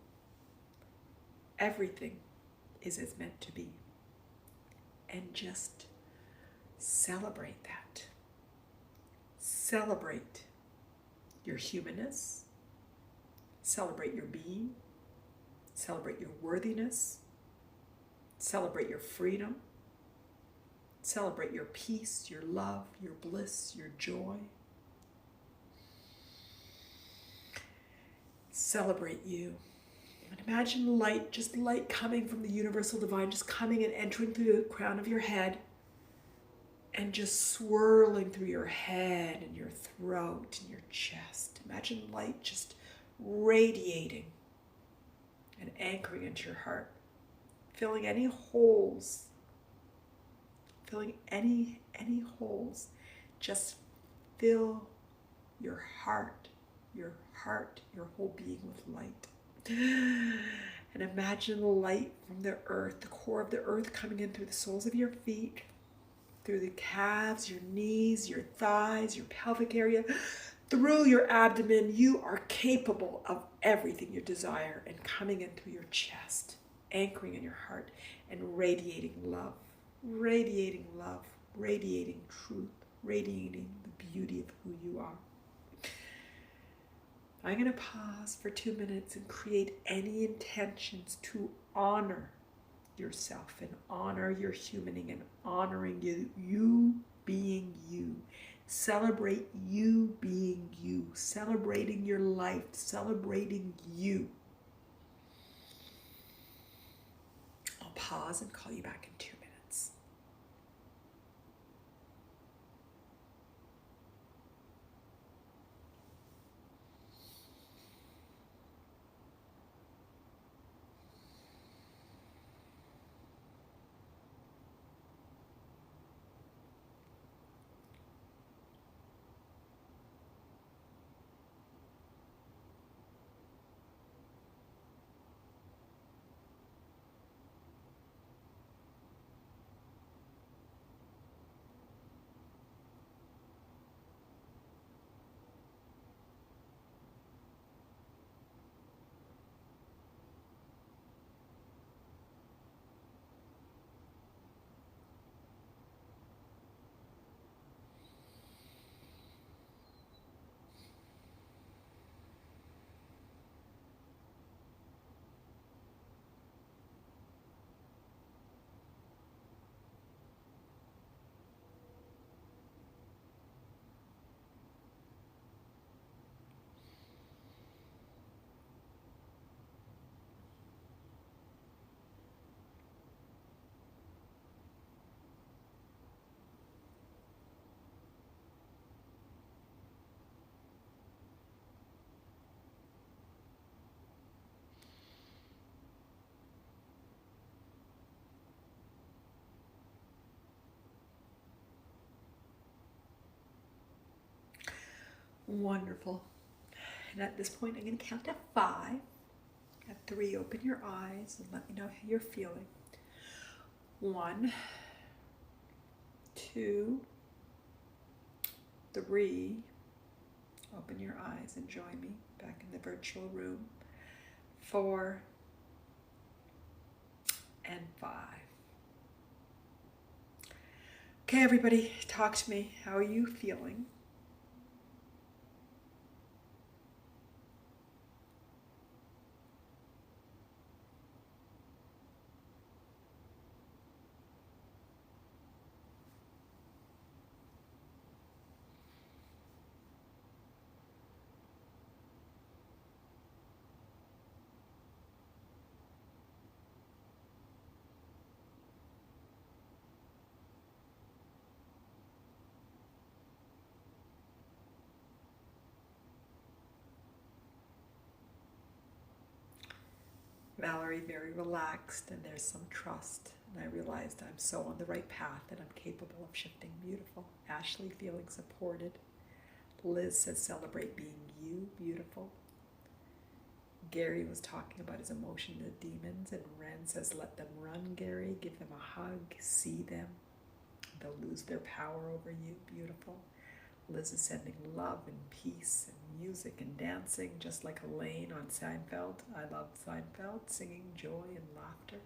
Everything is as meant to be. And just celebrate that. Celebrate your humanness. Celebrate your being. Celebrate your worthiness. Celebrate your freedom. Celebrate your peace, your love, your bliss, your joy. Celebrate you. And imagine light, just light coming from the universal divine, just coming and entering through the crown of your head and just swirling through your head and your throat and your chest. Imagine light just radiating and anchoring into your heart, filling any holes, just fill your heart, your whole being with light. And imagine light from the earth, the core of the earth, coming in through the soles of your feet, through the calves, your knees, your thighs, your pelvic area, through your abdomen. You are capable of everything you desire, and coming in through your chest, anchoring in your heart, and radiating love, radiating truth, radiating the beauty of who you are. I'm going to pause for 2 minutes and create any intentions to honor yourself and honor your humaning and honoring you being you. Celebrate you being you, celebrating your life, celebrating you. I'll pause and call you back in 2 minutes. Wonderful. And at this point, I'm going to count to 5. At 3, open your eyes and let me know how you're feeling. 1, 2, 3. Open your eyes and join me back in the virtual room. 4 and 5. Okay, everybody, talk to me. How are you feeling? Valerie, very relaxed, and there's some trust And I realized I'm so on the right path and I'm capable of shifting. Beautiful. Ashley feeling supported. Liz says celebrate being you. Beautiful. Gary was talking about his emotion, the demons, and Ren says let them run, Gary. Give them a hug. See them. They'll lose their power over you. Beautiful. Liz is sending love and peace and music and dancing, just like Elaine on Seinfeld. I love Seinfeld, singing joy and laughter.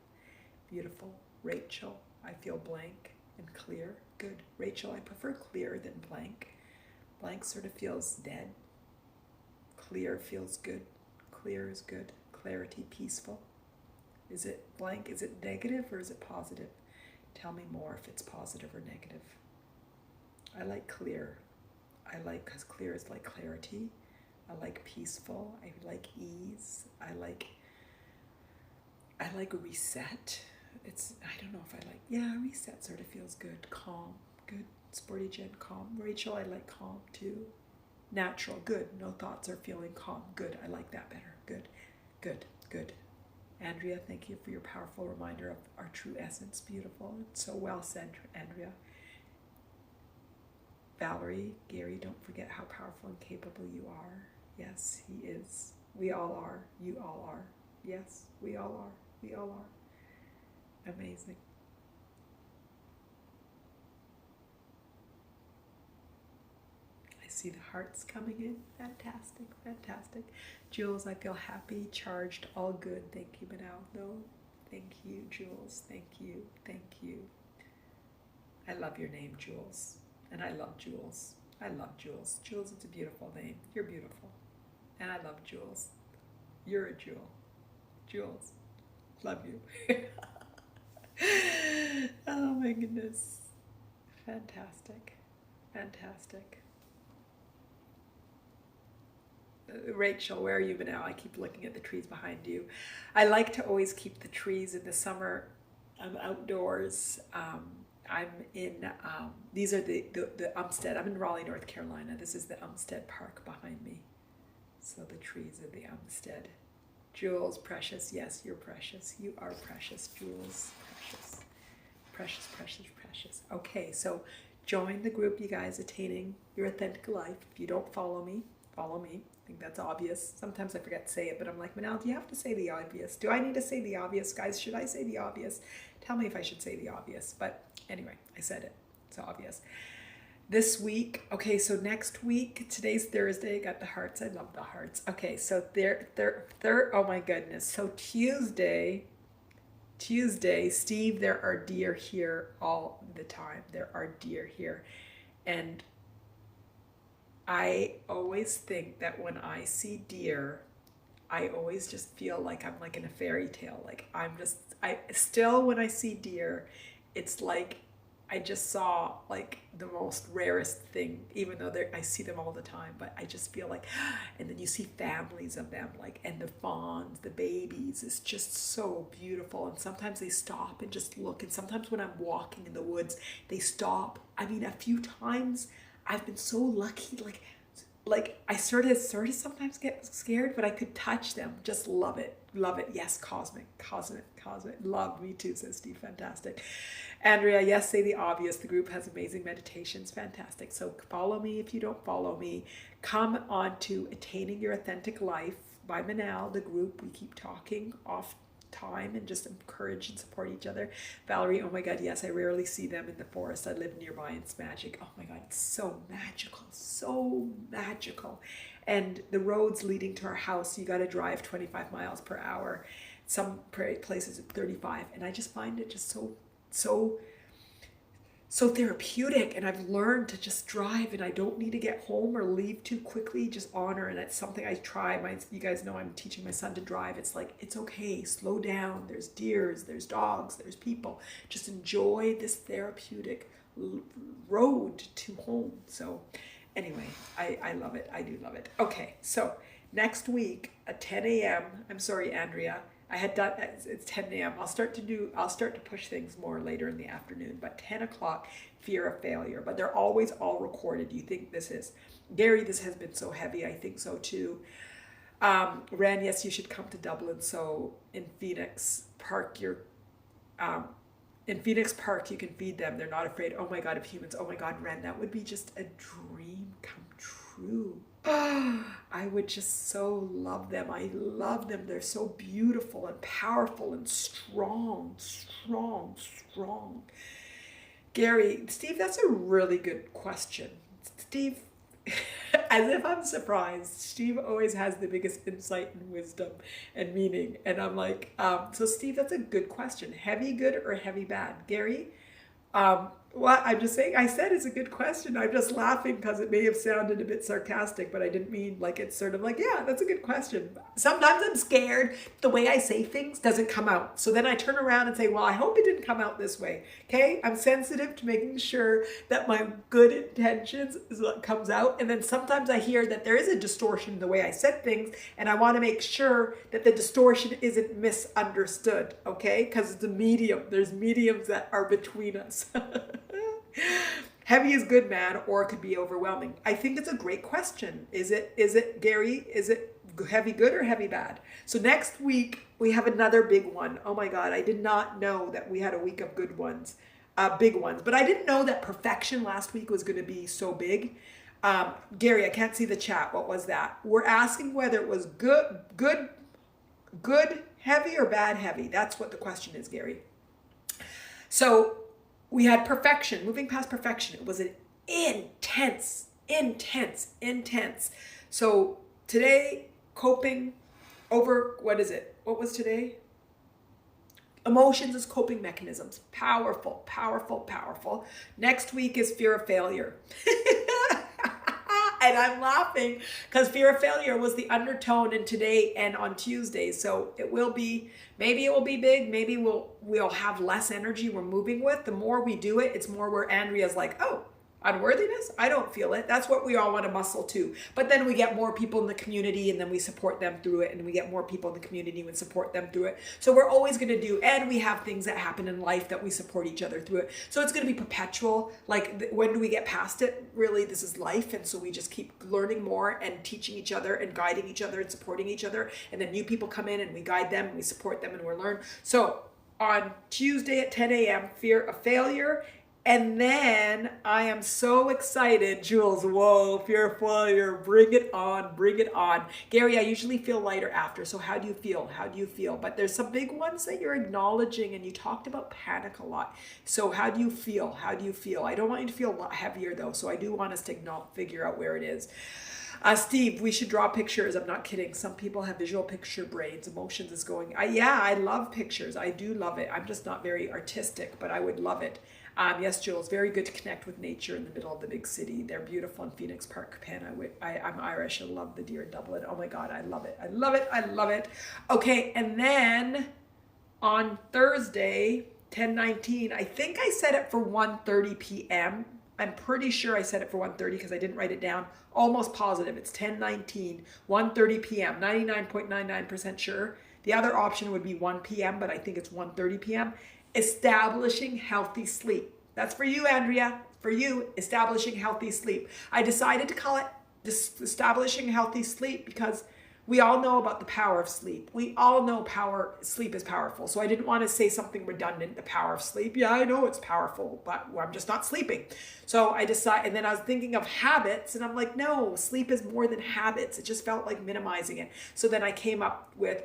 Beautiful. Rachel, I feel blank and clear. Good. Rachel, I prefer clear than blank. Blank sort of feels dead. Clear feels good. Clear is good. Clarity, peaceful. Is it blank? Is it negative or is it positive? Tell me more if it's positive or negative. I like clear. I like, because clear is like clarity. I like peaceful. I like ease. I like reset. I don't know if I like, yeah, reset sort of feels good. Calm, good. Sporty Jen, calm. Rachel, I like calm too. Natural, good. No thoughts are feeling calm. Good. I like that better. Good, good, good. Andrea, thank you for your powerful reminder of our true essence. Beautiful. So well said, Andrea. Valerie, Gary, don't forget how powerful and capable you are. Yes, he is. We all are. You all are. Yes, we all are. We all are. Amazing. I see the hearts coming in. Fantastic, fantastic. Jules, I feel happy, charged, all good. Thank you, Manal. No, thank you, Jules. Thank you, thank you. I love your name, Jules. And I love Jules. I love Jules. Jules, it's a beautiful name. You're beautiful. And I love Jules. You're a jewel. Jules, love you. Oh my goodness. Fantastic. Fantastic. Rachel, where are you now? I keep looking at the trees behind you. I like to always keep the trees in the summer. I'm outdoors. I'm in, these are the Umstead. I'm in Raleigh, North Carolina. This is the Umstead Park behind me. So the trees of the Umstead. Jules, precious. Yes, you're precious. You are precious, Jules. Precious. Precious, precious, precious. Okay, so join the group, you guys, Attaining Your Authentic Life. If you don't follow me, follow me. I think that's obvious. Sometimes I forget to say it, but I'm like, Manal, do you have to say the obvious? Do I need to say the obvious? Guys, should I say the obvious? Tell me if I should say the obvious. But anyway, I said it. It's obvious. This week, okay, so next week, today's Thursday, got the hearts. I love the hearts. Okay, so oh my goodness. So Tuesday, Steve, there are deer here all the time. There are deer here. And I always think that when I see deer, I always just feel like I'm like in a fairy tale. Like I still, when I see deer, it's like I just saw like the most rarest thing, even though I see them all the time, but I just feel like, and then you see families of them, like, and the fawns, the babies, it's just so beautiful. And sometimes they stop and just look. And sometimes when I'm walking in the woods, they stop. I mean, a few times I've been so lucky, like I sort of sometimes get scared, but I could touch them. Just love it. Love it. Yes, cosmic. Love, me too, says Steve. Fantastic. Andrea, yes, say the obvious. The group has amazing meditations. Fantastic. So follow me if you don't follow me. Come on to Attaining Your Authentic Life by Manal, the group. We keep talking off time and just encourage and support each other. Valerie, oh my God, yes, I rarely see them in the forest. I live nearby and it's magic. Oh my God, it's so magical, so magical. And the roads leading to our house, you got to drive 25 miles per hour. Some places at 35. And I just find it just so therapeutic, and I've learned to just drive, and I don't need to get home or leave too quickly, just honor. And that's something I try. You guys know I'm teaching my son to drive. It's like, it's okay, slow down. There's deers, there's dogs, there's people. Just enjoy this therapeutic road to home. So anyway, I love it. I do love it. Okay, so next week at 10 a.m. I'm sorry, Andrea. I had done, it's 10 a.m. I'll start to push things more later in the afternoon, but 10 o'clock, fear of failure. But they're always all recorded. Do you think this is, Gary, this has been so heavy. I think so too. Ren, yes, you should come to Dublin. So in Phoenix, park your In Phoenix Park, you can feed them. They're not afraid. Oh my God, of humans. Oh my God, Ren, that would be just a dream come true. I would just so love them. I love them. They're so beautiful and powerful and strong, strong, strong. Gary, Steve, that's a really good question. Steve, as if I'm surprised, Steve always has the biggest insight and wisdom and meaning. And I'm like, so Steve, that's a good question. Heavy good or heavy bad? Gary, well, I'm just saying, I said it's a good question. I'm just laughing because it may have sounded a bit sarcastic, but I didn't mean like it's sort of like, yeah, that's a good question. Sometimes I'm scared the way I say things doesn't come out. So then I turn around and say, well, I hope it didn't come out this way. Okay. I'm sensitive to making sure that my good intentions is what comes out. And then sometimes I hear that there is a distortion in the way I said things. And I want to make sure that the distortion isn't misunderstood. Okay. Because it's a medium. There's mediums that are between us. Heavy is good, man, or it could be overwhelming. I think it's a great question. Is it Gary, is it heavy good or heavy bad? So next week we have another big one. Oh my God, I did not know that we had a week of good ones, big ones, but I didn't know that perfection last week was going to be so big. Gary, I can't see the chat. What was that? We're asking whether it was good heavy or bad heavy. That's what the question is, Gary. So we had perfection, moving past perfection. It was an intense. So today, coping over, what is it? What was today? Emotions as coping mechanisms. Powerful, powerful, powerful. Next week is fear of failure. And I'm laughing because fear of failure was the undertone in today and on Tuesday. So it will be, maybe it will be big. Maybe we'll have less energy we're moving with. The more we do it, it's more where Andrea's like, oh, unworthiness? I don't feel it. That's what we all want to muscle to. But then we get more people in the community and then we support them through it. And we get more people in the community and support them through it. So we're always going to do, and we have things that happen in life that we support each other through it. So it's going to be perpetual. Like when do we get past it? Really, this is life. And so we just keep learning more and teaching each other and guiding each other and supporting each other. And then new people come in and we guide them and we support them and we learn. So on Tuesday at 10 a.m., fear of failure. And then I am so excited, Jules, whoa, fear of failure, bring it on, bring it on. Gary, I usually feel lighter after, so how do you feel? How do you feel? But there's some big ones that you're acknowledging, and you talked about panic a lot. So how do you feel? How do you feel? I don't want you to feel a lot heavier though, so I do want us to figure out where it is. Steve, we should draw pictures. I'm not kidding. Some people have visual picture brains. Emotions is going, yeah, I love pictures. I do love it. I'm just not very artistic, but I would love it. Yes, Jules, very good to connect with nature in the middle of the big city. They're beautiful in Phoenix Park, Penn. I'm Irish. I love the deer in Dublin. Oh my God, I love it. I love it. I love it. Okay, and then on Thursday, 10/19, I think I set it for 1:30 p.m. I'm pretty sure I set it for 1:30 because I didn't write it down. Almost positive. It's 10/19, 1:30 p.m. 99.99% sure. The other option would be 1 p.m., but I think it's 1:30 p.m. Establishing healthy sleep. That's for you, Andrea. For you, establishing healthy sleep. I decided to call it establishing healthy sleep because we all know about the power of sleep. We all know sleep is powerful. So I didn't want to say something redundant, the power of sleep. Yeah, I know it's powerful, but I'm just not sleeping. So I decided, and then I was thinking of habits, and I'm like, no, sleep is more than habits. It just felt like minimizing it. So then I came up with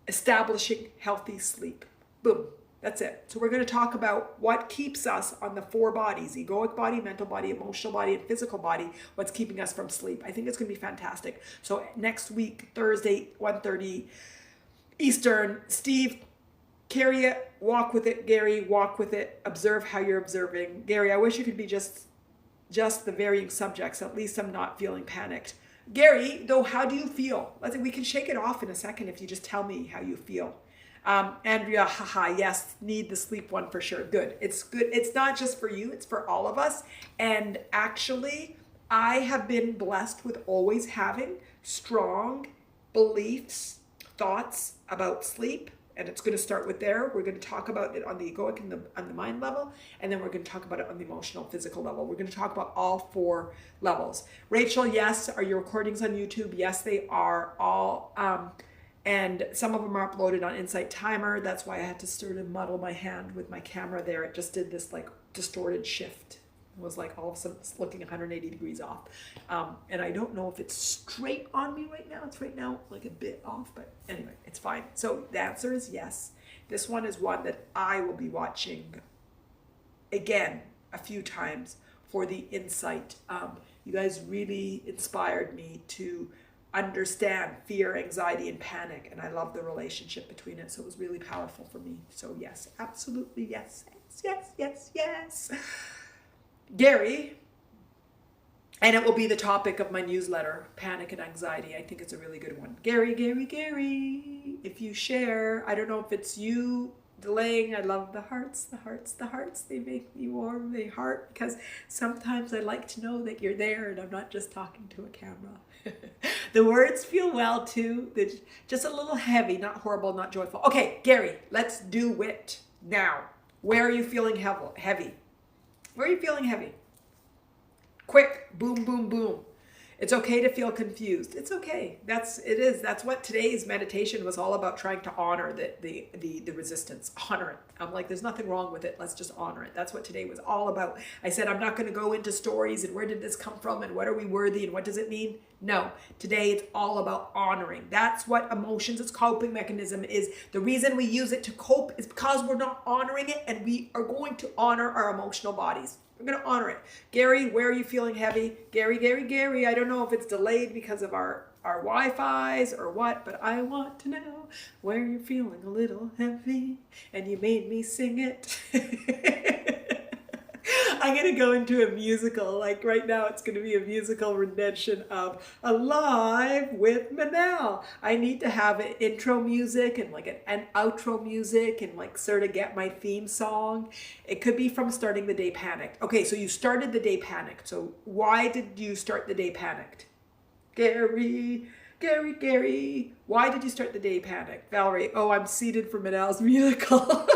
establishing healthy sleep. Boom. That's it. So we're going to talk about what keeps us on the 4 bodies, egoic body, mental body, emotional body, and physical body, what's keeping us from sleep. I think it's going to be fantastic. So next week, Thursday, 1:30 Eastern, Steve, carry it, walk with it. Gary, walk with it. Observe how you're observing. Gary, I wish you could be just the varying subjects. At least I'm not feeling panicked. Gary, though, how do you feel? We can shake it off in a second if you just tell me how you feel. Andrea, haha, yes, need the sleep one for sure. Good. It's good. It's not just for you, it's for all of us. And actually, I have been blessed with always having strong beliefs, thoughts about sleep. And it's going to start with there. We're going to talk about it on the egoic and on the mind level. And then we're going to talk about it on the emotional, physical level. We're going to talk about all 4 levels. Rachel, yes. Are your recordings on YouTube? Yes, they are all. And some of them are uploaded on InsightTimer. That's why I had to sort of muddle my hand with my camera there. It just did this like distorted shift. It was like all of a sudden it's looking 180 degrees off. And I don't know if it's straight on me right now. It's right now like a bit off, but anyway, it's fine. So the answer is yes. This one is one that I will be watching again a few times for the insight. You guys really inspired me to understand fear, anxiety, and panic, and I love the relationship between it, so it was really powerful for me. So yes, absolutely yes, yes, yes, yes, yes. Gary, and it will be the topic of my newsletter, Panic and Anxiety. I think it's a really good one. Gary, if you share, I don't know if it's you delaying. I love the hearts, the hearts, the hearts. They make me warm, they heart, because sometimes I like to know that you're there and I'm not just talking to a camera. The words feel well too. They're just a little heavy, not horrible, not joyful. Okay, Gary, let's do it now. Where are you feeling heavy? Where are you feeling heavy? Quick, boom, boom, boom. It's okay to feel confused. It's okay. That's what today's meditation was all about, trying to honor the resistance. Honor it. I'm like, there's nothing wrong with it. Let's just honor it. That's what today was all about. I said, I'm not going to go into stories and where did this come from and what are we worthy and what does it mean? No, today it's all about honoring. That's what emotions, its coping mechanism is. The reason we use it to cope is because we're not honoring it, and we are going to honor our emotional bodies. We're going to honor it. Gary, where are you feeling heavy? Gary, I don't know if it's delayed because of our Wi-Fi's or what, but I want to know where you're feeling a little heavy, and you made me sing it. I'm going to go into a musical. Like right now, it's going to be a musical rendition of Alive with Manal. I need to have an intro music and like an outro music and like sort of get my theme song. It could be from starting the day panicked. Okay, so you started the day panicked. So why did you start the day panicked? Gary, why did you start the day panicked? Valerie, oh, I'm seated for Manal's musical.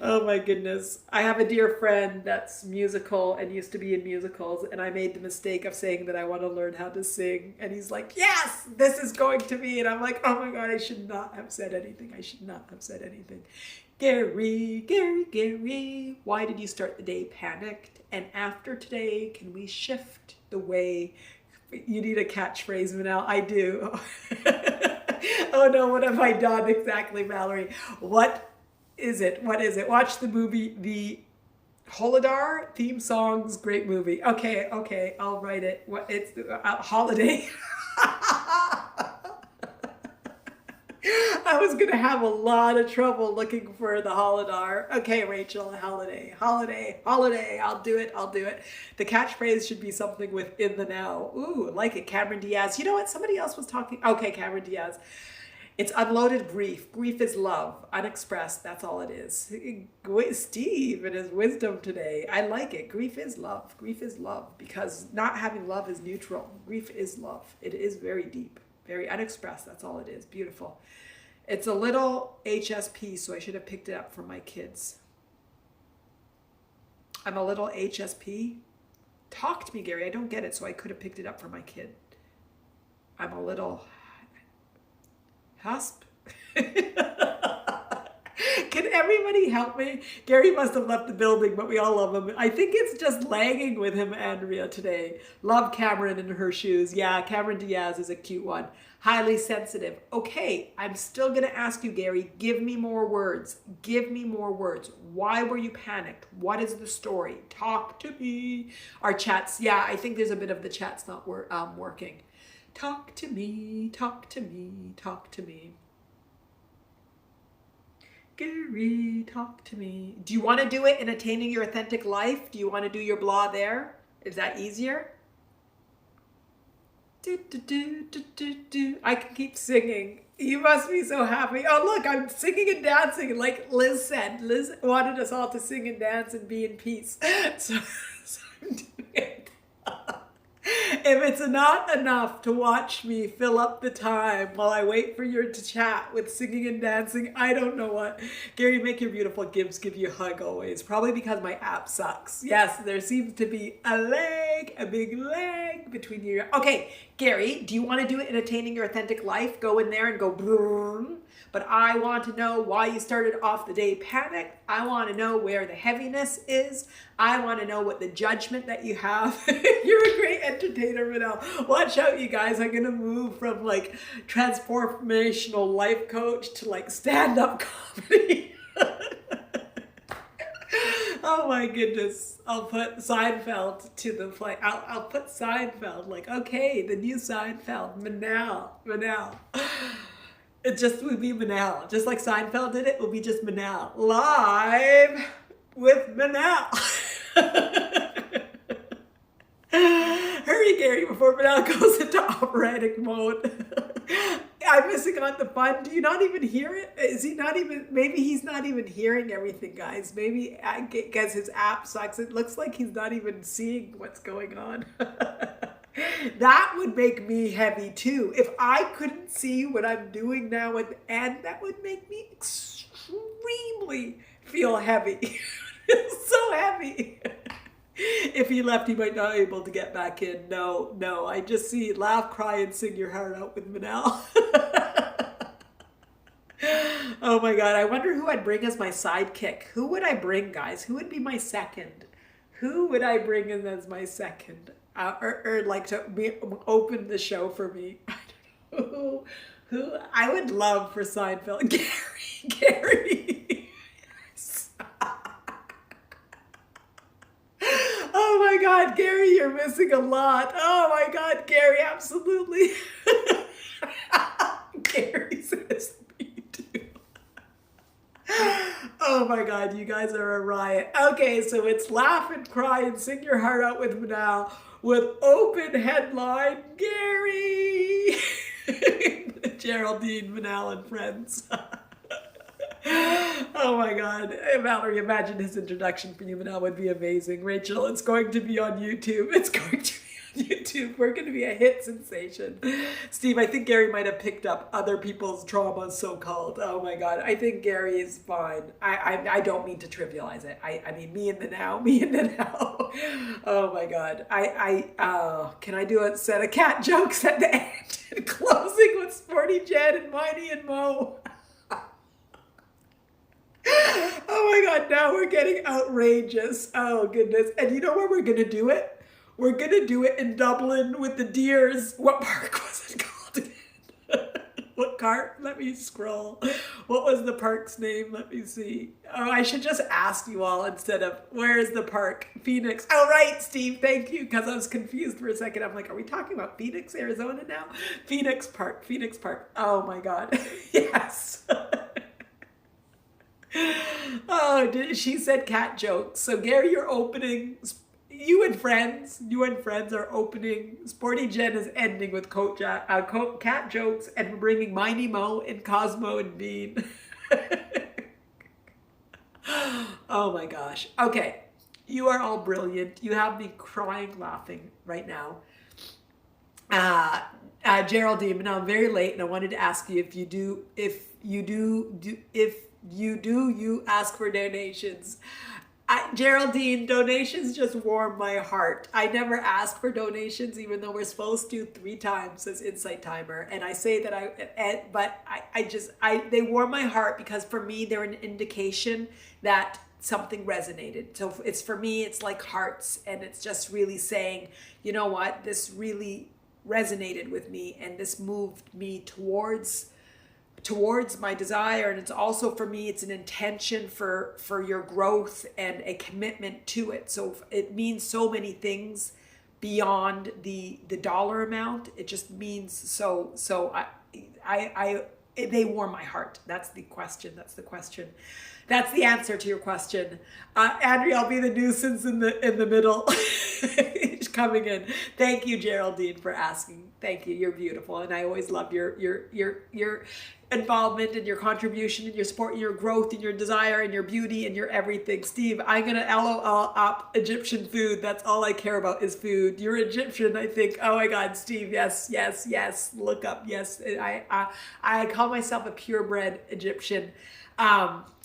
Oh my goodness. I have a dear friend that's musical and used to be in musicals, and I made the mistake of saying that I want to learn how to sing, and he's like, yes, this is going to be, and I'm like, oh my God, I should not have said anything. I should not have said anything. Gary, why did you start the day panicked? And after today, can we shift the way? You need a catchphrase, Manal. I do. Oh no, what have I done exactly, Valerie? What is it? Watch the movie, the Holidar theme songs, great movie. Okay, I'll write it. What it's holiday. I was gonna have a lot of trouble looking for the Holidar. Okay, Rachel, holiday. I'll do it. The catchphrase should be something with in the now. Ooh, I like it. Cameron Diaz. You know what? Somebody else was talking. Okay, Cameron Diaz. It's unloaded grief. Grief is love, unexpressed. That's all it is. Steve and his wisdom today. I like it. Grief is love. Grief is love, because not having love is neutral. Grief is love. It is very deep, very unexpressed. That's all it is. Beautiful. It's a little HSP, so I should have picked it up for my kids. I'm a little HSP. Talk to me, Gary. I don't get it, so I could have picked it up for my kid. I'm a little Husp. Can everybody help me? Gary must have left the building, but we all love him. I think it's just lagging with him, Andrea, today. Love Cameron in her shoes. Yeah, Cameron Diaz is a cute one. Highly sensitive. Okay, I'm still going to ask you, Gary, give me more words. Give me more words. Why were you panicked? What is the story? Talk to me. Our chats. Yeah, I think there's a bit of the chat's not working. Talk to me, talk to me, talk to me. Gary, talk to me. Do you want to do it in Attaining Your Authentic Life? Do you want to do your blah there? Is that easier? I can keep singing. You must be so happy. Oh, look, I'm singing and dancing. Like Liz said, Liz wanted us all to sing and dance and be in peace. So I'm doing it. If it's not enough to watch me fill up the time while I wait for you to chat with singing and dancing, I don't know what. Gary, make your beautiful Gibbs give you a hug always. Probably because my app sucks. Yes, there seems to be a big leg between you. Okay, Gary, do you want to do it in Attaining Your Authentic Life? Go in there and go boom. But I want to know why you started off the day panicked. I want to know where the heaviness is. I want to know what the judgment that you have. You're a great entertainer, Manal. Watch out, you guys. I'm going to move from like transformational life coach to like stand-up comedy. Oh my goodness. I'll put Seinfeld to the play. I'll put Seinfeld like, okay, the new Seinfeld, Manal. It just would be Manal. Just like Seinfeld did it, will be just Manal. Live with Manal. Hurry, Gary, before Manal goes into operatic mode. I'm missing on the fun. Do you not even hear it? Is he not even, maybe he's not even hearing everything, guys. Maybe because his app sucks. It looks like he's not even seeing what's going on. That would make me heavy too. If I couldn't see what I'm doing now at the end, that would make me extremely feel heavy. So heavy. If he left, he might not be able to get back in. No, I just see laugh, cry, and sing your heart out with Manal. Oh my God, I wonder who I'd bring as my sidekick. Who would I bring, guys? Who would be my second? Who would I bring in as my second? Or like to open the show for me? I don't know. Who I would love for Seinfeld. Gary. Yes. Oh my God, Gary, you're missing a lot. Oh my God, Gary, absolutely. Gary says me too. Oh my God, you guys are a riot. Okay, so it's laugh and cry and sing your heart out with Manal with open headline, Gary. Geraldine, Manal, and friends. Oh my God. Valerie, imagine his introduction for you, Manal, would be amazing. Rachel, it's going to be on YouTube. It's going to be on YouTube. We're going to be a hit sensation. Steve, I think Gary might have picked up other people's traumas, so-called. Oh my God. I think Gary is fine. I don't mean to trivialize it. I mean, me in the now. Oh my God. Can I do a set of cat jokes at the end and closing with Sporty Jen and Miney and Mo? Oh my God, now we're getting outrageous. Oh goodness. And you know where we're going to do it? We're going to do it in Dublin with the deers. What park was it called again? What park? Let me scroll. What was the park's name? Let me see. Oh, I should just ask you all instead of, where is the park? Phoenix. Oh, right, Steve. Thank you. Because I was confused for a second. I'm like, are we talking about Phoenix, Arizona now? Phoenix Park. Oh my God. Yes. Oh, she said cat jokes. So Gary, you're opening, you and friends are opening. Sporty Jen is ending with cat jokes, and we're bringing Miney Mo and Cosmo and Bean. Oh my gosh. Okay. You are all brilliant. You have me crying, laughing right now. Geraldine, and I'm very late, and I wanted to ask you if you ask for donations. Geraldine, donations just warm my heart. I never ask for donations, even though we're supposed to 3 times as InsightTimer. And I say that they warm my heart because for me, they're an indication that something resonated. So it's for me, it's like hearts, and it's just really saying, you know what, this really resonated with me, and this moved me towards my desire. And it's also for me, it's an intention for your growth and a commitment to it. So it means so many things beyond the dollar amount. It just means so they warm my heart. That's the question. That's the answer to your question. Andrea, I'll be the nuisance in the middle. coming in. Thank you, Geraldine, for asking. Thank you. You're beautiful, and I always love your involvement and your contribution and your support and your growth and your desire and your beauty and your everything. Steve, I'm gonna LOL up Egyptian food. That's all I care about is food. You're Egyptian, I think. Oh my God, Steve. Yes, yes, yes. Look up. Yes, I call myself a purebred Egyptian. My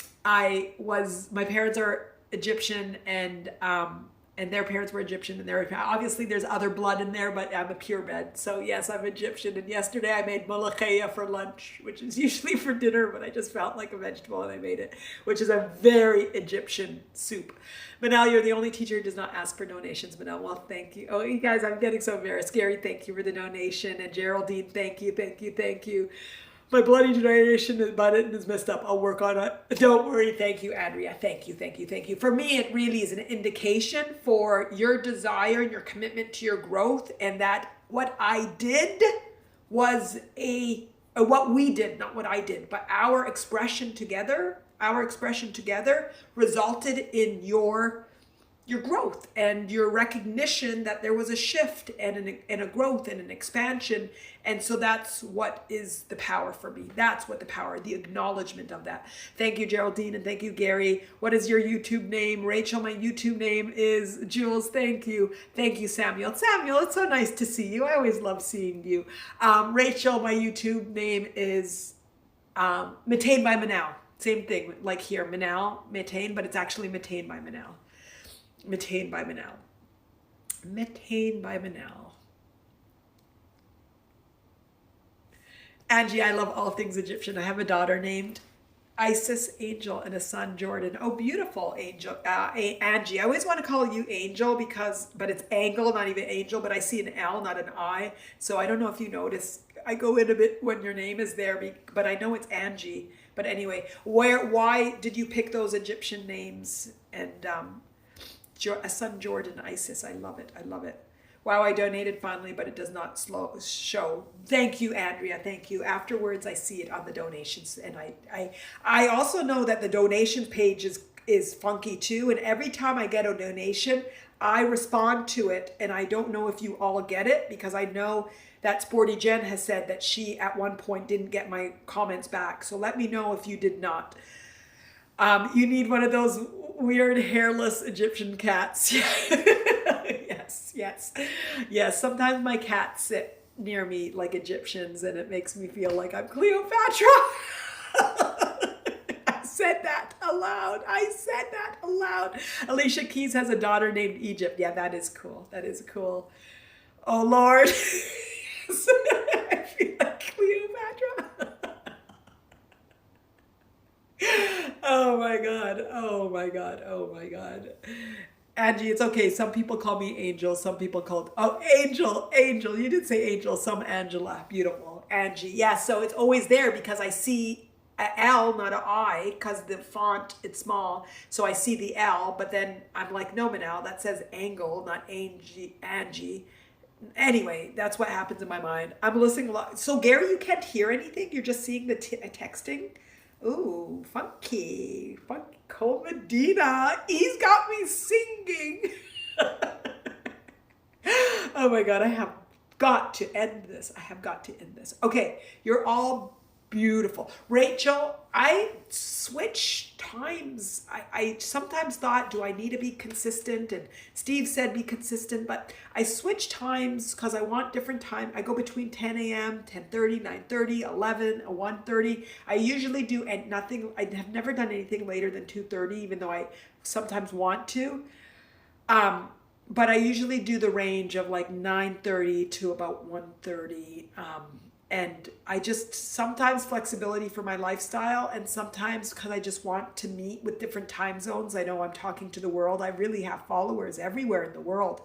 parents are Egyptian, and their parents were Egyptian, and obviously there's other blood in there, but I'm a purebred. So yes, I'm Egyptian. And yesterday I made malakhaya for lunch, which is usually for dinner, but I just felt like a vegetable and I made it, which is a very Egyptian soup. Manal, you're the only teacher who does not ask for donations. Manal, well, thank you. Oh, you guys, I'm getting so embarrassed. Gary, thank you for the donation. And Geraldine, thank you, thank you, thank you. My bloody donation button is messed up. I'll work on it. Don't worry. Thank you, Andrea. Thank you, thank you, thank you. For me, it really is an indication for your desire and your commitment to your growth, and that what I did was what we did, not what I did, but our expression together resulted in your growth and your recognition that there was a shift and a growth and an expansion. And so that's what is the power for me. That's what the power, the acknowledgement of that. Thank you, Geraldine, and thank you, Gary. What is your YouTube name? Rachel, my YouTube name is Jules. Thank you. Thank you, Samuel. Samuel, it's so nice to see you. I always love seeing you. Rachel, my YouTube name is Mattain by Manal. Same thing, like here, Manal, Mattain, but it's actually Mattain by Manal. Mattain by Manal. Mattain by Manal. Angie, I love all things Egyptian. I have a daughter named Isis Angel and a son Jordan. Oh, beautiful, Angel. Angie, I always want to call you Angel but it's Angle, not even Angel, but I see an L, not an I. So I don't know if you notice. I go in a bit when your name is there, but I know it's Angie. But anyway, why did you pick those Egyptian names? And a son Jordan, Isis. I love it. I love it. Wow, I donated finally, but it does not show. Thank you, Andrea. Thank you. Afterwards, I see it on the donations. And I also know that the donation page is funky too. And every time I get a donation, I respond to it. And I don't know if you all get it, because I know that Sporty Jen has said that she at one point didn't get my comments back. So let me know if you did not. You need one of those weird hairless Egyptian cats. Yes. Sometimes my cats sit near me like Egyptians, and it makes me feel like I'm Cleopatra. I said that aloud. Alicia Keys has a daughter named Egypt. Yeah, that is cool. Oh, Lord. I feel like Cleopatra. Oh my God. Angie, it's okay. Some people call me Angel. Some people call Angel. You did say Angel. Some Angela. Beautiful. Angie. Yeah, so it's always there because I see an L, not an I, because the font, it's small. So I see the L, but then I'm like, no, Manal, that says Angle, not Angie. Anyway, that's what happens in my mind. I'm listening a lot. So Gary, you can't hear anything? You're just seeing the texting? Ooh, funky. Cole Medina. He's got me singing. Oh my God, I have got to end this. Okay, you're all beautiful. Rachel, I switch times. I sometimes thought, do I need to be consistent? And Steve said be consistent, but I switch times because I want different time. I go between 10 a.m., 10:30, 9:30, 11, 1:30. I usually do nothing. I have never done anything later than 2:30, even though I sometimes want to. But I usually do the range of like 9:30 to about 1:30. And I just, sometimes flexibility for my lifestyle, and sometimes because I just want to meet with different time zones. I know I'm talking to the world. I really have followers everywhere in the world.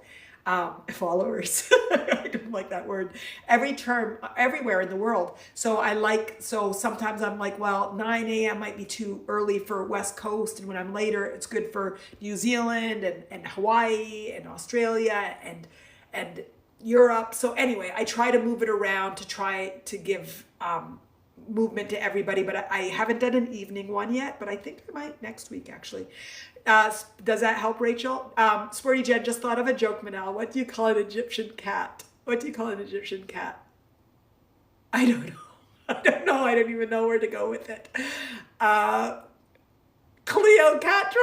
Followers, I don't like that word. Everywhere in the world. So sometimes I'm like, well, 9 a.m. might be too early for West Coast. And when I'm later, it's good for New Zealand and Hawaii and Australia and Europe. So anyway, I try to move it around to try to give movement to everybody, but I haven't done an evening one yet, but I think I might next week actually. Does that help, Rachel? Sporty Jen just thought of a joke, Manal. What do you call an Egyptian cat? What do you call an Egyptian cat? I don't know. I don't know. I don't even know where to go with it. Cleopatra.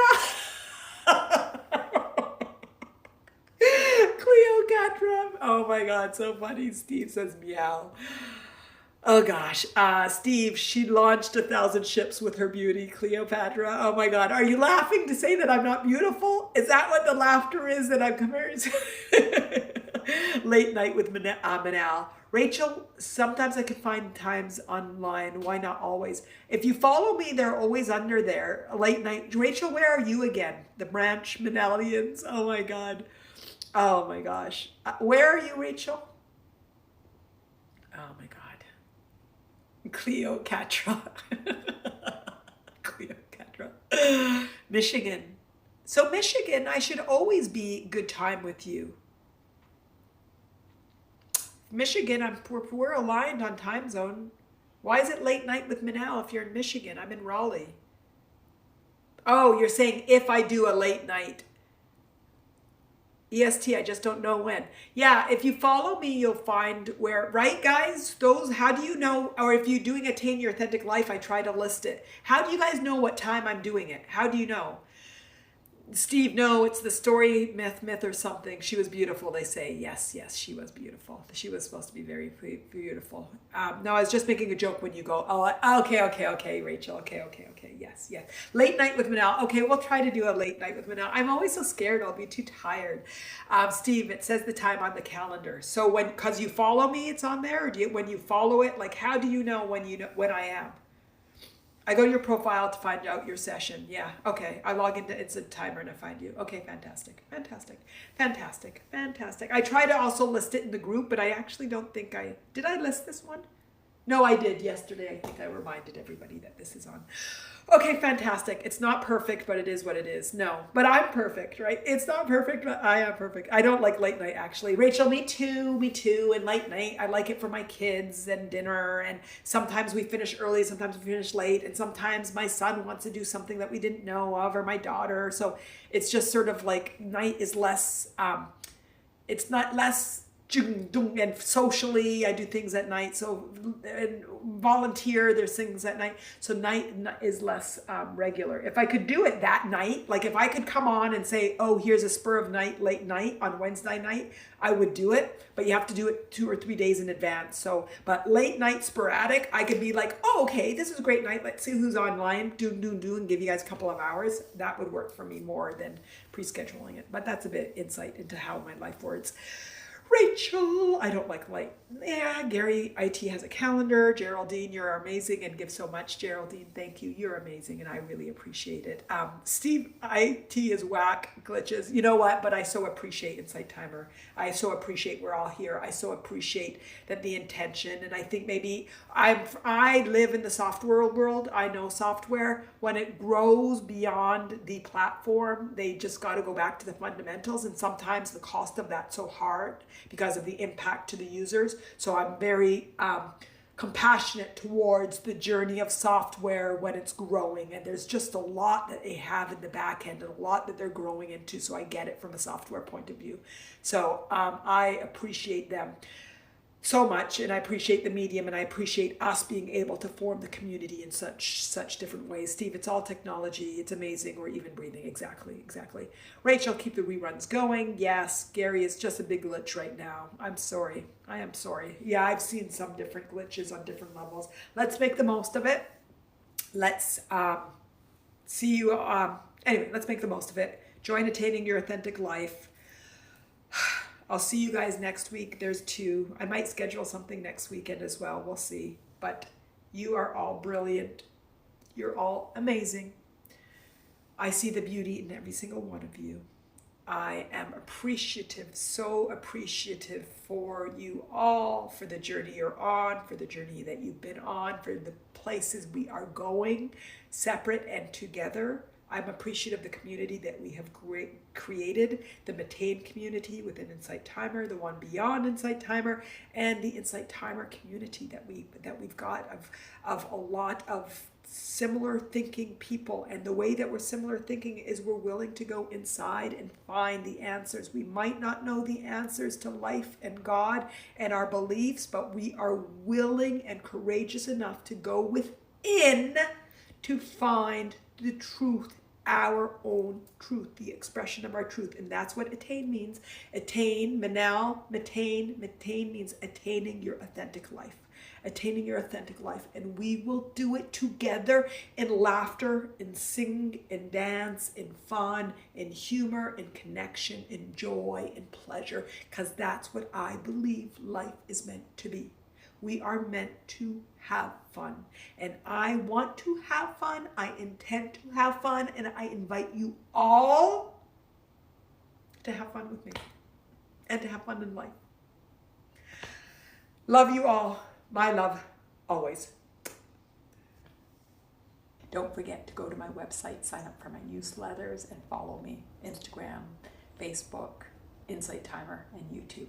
Cleopatra. Oh my God, so funny. Steve says meow. Oh gosh, Steve, she launched 1,000 ships with her beauty, Cleopatra. Oh my God, are you laughing to say that I'm not beautiful? Is that what the laughter is that I'm comparing to? Late night with Manal. Rachel, sometimes I can find times online. Why not always? If you follow me, they're always under there. Late night. Rachel, where are you again? The branch Manalians. Oh my God. Oh my gosh. Where are you, Rachel? Oh my God. Cleopatra. Cleopatra. Michigan. So Michigan, I should always be good time with you. Michigan, we're aligned on time zone. Why is it late night with Manal if you're in Michigan? I'm in Raleigh. Oh, you're saying if I do a late night. EST, I just don't know when. Yeah, if you follow me, you'll find where, right guys? Those, how do you know, or if you're doing Attain Your Authentic Life, I try to list it. How do you guys know what time I'm doing it? How do you know? Steve, no, it's the story myth or something. She was beautiful, they say. Yes, she was beautiful. She was supposed to be very beautiful. No, I was just making a joke when you go, oh, okay, Rachel. Okay. Yes. Late night with Manal. Okay, we'll try to do a late night with Manal. I'm always so scared I'll be too tired. Steve, it says the time on the calendar. So because you follow me, it's on there? Or when you follow it, like how do you know when I am? I go to your profile to find out your session. Yeah, okay. I log into InsightTimer and I find you. Okay, fantastic. I try to also list it in the group, but I actually don't think did I list this one? No, I did yesterday. I think I reminded everybody that this is on. Okay, fantastic. It's not perfect, but it is what it is. No, but I'm perfect, right? It's not perfect, but I am perfect. I don't like late night, actually. Rachel, me too. And late night, I like it for my kids and dinner. And sometimes we finish early, sometimes we finish late. And sometimes my son wants to do something that we didn't know of, or my daughter. So it's just sort of like night is less, it's not less, and socially I do things at night, so and volunteer, there's things at night, so night is less regular. If I could do it that night, like if I could come on and say, oh, here's a spur of night, late night on Wednesday night, I would do it, but you have to do it 2 or 3 days in advance. So but late night sporadic, I could be like, oh, okay, this is a great night, let's see who's online, do and give you guys a couple of hours. That would work for me more than pre-scheduling it, but that's a bit insight into how my life works. Rachel, I don't like light. Yeah, Gary, IT has a calendar. Geraldine, you're amazing and give so much. Geraldine, thank you. You're amazing and I really appreciate it. Steve, IT is whack, glitches. You know what? But I so appreciate InsightTimer. I so appreciate we're all here. I so appreciate that the intention. And I think maybe I live in the software world. I know software. When it grows beyond the platform, they just got to go back to the fundamentals. And sometimes the cost of that's so hard because of the impact to the users. So I'm very compassionate towards the journey of software when it's growing. And there's just a lot that they have in the back end and a lot that they're growing into. So I get it from a software point of view. So I appreciate them so much, and I appreciate the medium, and I appreciate us being able to form the community in such different ways. Steve, it's all technology. It's amazing. We're even breathing. Exactly. Rachel, keep the reruns going. Yes, Gary is just a big glitch right now. I'm sorry. I am sorry. Yeah, I've seen some different glitches on different levels. Let's make the most of it. Let's see you. Anyway, let's make the most of it. Join Attaining Your Authentic Life. I'll see you guys next week. There's 2. I might schedule something next weekend as well. We'll see. But you are all brilliant. You're all amazing. I see the beauty in every single one of you. I am appreciative, so appreciative for you all, for the journey you're on, for the journey that you've been on, for the places we are going, separate and together. I'm appreciative of the community that we have created, the Mattain community within InsightTimer, the one beyond InsightTimer, and the InsightTimer community that we've got of a lot of similar thinking people. And the way that we're similar thinking is we're willing to go inside and find the answers. We might not know the answers to life and God and our beliefs, but we are willing and courageous enough to go within to find the truth, our own truth, the expression of our truth. And that's what attain means. Attain, Manal, Mattain means attaining your authentic life. Attaining your authentic life. And we will do it together in laughter, in sing, in dance, in fun, in humor, in connection, in joy, in pleasure, because that's what I believe life is meant to be. We are meant to have fun. And I want to have fun. I intend to have fun. And I invite you all to have fun with me and to have fun in life. Love you all. My love, always. Don't forget to go to my website, sign up for my newsletters, and follow me. Instagram, Facebook, InsightTimer, and YouTube.